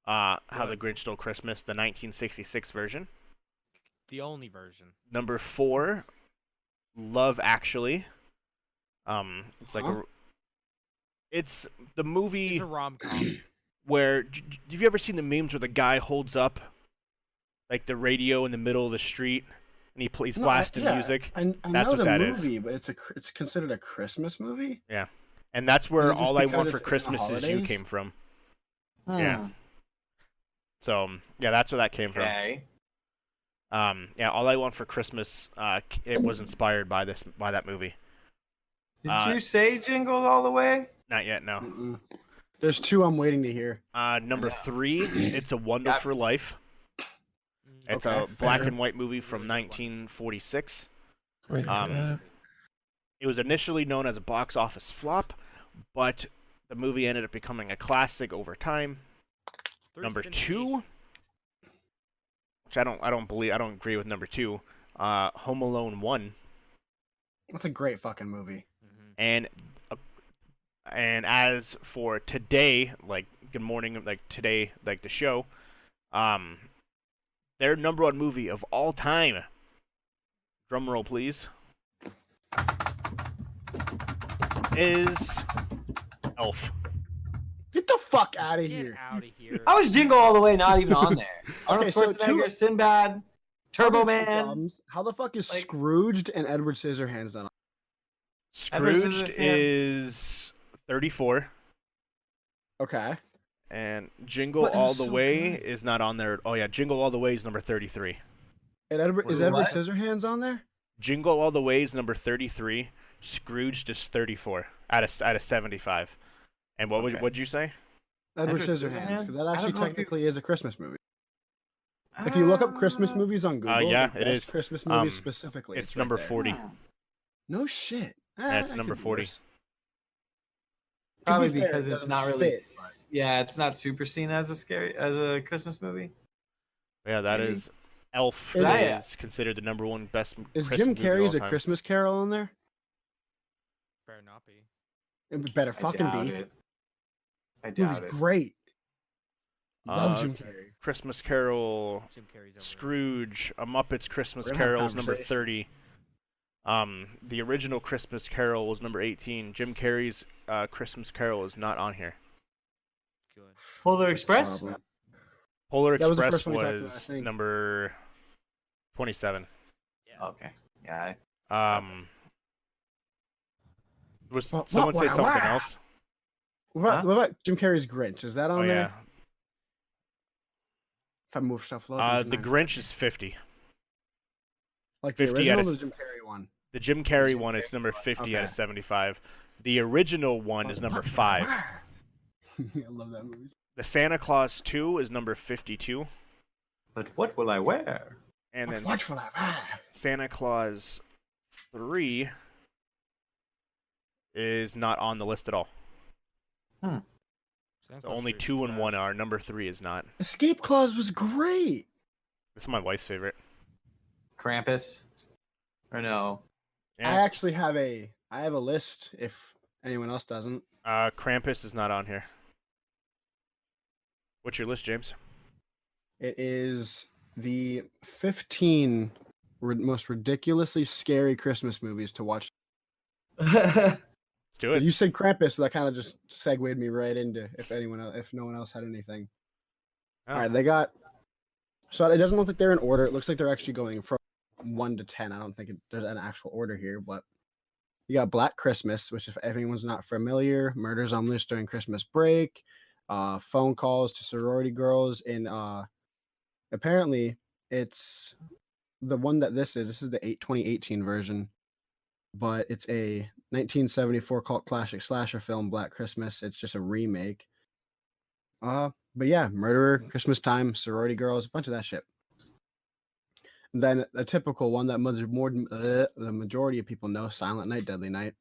How Good. the Grinch Stole Christmas, the 1966 version. The only version. Number 4, Love Actually. It's like Huh? it's the movie It's a rom-com. where have you ever seen the memes where the guy holds up like the radio in the middle of the street and he's No, blasting yeah, music? I That's know what the that is. movie, but it's considered a Christmas movie. And that's where Is it just All I because Want for it's in the Christmas Is You holidays? came from. Hmm. Yeah. So yeah, that's where that came Okay. from. Yeah, All I Want for Christmas, it was inspired by that movie. Did you say Jingle All the Way? Not yet, no. Mm-mm. There's 2 I'm waiting to hear. Number 3, It's a Wonderful Life. It's Okay, a black fair. and white movie from Really good one. 1946. Wait for that. It was initially known as a box office flop, but the movie ended up becoming a classic over time. Number 2, which I don't agree with number 2, Home Alone 1, That's a great fucking movie. and as for today, like Good Morning, like today, like the show, their number 1 movie of all time. Drum roll, please. Is Elf. Get the fuck out of Get here. out of here. How is Jingle All the Way not even on there? Arnold Okay, so Schwarzenegger, Sinbad, Turbo Man. How the fuck is Like- Scrooged and Edward Scissorhands not on? Ever since Scrooged his hands- is 34. Okay. And Jingle But it All was the so Way good. is not on there. Oh yeah, Jingle All the Way is number 33. And Edward, Wait, is Edward what? Scissorhands on there? Jingle All the Way is number 33. Scrooged is 34 out of 75. And what Okay. what'd you say? Edward Edward Scissorhands, Scissorhands? because that I actually don't know if you- technically is a Christmas movie. If you look up Christmas movies on Google, yeah, the it best is. Christmas movies Um, specifically. it's right number there. 40. No shit. Yeah, it's that number could be 40. worse. Probably To be fair, because it it's not doesn't really. fit, but- Yeah, it's not super seen as a Christmas movie. Yeah, that Maybe. is Elf Is is it- considered the number 1 best Is Christmas Jim movie of Carrey's all A time. Christmas Carol in there? Better not be. It better I fucking doubt be. it. I Movie's doubt it. great. Love Uh, Jim Carrey. Christmas Carol, Jim Carrey's overrated. Scrooge, A Muppet's Christmas We're gonna have a Carol is number conversation. 30. The original Christmas Carol was number 18. Jim Carrey's Christmas Carol is not on here. Good. Polar Express. Problem. Polar That was the Express first one we talked about, I was think. number 27. Yeah. Okay. Yeah. Was What- someone what- say what- something what? else? What about Jim Carrey's Grinch? Is that on Oh there? yeah. If I move stuff low. The Grinch is 50. like the 50 out original of or the Jim Carrey one. The Jim Carrey Jim one is Carrey number one. 50 out Okay. of 75. The original one is number 5. I love that movie. The Santa Claus 2 is number 52. But what will I wear? And then Watch for that. Santa Claus 3 is not on the list at all. Santa So Claus only 3 is 2 and 1 trash. are. Number 3 is not. Escape Clause was great. This is my wife's favorite. Krampus? Or no? Yeah. I actually have a list if anyone else doesn't. Krampus is not on here. What's your list, James? It is the 15 most ridiculously scary Christmas movies to watch. Let's do it. You said Krampus, so that kind of just segued me right into if no one else had anything. Oh. All right, they got. So it doesn't look like they're in order. It looks like they're actually going from 1 to 10. I don't think there's an actual order here, but you got Black Christmas, which if anyone's not familiar, murders on loose during Christmas break, phone calls to sorority girls, and apparently it's the one that this is the 2018 version, but it's a 1974 cult classic slasher film, Black Christmas. It's just a remake. But yeah, murderer, Christmas time, sorority girls, a bunch of that shit. And then a typical one that the majority of people know, Silent Night, Deadly Night.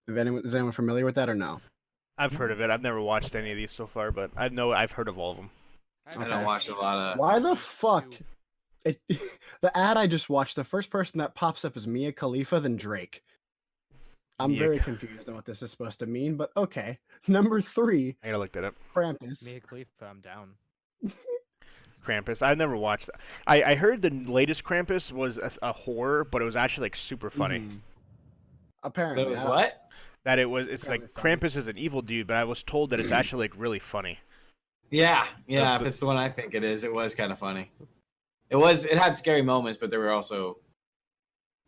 Is anyone familiar with that or no? I've heard of it. I've never watched any of these so far, but I've heard of all of them. I don't watch a lot of. Why the fuck? The ad I just watched, the first person that pops up is Mia Khalifa, then Drake. I'm Mia very Kh- confused on what this is supposed to mean, but okay. Number 3, I gotta look that up. Krampus. Mia Khalifa, I'm down. Krampus. I've never watched that. I heard the latest Krampus was a horror, but it was actually like super funny. Mhm. Apparently. But it was what? That it's like Apparently funny. Krampus is an evil dude, but I was told that it's actually like really funny. Yeah. That's If the- it's the one I think it is, it was kind of funny. It had scary moments, but there were also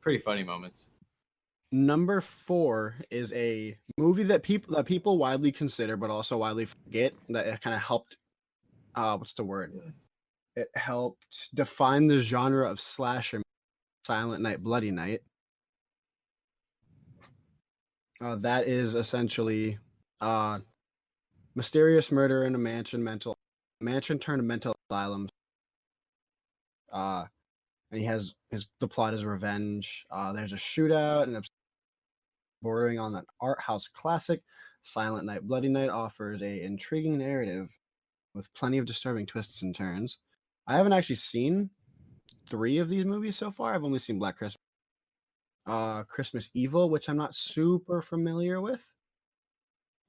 pretty funny moments. Number 4 is a movie that people widely consider, but also widely forget, that it kind of helped. What's the word? It helped define the genre of slasher. Silent Night, Bloody Night. That is essentially mysterious murder in a mansion turned mental asylum. And he has the plot is revenge. There's a shootout and bordering on an art house classic. Silent Night, Bloody Night offers a intriguing narrative with plenty of disturbing twists and turns. I haven't actually seen 3 of these movies so far. I've only seen Black Christmas. Christmas Evil, which I'm not super familiar with.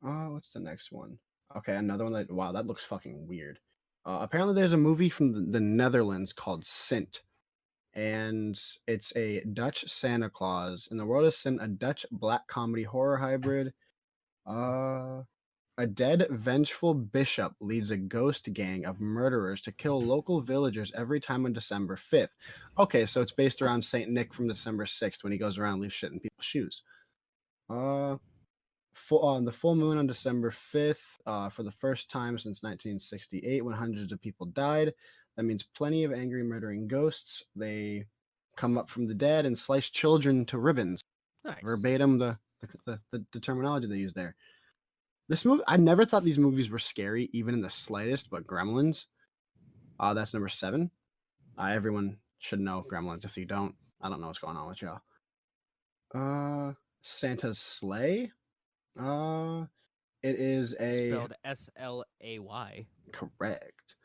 What's the next one? Okay, another one that looks fucking weird. Apparently there's a movie from the Netherlands called Sint, and it's a Dutch Santa Claus. In the world of Sint, a Dutch black comedy horror hybrid. A dead, vengeful bishop leads a ghost gang of murderers to kill local villagers every time on December 5th. Okay, so it's based around Saint Nick from December 6th when he goes around and leaves shit in people's shoes. On the full moon on December 5th, for the first time since 1968, when hundreds of people died. That means plenty of angry, murdering ghosts. They come up from the dead and slice children to ribbons. Nice. Verbatim, the terminology they use there. This movie, I never thought these movies were scary, even in the slightest, but Gremlins, that's number 7. Everyone should know Gremlins. If you don't, I don't know what's going on with y'all. Santa's Sleigh. It is a... Spelled S-L-A-Y. Correct.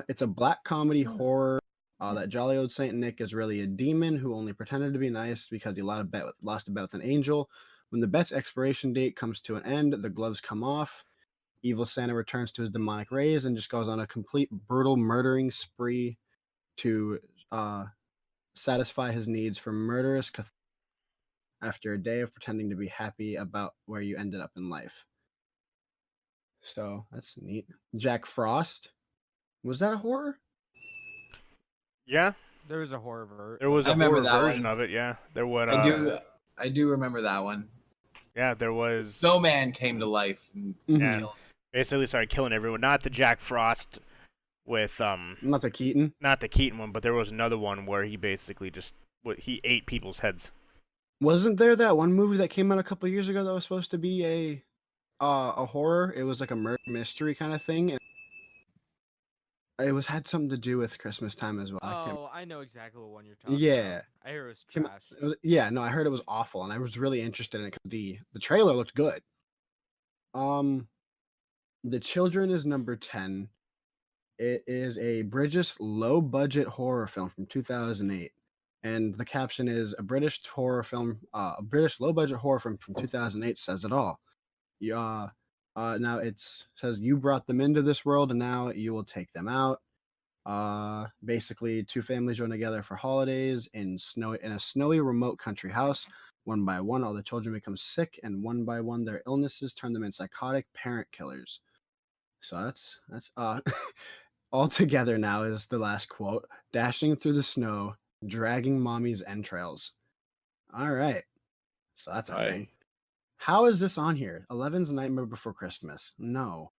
It's a black comedy horror. That jolly old Saint Nick is really a demon who only pretended to be nice because he lost a bet with an angel. When the bet's expiration date comes to an end, the gloves come off, Evil Santa returns to his demonic rays and just goes on a complete brutal murdering spree to satisfy his needs for murderous after a day of pretending to be happy about where you ended up in life. So that's neat. Jack Frost. Was that a horror? Yeah, There was a horror. there was I a remember horror that version one. of it. Yeah, there would. I do remember that one. Yeah, there was. Snowman came to life. And Yeah. killed- Basically started killing everyone. Not the Jack Frost with Not the Keaton. not the Keaton one, but there was another one where he basically just he ate people's heads. Wasn't there that one movie that came out a couple years ago that was supposed to be a horror? It was like a murder mystery kind of thing. And it had something to do with Christmas time as well. I know exactly what one you're talking Yeah. about. I hear it was Came- trash. I heard it was awful, and I was really interested in it because the trailer looked good. The Children is number 10. It is a British low-budget horror film from 2008, and the caption is a British horror film, a British low-budget horror film from 2008 says it all. Now it says you brought them into this world, and now you will take them out. Basically, two families join together for holidays in a snowy remote country house. One by one, all the children become sick, and one by one, their illnesses turn them into psychotic parent killers. So that's all together now is the last quote. Dashing through the snow, dragging mommy's entrails. All right, so that's a thing. How is this on here? 11's Nightmare Before Christmas. No.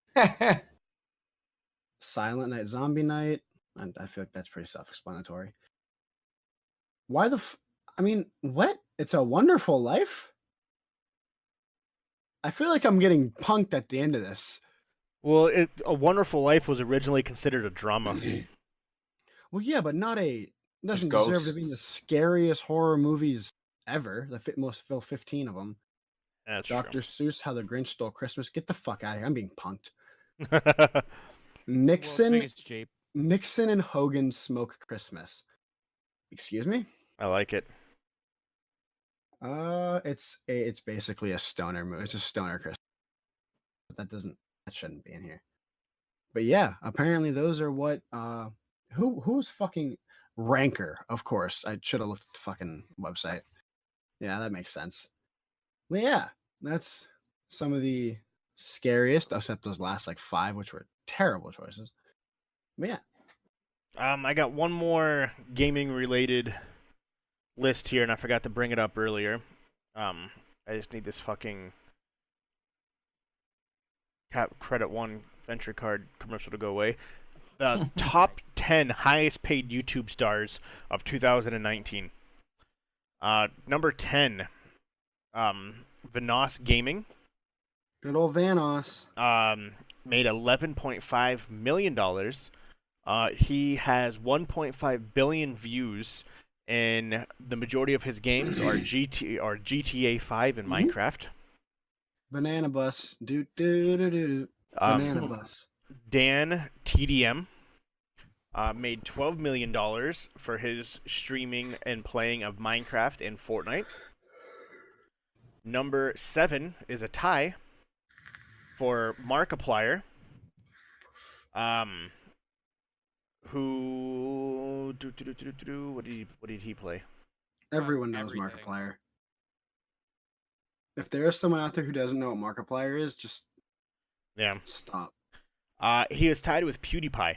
Silent Night, Zombie Night. And I feel like that's pretty self-explanatory. Why what? It's a Wonderful Life? I feel like I'm getting punked at the end of this. Well, A Wonderful Life was originally considered a drama. Well, yeah, but doesn't There's deserve to be in the ghosts. scariest horror movies ever. Most fill 15 of them. That's Dr. Seuss, How the Grinch Stole Christmas. Get the fuck out of here. I'm being punked. true. Nixon and Hogan Smoke Christmas. Excuse me? I like it. It's basically a stoner movie. It's a stoner Christmas. But that shouldn't be in here. But yeah, apparently those are what who's fucking Ranker, of course. I should have looked at the fucking website. Yeah, that makes sense. Well, yeah, that's some of the scariest, except those last like 5, which were terrible choices. But yeah. I got one more gaming related list here, and I forgot to bring it up earlier. I just need this fucking Credit One Venture Card commercial to go away. The top 10 highest paid YouTube stars of 2019. Number 10, Vanos Gaming. Good old Vanos. Made $11.5 million. He has 1.5 billion views, and the majority of his games are GTA 5 and Minecraft. Banana Bus. Banana Bus. Dan TDM made $12 million for his streaming and playing of Minecraft and Fortnite. Number 7 is a tie for Markiplier. Who what did he play? Everyone knows Everything. Markiplier. If there is someone out there who doesn't know what Markiplier is, just Yeah. stop. He is tied with PewDiePie.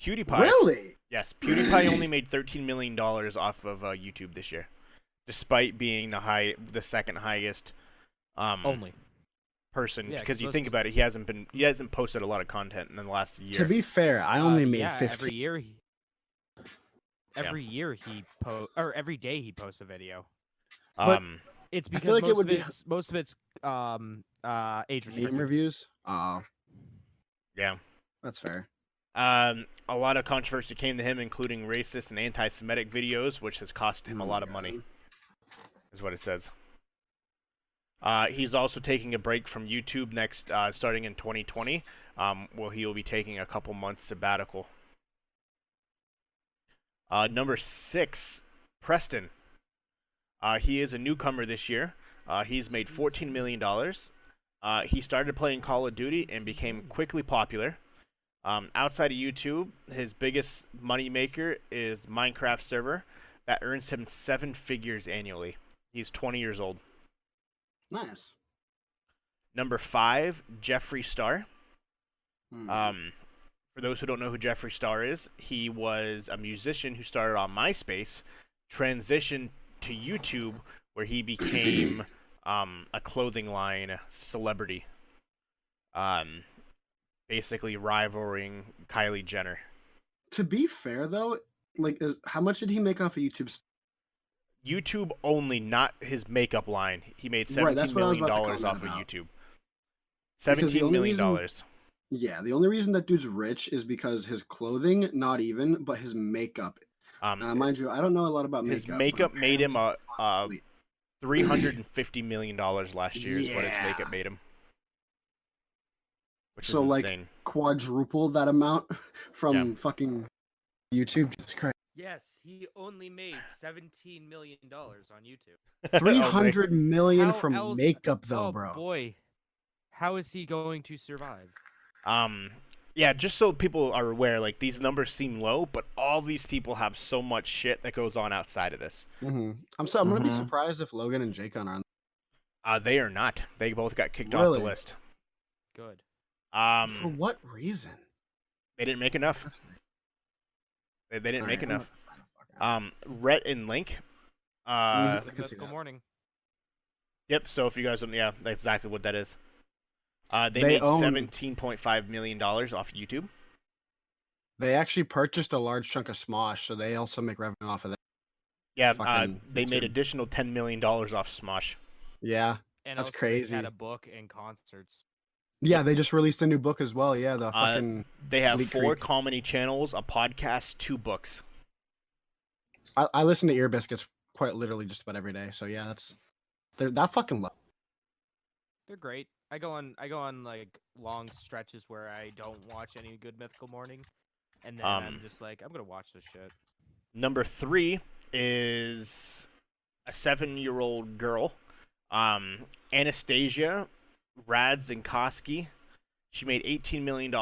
PewDiePie. Really? Yes, PewDiePie only made $13 million off of YouTube this year, despite being the second highest Only. person. Yeah, because 'cause you most think of- about it, he hasn't posted a lot of content in the last year. To be fair, I only made yeah, 15. every year. Every day he posts a video. but- It's I because feel like it would be most of it's age game restricted. reviews. Oh, Yeah. that's fair. A lot of controversy came to him, including racist and anti-Semitic videos, which has cost him a lot of money, is what it says. He's also taking a break from YouTube next, starting in 2020. He will be taking a couple months sabbatical. Number 6, Preston. He is a newcomer this year. He's made $14 million. He started playing Call of Duty and became quickly popular. Outside of YouTube, his biggest moneymaker is Minecraft server that earns him 7 figures annually. He's 20 years old. Nice. Number 5, Jeffree Star. Hmm. For those who don't know who Jeffree Star is, he was a musician who started on MySpace, transitioned to YouTube, where he became a clothing line celebrity, basically rivaling Kylie Jenner. To be fair, though, like, how much did he make off of YouTube? YouTube only, not his makeup line. He made Right, that's $17 what I was million about to dollars comment off of about. YouTube. Because the $17 only million. reason- Yeah, the only reason that dude's rich is because his clothing, not even, but his makeup. Mind you, I don't know a lot about makeup. His but makeup made him apparently- $350 million last year is what his makeup Yeah. made him. Which So, is like, insane. quadruple that amount from fucking YouTube. Jesus Christ. Yes, he only made $17 million on YouTube. Oh, 300 million How from else- makeup, though, Oh bro. boy, how is he going to survive? Yeah, just so people are aware, like, these numbers seem low, but all these people have so much shit that goes on outside of this. I'm gonna be Mhm. surprised if Logan and Jacon are. They are not. They both got kicked off Really? the list. Good. For what reason? They didn't make enough. That's weird. They didn't All make right, I'm enough. gonna fuck out. Rhett and Link. I The can see mythical that. morning. Yep. So if you guys don't, yeah, that's exactly what that is. They They made own- $17.5 million off YouTube. They actually purchased a large chunk of Smosh, so they also make revenue off of that. Yeah, Fucking they made YouTube. additional $10 million off Smosh. Yeah, And That's also crazy. They had a book and concerts. yeah. They just released a new book as well. Yeah, the fucking. They have Bleak 4 Creek. comedy channels, a podcast, 2 books. I listen to Ear Biscuits quite literally just about every day. So yeah, they're that fucking low. They're great. I go on like long stretches where I don't watch any good mythical morning, and then I'm just like, I'm gonna watch this shit. Number 3 is a 7-year-old girl, Anastasia Radzinkoski. She made $18 million.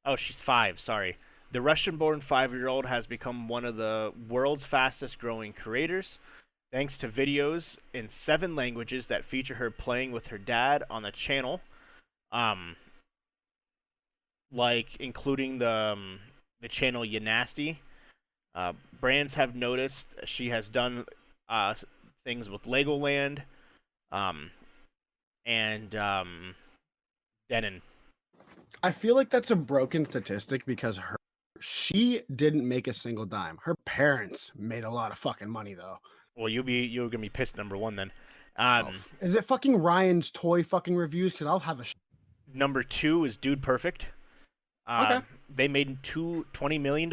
Oh, she's 5, sorry. The Russian-born 5-year-old has become one of the world's fastest-growing creators, thanks to videos in 7 languages that feature her playing with her dad on the channel, like including the channel Yanasty. Brands have noticed she has done things with Legoland, and Denon. I feel like that's a broken statistic because she didn't make a single dime. Her parents made a lot of fucking money though. Well, you're gonna be pissed. Number 1 then. Is it fucking Ryan's toy fucking reviews? Because I'll have a. Number 2 is Dude Perfect. Okay. They made $20 million,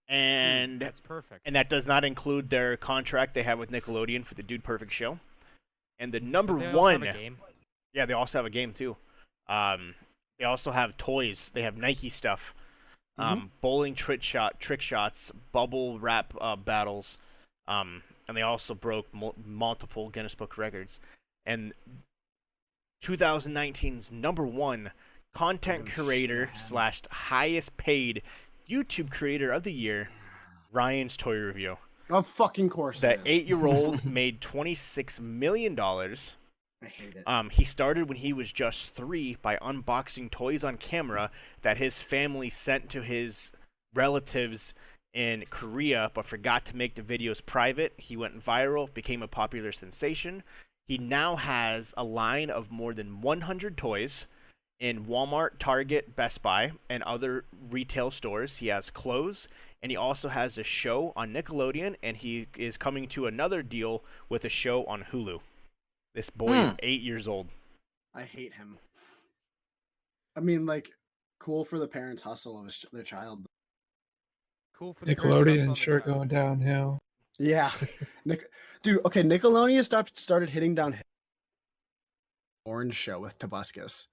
and That's perfect. and that does not include their contract they have with Nickelodeon for the Dude Perfect show. And the number But they also 1, have a game. yeah, they also have a game too. They also have toys. They have Nike stuff, bowling trick shots, bubble wrap battles, and they also broke multiple Guinness Book records. And 2019's number 1 content creator / highest paid YouTube creator of the year, Ryan's Toy Review. Of fucking course. The it is. 8-year-old made $26 million. I hate it. He started when he was just 3 by unboxing toys on camera that his family sent to his relatives in Korea, but forgot to make the videos private. He went viral, became a popular sensation. He now has a line of more than 100 toys in Walmart, Target, Best Buy, and other retail stores. He has clothes, and he also has a show on Nickelodeon, and he is coming to another deal with a show on Hulu. This boy is 8 years old. I hate him. I mean, like, cool for the parents' hustle of their child. Cool for the parents also on Nickelodeon the sure child. going downhill. Yeah, dude. Okay, Nickelodeon started hitting down. Orange show with Tobuscus.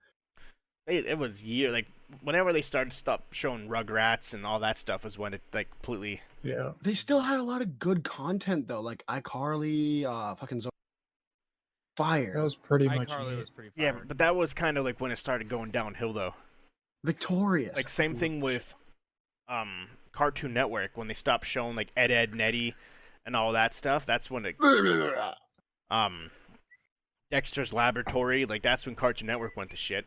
It was like whenever they stopped showing Rugrats and all that stuff was when it like completely. Yeah. They still had a lot of good content though, like iCarly, fucking. fire. That was pretty much iCarly it. was pretty Yeah, fire. but that was kind of like when it started going downhill, though. Victorious. Like same thing with Cartoon Network when they stopped showing like Ed, Edd n Eddy and all that stuff. That's when it Dexter's Laboratory, like that's when Cartoon Network went to shit.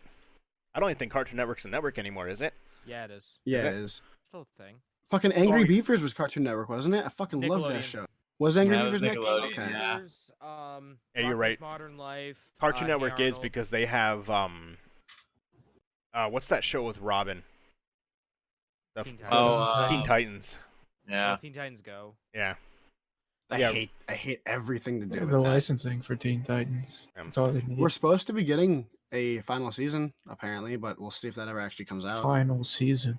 I don't even think Cartoon Network's a network anymore, is it? Yeah, it is. Yeah, Is it it? is. Still a thing. Fucking Angry Sorry. Beavers was Cartoon Network, wasn't it? I fucking love that Nickelodeon. show. Was Angry Yeah, it was Beavers Nickelodeon, Okay. yeah. Beavers, Yeah, you're right. Modern Life. Cartoon Hey Network is Arnold. because they have what's that show with Robin? The Teen f- Titans. Oh, Teen Titans. Yeah. Teen Titans Go. Yeah. I Yeah. hate everything to do with The that. licensing for Teen Titans. That's all they need. We're supposed to be getting a final season apparently, but we'll see if that ever actually comes out. Final season.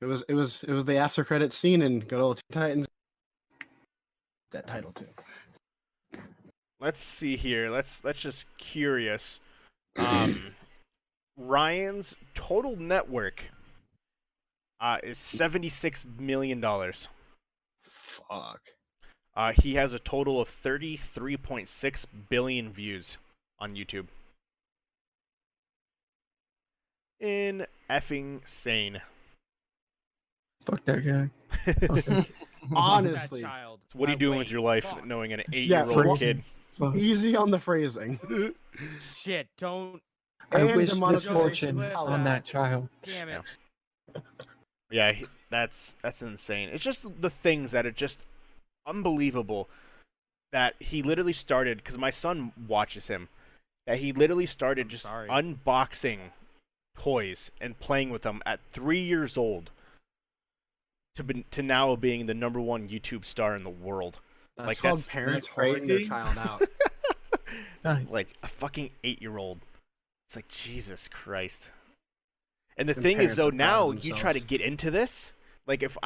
It was the after credit scene in good old Teen Titans. That title too. Let's see here. Let's just curious. Ryan's total net worth is $76 million. Fuck. He has a total of 33.6 billion views on YouTube. In effing sane. Fuck that guy. Fuck him. Honestly. That child. So what are you My doing with weight. your life Fuck. knowing an Yeah, 8-year-old for- kid? Fuck. Easy on the phrasing. Shit, don't. I And wish demonetization. misfortune Clip on that child. Damn it. Yeah, that's insane. It's just the things that are just unbelievable that he literally started, because my son watches him, that he literally started I'm just sorry. unboxing toys and playing with them at 3 years old to now being the #1 YouTube star in the world. That's Like, called that's parents that holding their crazy? child out. Nice. Like a fucking 8-year-old. It's like, Jesus Christ. And the And thing is, parents though, are proud now of you try to themselves. get into this. Like, if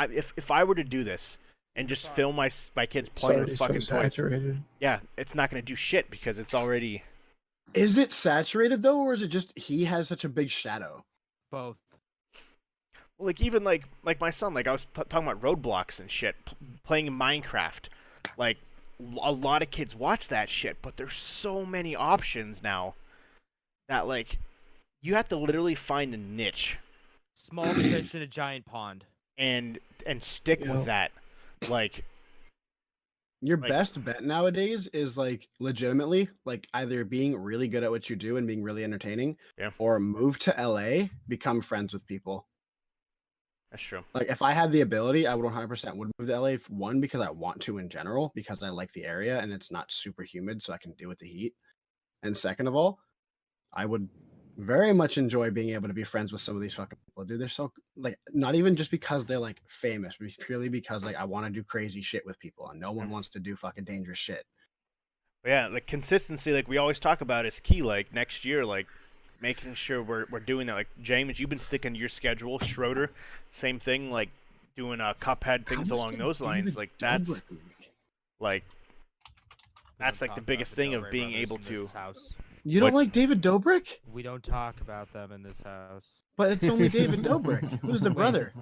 I were to do this and just film my kids It's playing already with so fucking toys, saturated. yeah, it's not gonna do shit because it's already. Is it saturated though, or is it just he has such a big shadow? Both. Well, like even like my son, like I was talking about Roadblocks and shit, playing Minecraft. Like a lot of kids watch that shit, but there's so many options now that like you have to literally find a niche Small fish in a giant pond. and stick Yeah. with that. Like Your Like- best bet nowadays is like legitimately like either being really good at what you do and being really entertaining, Yeah. or move to LA, become friends with people. that's true. Like if I had the ability, I would 100% would move to LA. One, because I want to in general, because I like the area and it's not super humid, so I can deal with the heat. And second of all, I would very much enjoy being able to be friends with some of these fucking people, dude. They're so like not even just because they're like famous, but purely because like I want to do crazy shit with people, and no one wants to do fucking dangerous shit. But yeah, like consistency, like we always talk about, is key. Like next year, like making sure we're doing that. Like James, you've been sticking to your schedule. Schroeder, same thing. Like doing Cuphead things How much along did those lines. David Like that's Dobrik make? like We That's don't like the talk biggest about thing the of Dobrik being brothers able in to. this house. You don't What- like David Dobrik? We don't talk about them in this house. But it's only David Dobrik. Who's the Wait. brother?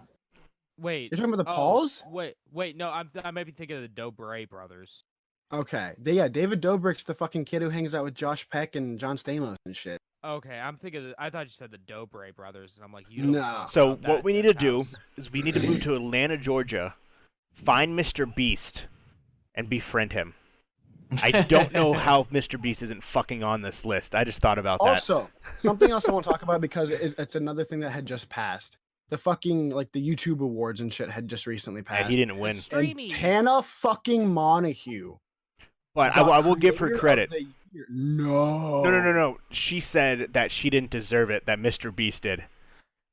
Wait. You're talking about the oh, Pauls? Wait. No, I might be thinking of the Dobray brothers. Okay. Yeah, David Dobrik's the fucking kid who hangs out with Josh Peck and John Stamos and shit. Okay, I'm thinking. I thought you said the Dobray brothers, and I'm like, you don't No. talk So about what that we in need to this do house. is we need to move to Atlanta, Georgia, find Mr. Beast, and befriend him. I don't know how Mr. Beast isn't fucking on this list. I just thought about that. Also, something else I want to talk about because it's another thing that had just passed. The fucking like the YouTube awards and shit had just recently Yeah, passed. he didn't win, And Streamies. Tana fucking Montague. but I will give her Creator of credit. the Year. No. No. She said that she didn't deserve it. That Mr. Beast did.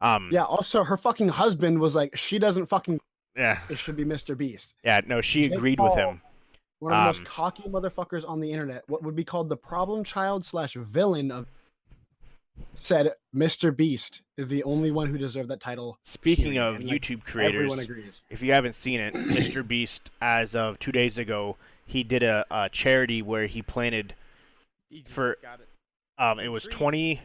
Yeah. Also, her fucking husband was like, she doesn't fucking. Yeah. It should be Mr. Beast. Yeah. No, she Jake agreed with Paul, him. One of the most Um, cocky motherfuckers on the internet. What would be called the problem child / villain of. Said Mr. Beast is the only one who deserved that title. Speaking period. of And, like, YouTube everyone creators, agrees. if you haven't seen it, Mr. Beast, as of 2 days ago, he did a charity where he planted. He just for- got it. It was Trees. 20 million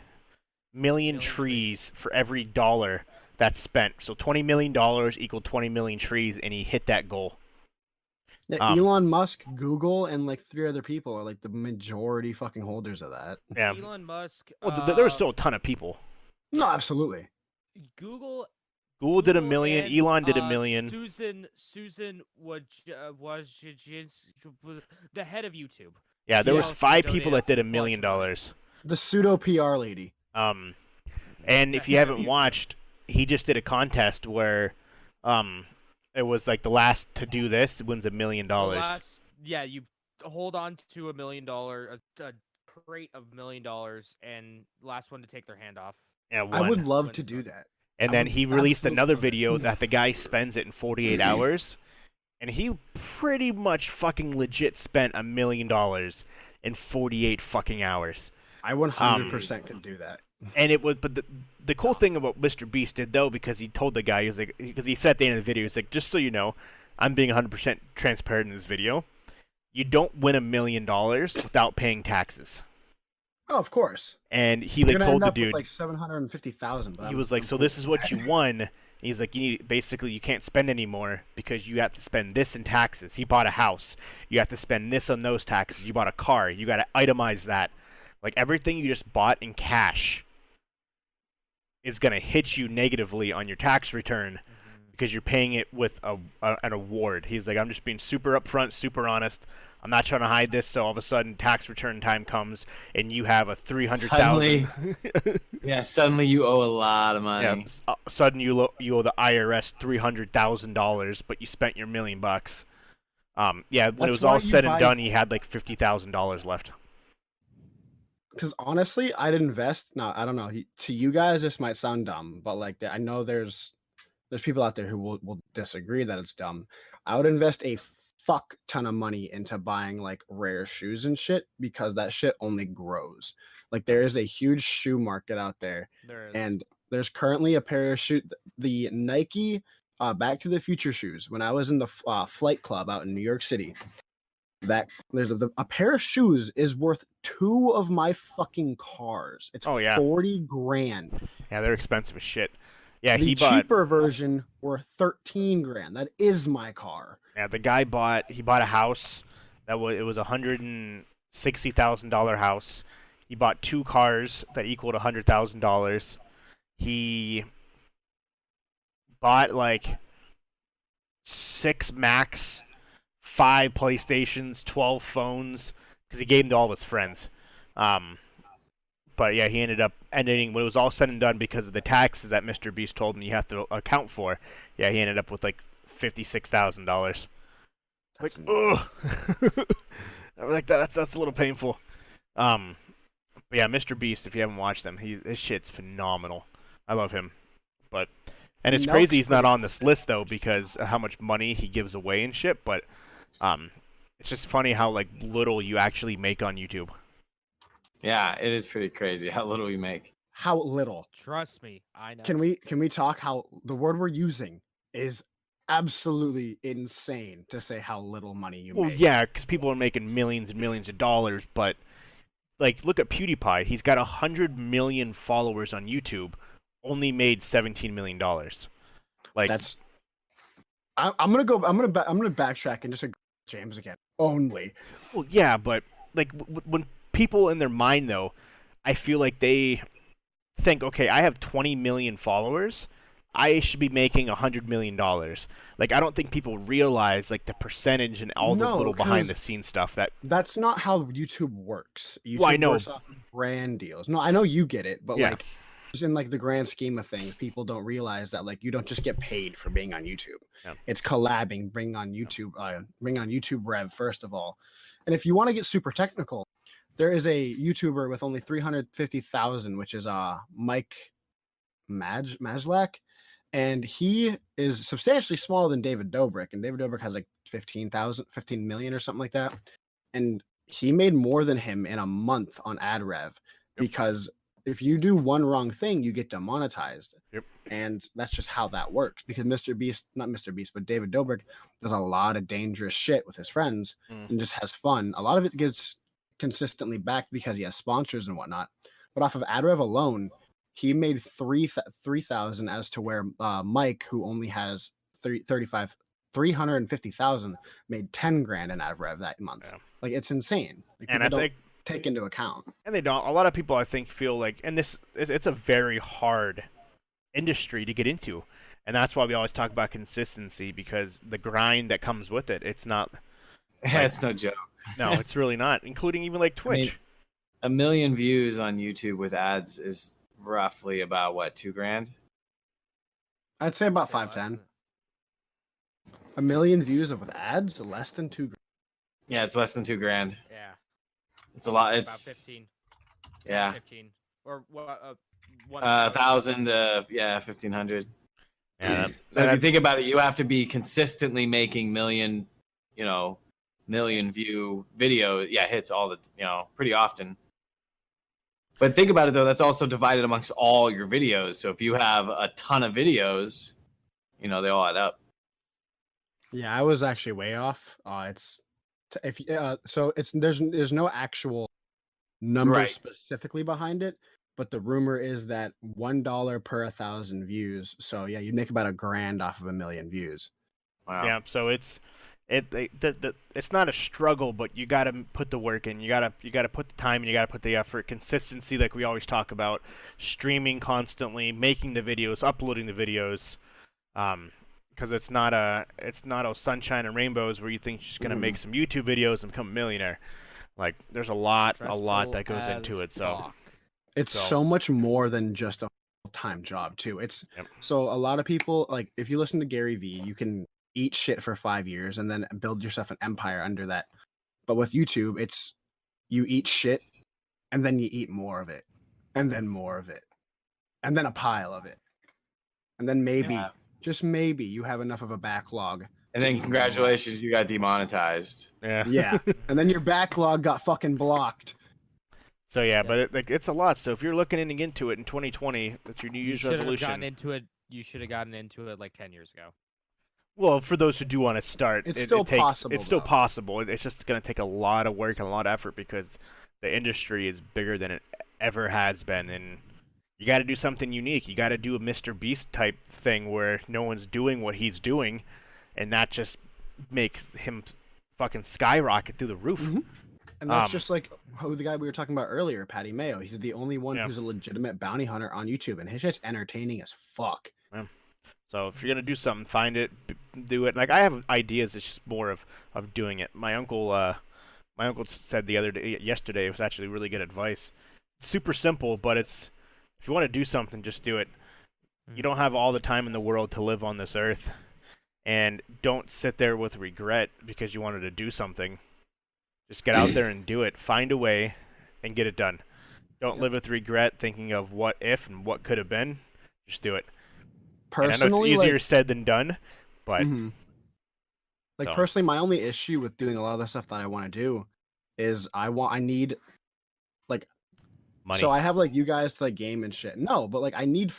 Million trees for every dollar that's spent. So $20 million equaled 20 million trees, and he hit that goal. Yeah, Um, Elon Musk, Google, and like 3 other people are like the majority fucking holders of that. Yeah. Elon Musk. Well, there was still a ton of people. No, absolutely. Google. Google did 1 million. and, Elon did 1 million. Susan was the head of YouTube. Yeah, there She was also 5 donated people that did a $1 million. bunch of The pseudo PR lady. And if you head of haven't YouTube. watched, he just did a contest where, it was like the last to do this wins $1 million. You hold on to $1 million, a crate of $1 million, and last one to take their hand off. Yeah, I would won. love Wins to the do vote. that. And I then would he released absolutely another love it. video that the guy spends it in 48 hours, and he pretty much fucking legit spent $1 million in 48 fucking hours. I 100% could do that. And it was, but the cool thing about Mr. Beast did though, because he told the guy, he was like, because he said at the end of the video, he's like, just so you know, I'm being 100% transparent in this video. You don't win $1 million without paying taxes. Oh, of course. And he You're like gonna told end the up with dude, like 750,000. he was like, so this is what you won. He's like, you need, basically you can't spend anymore because you have to spend this in taxes. He bought a house. You have to spend this on those taxes. You bought a car. You got to itemize that. Like everything you just bought in cash is going to hit you negatively on your tax return because you're paying it with an award. He's like, I'm just being super upfront, super honest. I'm not trying to hide this. So all of a sudden, tax return time comes, and you have a 300,000. Yeah, suddenly you owe a lot of money. Yeah, sudden you owe the IRS $300,000, but you spent your $1 million. Yeah, when it That's was why all you said and buy- done, he had like $50,000 left. Because honestly, I'd invest. No, I don't know. To you guys, this might sound dumb, but like I know there's people out there who will disagree that it's dumb. I would invest a fuck ton of money into buying like rare shoes and shit because that shit only grows. Like there is a huge shoe market out there, There is. and there's currently a pair of shoe, the Nike Back to the Future shoes. When I was in the flight club out in New York City, that there's a pair of shoes is worth 2 of my fucking cars. It's Oh, yeah. 40 grand. Yeah, they're expensive as shit. Yeah, The he bought. cheaper version were 13 grand. That is my car. Yeah, the guy bought a house that was $160,000 house. He bought 2 cars that equaled $100,000. He bought like 6 Macs, 5 PlayStations, 12 phones because he gave them to all of his friends. But yeah, he ended up ending when it was all said and done because of the taxes that Mr. Beast told him you have to account for. Yeah, he ended up with like $56,000. Like, ugh. Like that's a little painful. But yeah, Mr. Beast, if you haven't watched him, his shit's phenomenal. I love him. And it's crazy he's not on this list though because of how much money he gives away and shit. But it's just funny how like little you actually make on YouTube. Yeah, it is pretty crazy how little we make. How little? Trust me, I know. Can we talk how the word we're using is absolutely insane to say how little money you Well, make. yeah, because people are making millions and millions of dollars, but like, look at PewDiePie. He's got 100 million followers on YouTube, only made $17 million. Like That's. I'm gonna backtrack and just agree with James again. Only. well, yeah, but like when people in their mind though, I feel like they think, okay, I have 20 million followers. I should be making $100 million. Like, I don't think people realize like the percentage and all the No, little 'cause behind the scenes stuff that. That's not how YouTube works. YouTube Well, I know. works off of brand deals. No, I know you get it, but Yeah. like, just in like the grand scheme of things, people don't realize that like you don't just get paid for being on YouTube. Yeah. It's collabing, bring on YouTube Rev first of all. And if you want to get super technical, there is a YouTuber with only 350,000, which is Mike Majlak, and he is substantially smaller than David Dobrik, and David Dobrik has like 15 million or something like that, and he made more than him in a month on ad rev because if you do one wrong thing, you get demonetized. Yep. And that's just how that works because not Mr. Beast, but David Dobrik does a lot of dangerous shit with his friends and just has fun. A lot of it gets consistently backed because he has sponsors and whatnot. But off of ad rev alone, he made 3,000 as to where Mike, who only has 35 350,000 made 10 grand in ad rev that month. Yeah. Like it's insane. Like, And people I don't think, take into account. and they don't. A lot of people, I think, feel like, and it's a very hard industry to get into, and that's why we always talk about consistency, because the grind that comes with it, it's not. It's no joke. No, it's really not. Including even like Twitch. I mean, 1 million views on YouTube with ads is roughly about what, $2,000? I'd say about Say less 510. than- 1 million views with ads, less than 2 grand. Yeah, it's less than $2,000. Yeah. It's a lot. About It's 15. yeah, 15. Or what? 1,000 to 1,500. Yeah, So if you think about it, you have to be consistently making million view video hits all the pretty often. But think about it though, that's also divided amongst all your videos. So if you have a ton of videos, they all add up. Yeah, I was actually way off. There's no actual number Right. specifically behind it, but the rumor is that $1 per 1,000 views. So yeah, you'd make about $1,000 off of 1 million views. Wow. yeah. So it's not a struggle, but you got to put the work in. You got to put the time and you got to put the effort. Consistency, like we always talk about, streaming constantly, making the videos, uploading the videos. Because it's not all sunshine and rainbows where you think you're just gonna make some YouTube videos and become a millionaire. Like there's a lot that goes into it. So It's So- so much more than just a full-time job too. It's Yep. so a lot of people, like if you listen to Gary Vee, you can eat shit for 5 years and then build yourself an empire under that. But with YouTube, it's you eat shit and then you eat more of it and then more of it and then a pile of it. And then maybe, Yeah. just maybe, you have enough of a backlog. And then congratulations, you got demonetized. yeah. Yeah. And then your backlog got fucking blocked. So yeah, but it's a lot. So if you're looking into it in 2020, that's your New You Year's should have resolution. gotten into it. You should have gotten into it like 10 years ago. Well, for those who do want to start, It's it still takes, possible, It's still though. possible. It's just going to take a lot of work and a lot of effort because the industry is bigger than it ever has been, and you got to do something unique. You got to do a Mr. Beast type thing where no one's doing what he's doing, and that just makes him fucking skyrocket through the roof. Mhm. And that's Um, just like who the guy we were talking about earlier, Patty Mayo. He's the only one Yeah. who's a legitimate bounty hunter on YouTube, and his shit's entertaining as fuck. So if you're gonna do something, find it, do it. Like I have ideas, it's just more of doing it. My uncle said yesterday, it was actually really good advice. It's super simple, but if you want to do something, just do it. You don't have all the time in the world to live on this earth, and don't sit there with regret because you wanted to do something. Just get out there and do it. Find a way and get it done. Don't live with regret, thinking of what if and what could have been. Just do it. And I know Personally, it's easier like, said than done, but mhm. Like So. personally, my only issue with doing a lot of the stuff that I want to do is I need like money. so I have like you guys to like game and shit. No, but like I need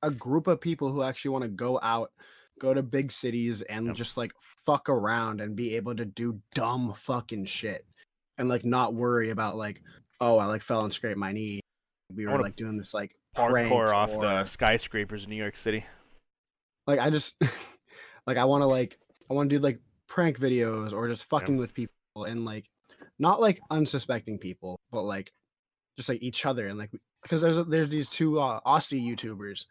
a group of people who actually want to go out, go to big cities and Yep. just like fuck around and be able to do dumb fucking shit and like not worry about like, oh, I like fell and scraped my knee. We were wanna like doing this like prank Hardcore off the or- skyscrapers in New York City. like I just like I want to do like prank videos or just fucking with people and like not like unsuspecting people, but like just like each other and like because there's these two Aussie YouTubers.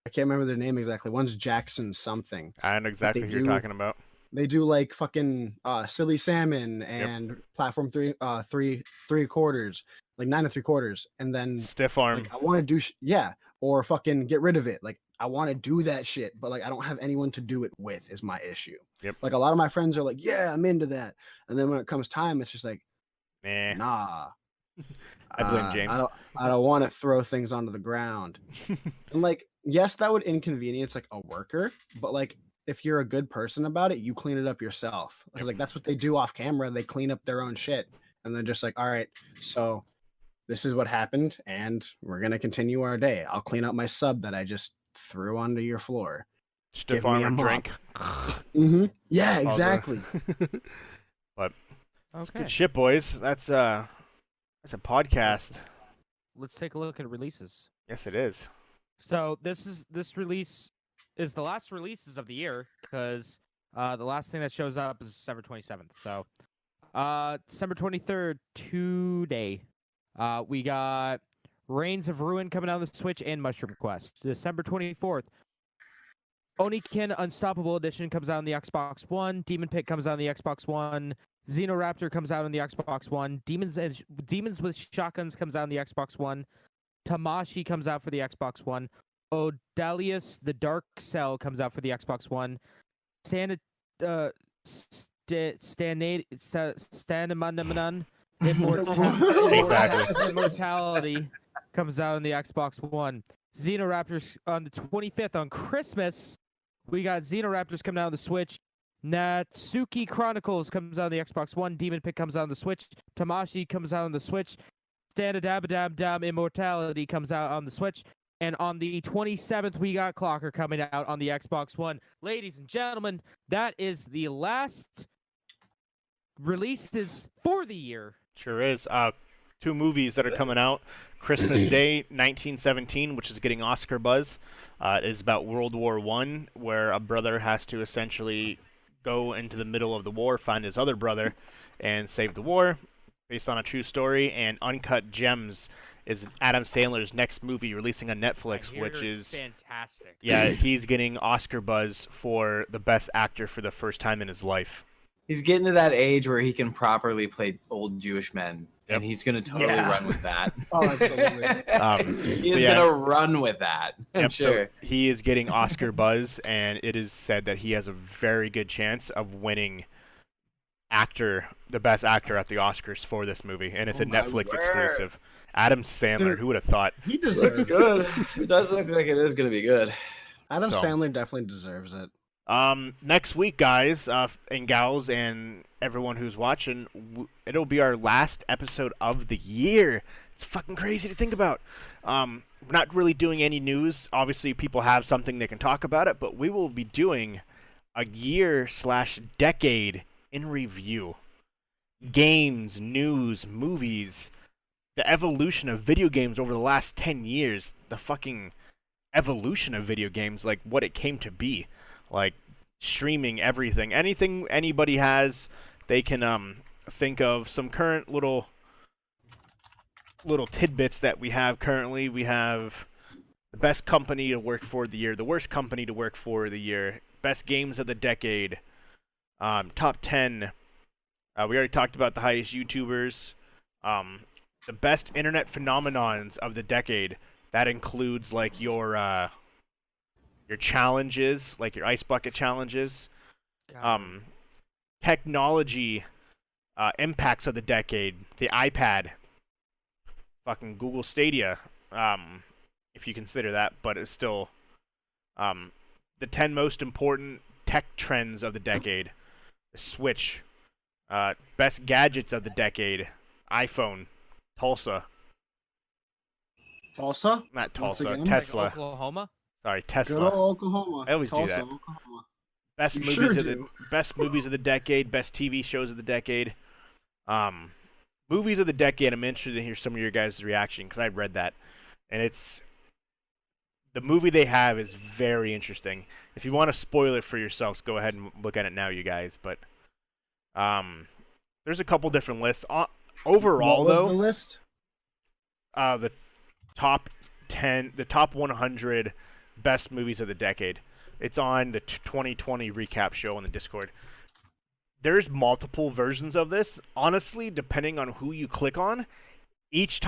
I can't remember their name exactly. One's Jackson something. I know exactly they who you're do- talking about. They do like fucking silly salmon and platform 3/4, like 9 3/4, and then Stiff arm. like I want to do or fucking get rid of it. Like I want to do that shit, but like I don't have anyone to do it with is my issue. Yep. Like a lot of my friends are like, yeah, I'm into that, and then when it comes time, it's just like, Nah. nah. I blame James. I don't want to throw things onto the ground. And like, yes, that would inconvenience like a worker, but like if you're a good person about it, you clean it up yourself. Because like that's what they do off camera. They clean up their own shit, and they're just like, all right, so this is what happened, and we're gonna continue our day. I'll clean up my sub that I just threw onto your floor. Stiff give me arm a and mop. drink. Mm-hmm. Yeah, All the- exactly. But Okay. good shit, boys. That's a podcast. Let's take a look at releases. Yes, it is. So this release is the last releases of the year because The last thing that shows up is December 27th. So, December 23rd, today, we got Reigns of Ruin coming out on the Switch and Mushroom Quest. December 24th, Oniken Unstoppable Edition comes out on the Xbox One. Demon Pit comes out on the Xbox One. Xenoraptor comes out on the Xbox One. Demons with Shotguns comes out on the Xbox One. Tamashi comes out for the Xbox One. Odalius the Dark Cell comes out for the Xbox One. Standamanaman Immortality comes out on the Xbox One. Xenoraptors on the 25th on Christmas. We got Xenoraptors coming out on the Switch. Natsuki Chronicles comes out on the Xbox One. Demon Pit comes out on the Switch. Tamashi comes out on the Switch. Standadabadam Immortality comes out on the Switch. And on the 27th, we got Clocker coming out on the Xbox One. Ladies and gentlemen, that is the last releases for the year. Sure is. Two movies that are coming out. Christmas Day 1917, which is getting Oscar buzz. It is about World War I, where a brother has to essentially go into the middle of the war, find his other brother, and save the war, based on a true story. And Uncut Gems is Adam Sandler's next movie releasing on Netflix, which is fantastic. Yeah, he's getting Oscar buzz for the best actor for the first time in his life. He's getting to that age where he can properly play old Jewish men, and he's going to totally run with that. Oh, absolutely. He's going to run with that, I'm sure. So he is getting Oscar buzz, and it is said that he has a very good chance of winning the best actor at the Oscars for this movie, and it's a Netflix exclusive. Adam Sandler, who would have thought? He deserves it. Good. It does look like it is going to be good. Adam Sandler definitely deserves it. Next week, guys and gals and everyone who's watching, it'll be our last episode of the year. It's fucking crazy to think about. We're not really doing any news. Obviously, people have something they can talk about it, but we will be doing a year/decade in review. Games, news, movies, the evolution of video games over the last 10 years, the fucking evolution of video games, like what it came to be. Like streaming everything, anything anybody has, they can think of some current little tidbits that we have currently. We have the best company to work for of the year, the worst company to work for of the year, best games of the decade, top 10. We already talked about the highest YouTubers, the best internet phenomenons of the decade. That includes like your challenges, like your ice bucket challenges, technology impacts of the decade, the iPad, fucking Google Stadia, if you consider that, but it's still the 10 most important tech trends of the decade, the Switch, best gadgets of the decade, iPhone, Tulsa. Tulsa? Not Tulsa, again? Tesla. Like Oklahoma? Sorry, Good Tesla. old Oklahoma. I always do Tulsa, that. Oklahoma. Best You movies sure of do. best movies of the decade, best TV shows of the decade. Movies of the decade. I'm interested to hear some of your guys' reaction because I read that, and it's the movie they have is very interesting. If you want to spoil it for yourselves, go ahead and look at it now, you guys. But there's a couple different lists. Overall, what was though, the list? the top 10, the top 100 best movies of the decade. It's on the 2020 recap show on the Discord. There's multiple versions of this. Honestly, depending on who you click on, each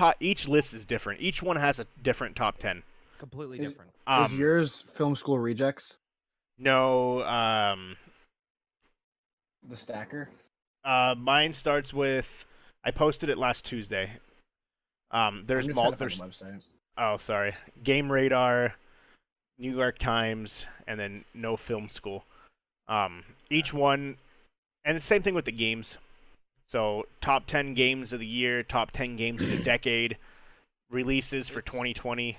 list is different. Each one has a different top 10. Completely Is- different. Is yours Film School Rejects? No, The Stacker? mine starts with, I posted it last Tuesday. There's I'm just trying to there's find the website. Oh, sorry. Game Radar, New York Times, and then No Film School. Each one, and the same thing with the games. So, top 10 games of the year, top 10 games of the decade, releases for 2020.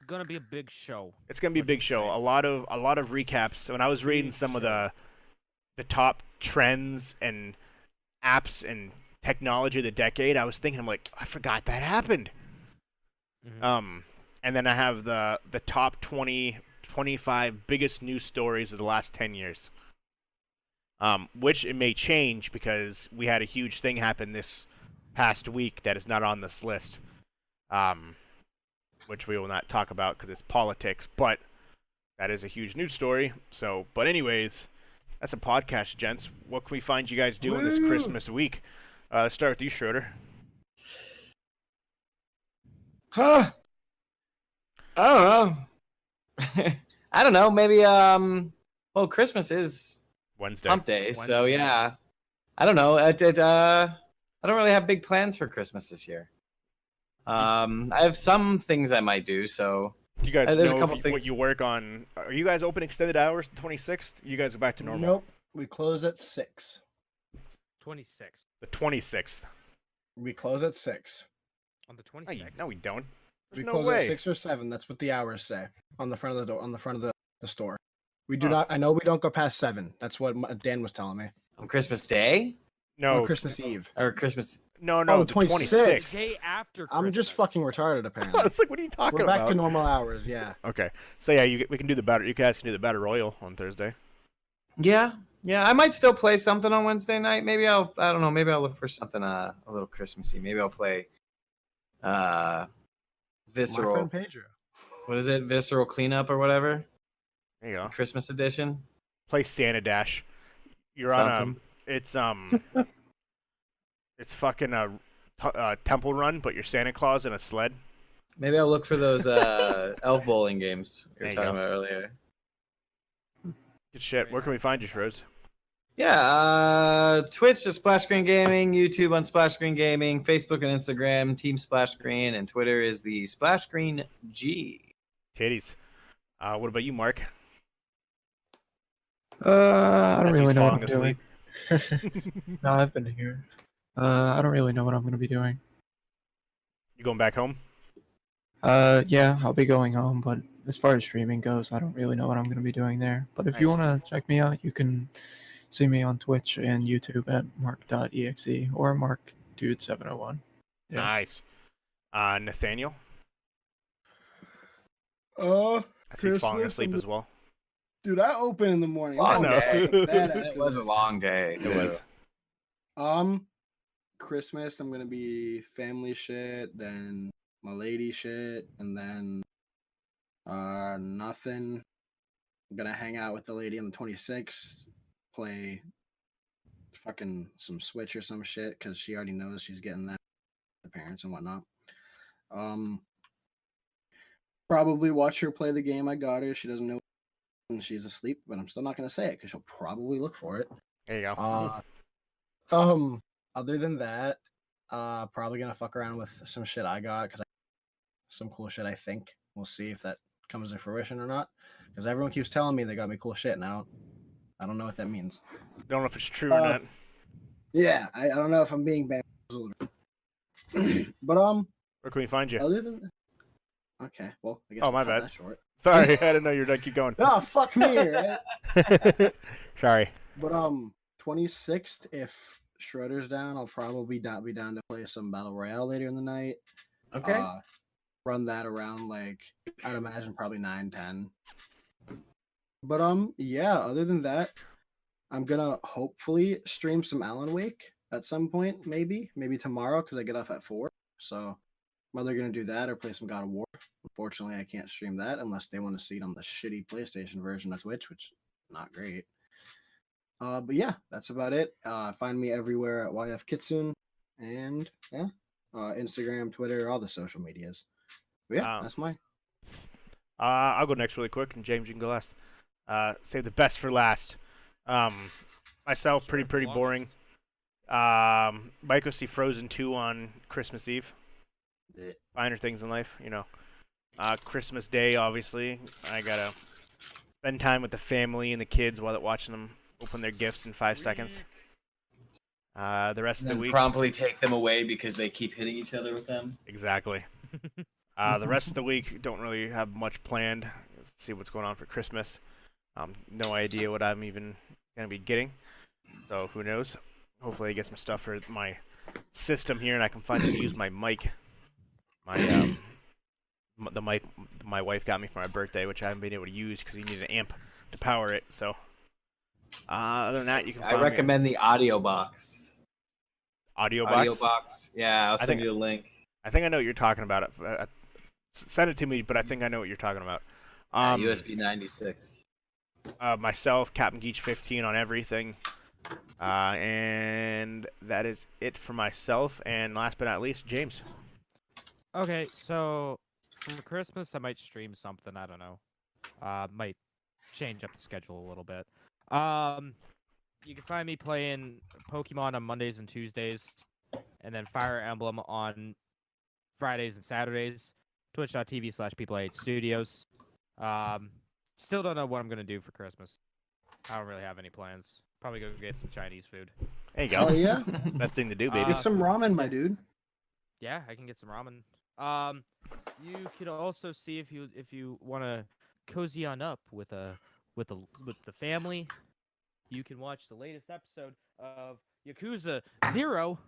Gonna be a big show. It's gonna be a What'd big you show. say? A lot of recaps. When I was reading Big some of show. the top trends and apps and technology of the decade, I was thinking, I'm like, I forgot that happened. Mhm. And then I have the top 20, 25 biggest news stories of the last 10 years. which it may change because we had a huge thing happen this past week that is not on this list, which we will not talk about because it's politics, but that is a huge news story. So, but anyways, that's a podcast, gents. What can we find you guys doing this Christmas week? Let's start with you, Schroeder. Huh. I don't know. I don't know. Maybe well, Christmas is Wednesday. Hump Day, so yeah. I don't know. I don't really have big plans for Christmas this year. I have some things I might do. So Do you guys there's a know couple what things. you work on? Are you guys open extended hours the 26th? You guys go back to normal? Nope. We close at 6. 26th. The 26th. We close at 6. On the No, 26th. no we don't. There's We no close way. at 6 or 7. That's what the hours say on the front of the door, on the front of the store. We do Huh. not. I know we don't go past 7. That's what Dan was telling me. On Christmas Day No, On Christmas Eve. or Christmas. no, Oh, the the 26th. The day after I'm just Christmas. fucking retarded, apparently. It's like, what are you talking We're back about? to normal hours. Yeah. Okay, so yeah, we can do the battle. You guys can do the battle royal on Thursday. Yeah. I might still play something on Wednesday night. Maybe I don't know. Maybe I'll look for something a little Christmassy. Maybe I'll play My Visceral. friend Pedro. What is it? Visceral Cleanup or whatever. There you go. Christmas edition. Play Santa Dash. You're Something. it's fucking a temple run, but you're Santa Claus in a sled. Maybe I'll look for those elf bowling games you There were you talking go. about earlier. Good shit. Where can we find you, Shroz? Yeah, Twitch is Splash Screen Gaming, YouTube on Splash Screen Gaming, Facebook and Instagram, Team Splash Screen, and Twitter is the Splash Screen G. Titties. What about you, Mark? I don't As really he's know what I'm falling doing. No, I've been here. I don't really know what I'm going to be doing. You going back home? Yeah, I'll be going home, but as far as streaming goes, I don't really know what I'm going to be doing there. But if you Nice. want to check me out, you can see me on Twitch and YouTube at mark.exe or markdude701. Yeah. Nice. Nathaniel? Oh, As he's falling Christmas, asleep I'm as well. dude, I open in the morning. Long I'm day. fucking bad It after was a this. long day. It was. Christmas, I'm gonna be family shit, then my lady shit, and then nothing. I'm gonna hang out with the lady on the 26th, play fucking some Switch or some shit, because she already knows she's getting that with the parents and whatnot. Probably watch her play the game I got her. She doesn't know when she's asleep, but I'm still not gonna say it because she'll probably look for it. There you go. Other than that, probably gonna fuck around with some shit I got because some cool shit. I think we'll see if that comes to fruition or not. Because everyone keeps telling me they got me cool shit now. I don't know what that means. Don't know if it's true or not. Yeah, I don't know if I'm being bamboozled. But Where can we find you? other than okay, well, I guess Oh, we'll my cut bad. that short. Sorry, I didn't know you were done. Keep going. Oh, fuck me, right? Sorry. But 26th, if Schroeder's down, I'll probably be down to play some battle royale later in the night. Okay. Run that around like I'd imagine probably 9-10. But yeah, other than that, I'm gonna hopefully stream some Alan Wake at some point, maybe tomorrow because I get off at 4. So I'm either gonna do that or play some God of War. Unfortunately, I can't stream that unless they want to see it on the shitty PlayStation version of Twitch, which is not great. But yeah, that's about it. Find me everywhere at YF Kitsune, and yeah, Instagram, Twitter, all the social medias. But yeah, that's mine. I'll go next really quick, and James, you can go last. Save the best for last. Myself, pretty boring. Might go see Frozen 2 on Christmas Eve. Finer things in life, you know. Christmas Day, obviously. I gotta spend time with the family and the kids while they're watching them open their gifts in 5 seconds. The rest of the Then week. promptly take them away because they keep hitting each other with them. Exactly. The rest of the week, don't really have much planned. Let's see what's going on for Christmas. No idea what I'm even going to be getting. So who knows? Hopefully I get some stuff for my system here and I can finally use my mic. The mic my wife got me for my birthday, which I haven't been able to use because you need an amp to power it. So Other than that, you can I find me recommend the audio box. audio box. Audio box. Yeah, I'll send think- you a link. I think I know what you're talking about. Send it to me, but I think I know what you're talking about. USB 96. Myself, Captain Geach 15 on everything. And that is it for myself. And last but not least, James. Okay, so for Christmas, I might stream something. I don't know. Might change up the schedule a little bit. You can find me playing Pokemon on Mondays and Tuesdays, and then Fire Emblem on Fridays and Saturdays. Twitch.tv/PeopleHateStudios. Still don't know what I'm gonna do for Christmas. I don't really have any plans. Probably go get some Chinese food. There you go. Oh yeah, Best thing to do, baby. get some ramen, my dude. Yeah, I can get some ramen. You could also see if you want to cozy on up with the family. You can watch the latest episode of Yakuza 0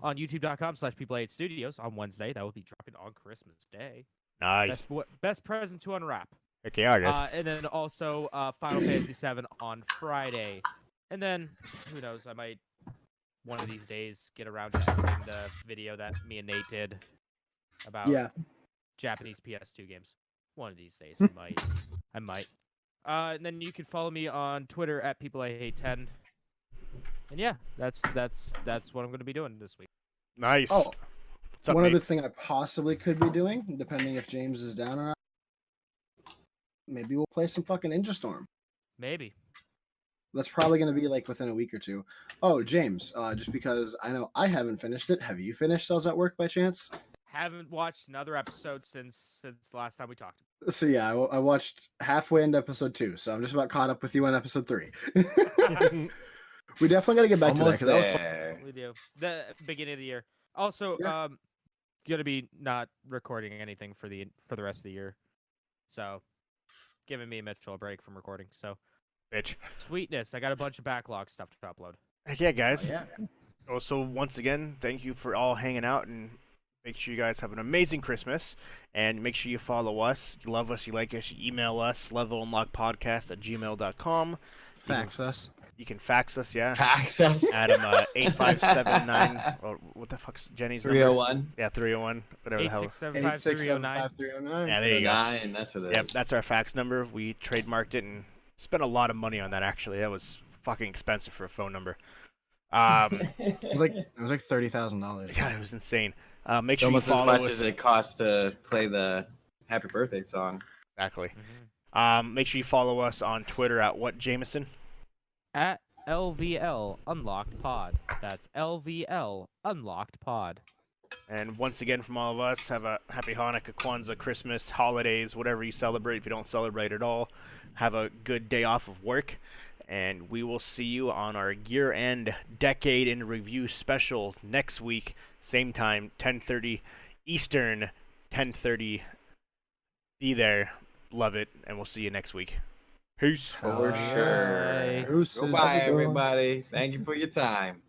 on youtube.com/PeopleHateStudios on Wednesday. That will be dropping on Christmas Day. Nice. Best present to unwrap. Heck yeah, And then also Final Fantasy 7 on Friday. And then who knows? I might one of these days get around to editing the video that me and Nate did about Japanese PS2 games. One of these days, I might. And then you can follow me on Twitter at PeopleIHate10. And yeah, that's what I'm going to be doing this week. Nice. Oh, What's up, one Nate? other thing I possibly could be doing, depending if James is down or not. Maybe we'll play some fucking Ninja Storm. Maybe. That's probably going to be like within a week or two. Oh, James, just because I know I haven't finished it. Have you finished Cells at Work by chance? Haven't watched another episode since the last time we talked. So yeah, I watched halfway into episode 2, so I'm just about caught up with you on episode 3. We definitely got to get back Almost to that. 'Cause that was fun. there. We do. The beginning of the year. Also, Yeah. gonna be not recording anything for the rest of the year. So, giving me and Mitchell a break from recording. So, Bitch. sweetness. I got a bunch of backlog stuff to upload. Heck yeah, guys. Yeah. Also, once again, thank you for all hanging out, and make sure you guys have an amazing Christmas. And make sure you follow us. You love us, you like us, you email us, levelunlockpodcast@gmail.com. Fax us. You can fax us, yeah. Fax us. Adam 8579. Or what the fuck's Jenny's number? 301. Yeah, 301. Whatever the hell. 8675309. 8675309. Yeah, there you go. 9, that's what it is. Yep, that's our fax number. We trademarked it and spent a lot of money on that. Actually, that was fucking expensive for a phone number. It was like $30,000. Yeah, it was insane. Make It's sure you almost as follow much us. as it costs to play the Happy Birthday song. Exactly. Mhm. Make sure you follow us on Twitter at what Jameson. At LVL Unlocked Pod. That's LVL Unlocked Pod. And once again, from all of us, have a happy Hanukkah, Kwanzaa, Christmas, holidays, whatever you celebrate. If you don't celebrate at all, have a good day off of work. And we will see you on our year-end Decade in Review special next week. Same time, 10:30 Eastern, 10:30. Be there. Love it. And we'll see you next week. Peace. For sure. Deuces. Goodbye, everybody. Thank you for your time.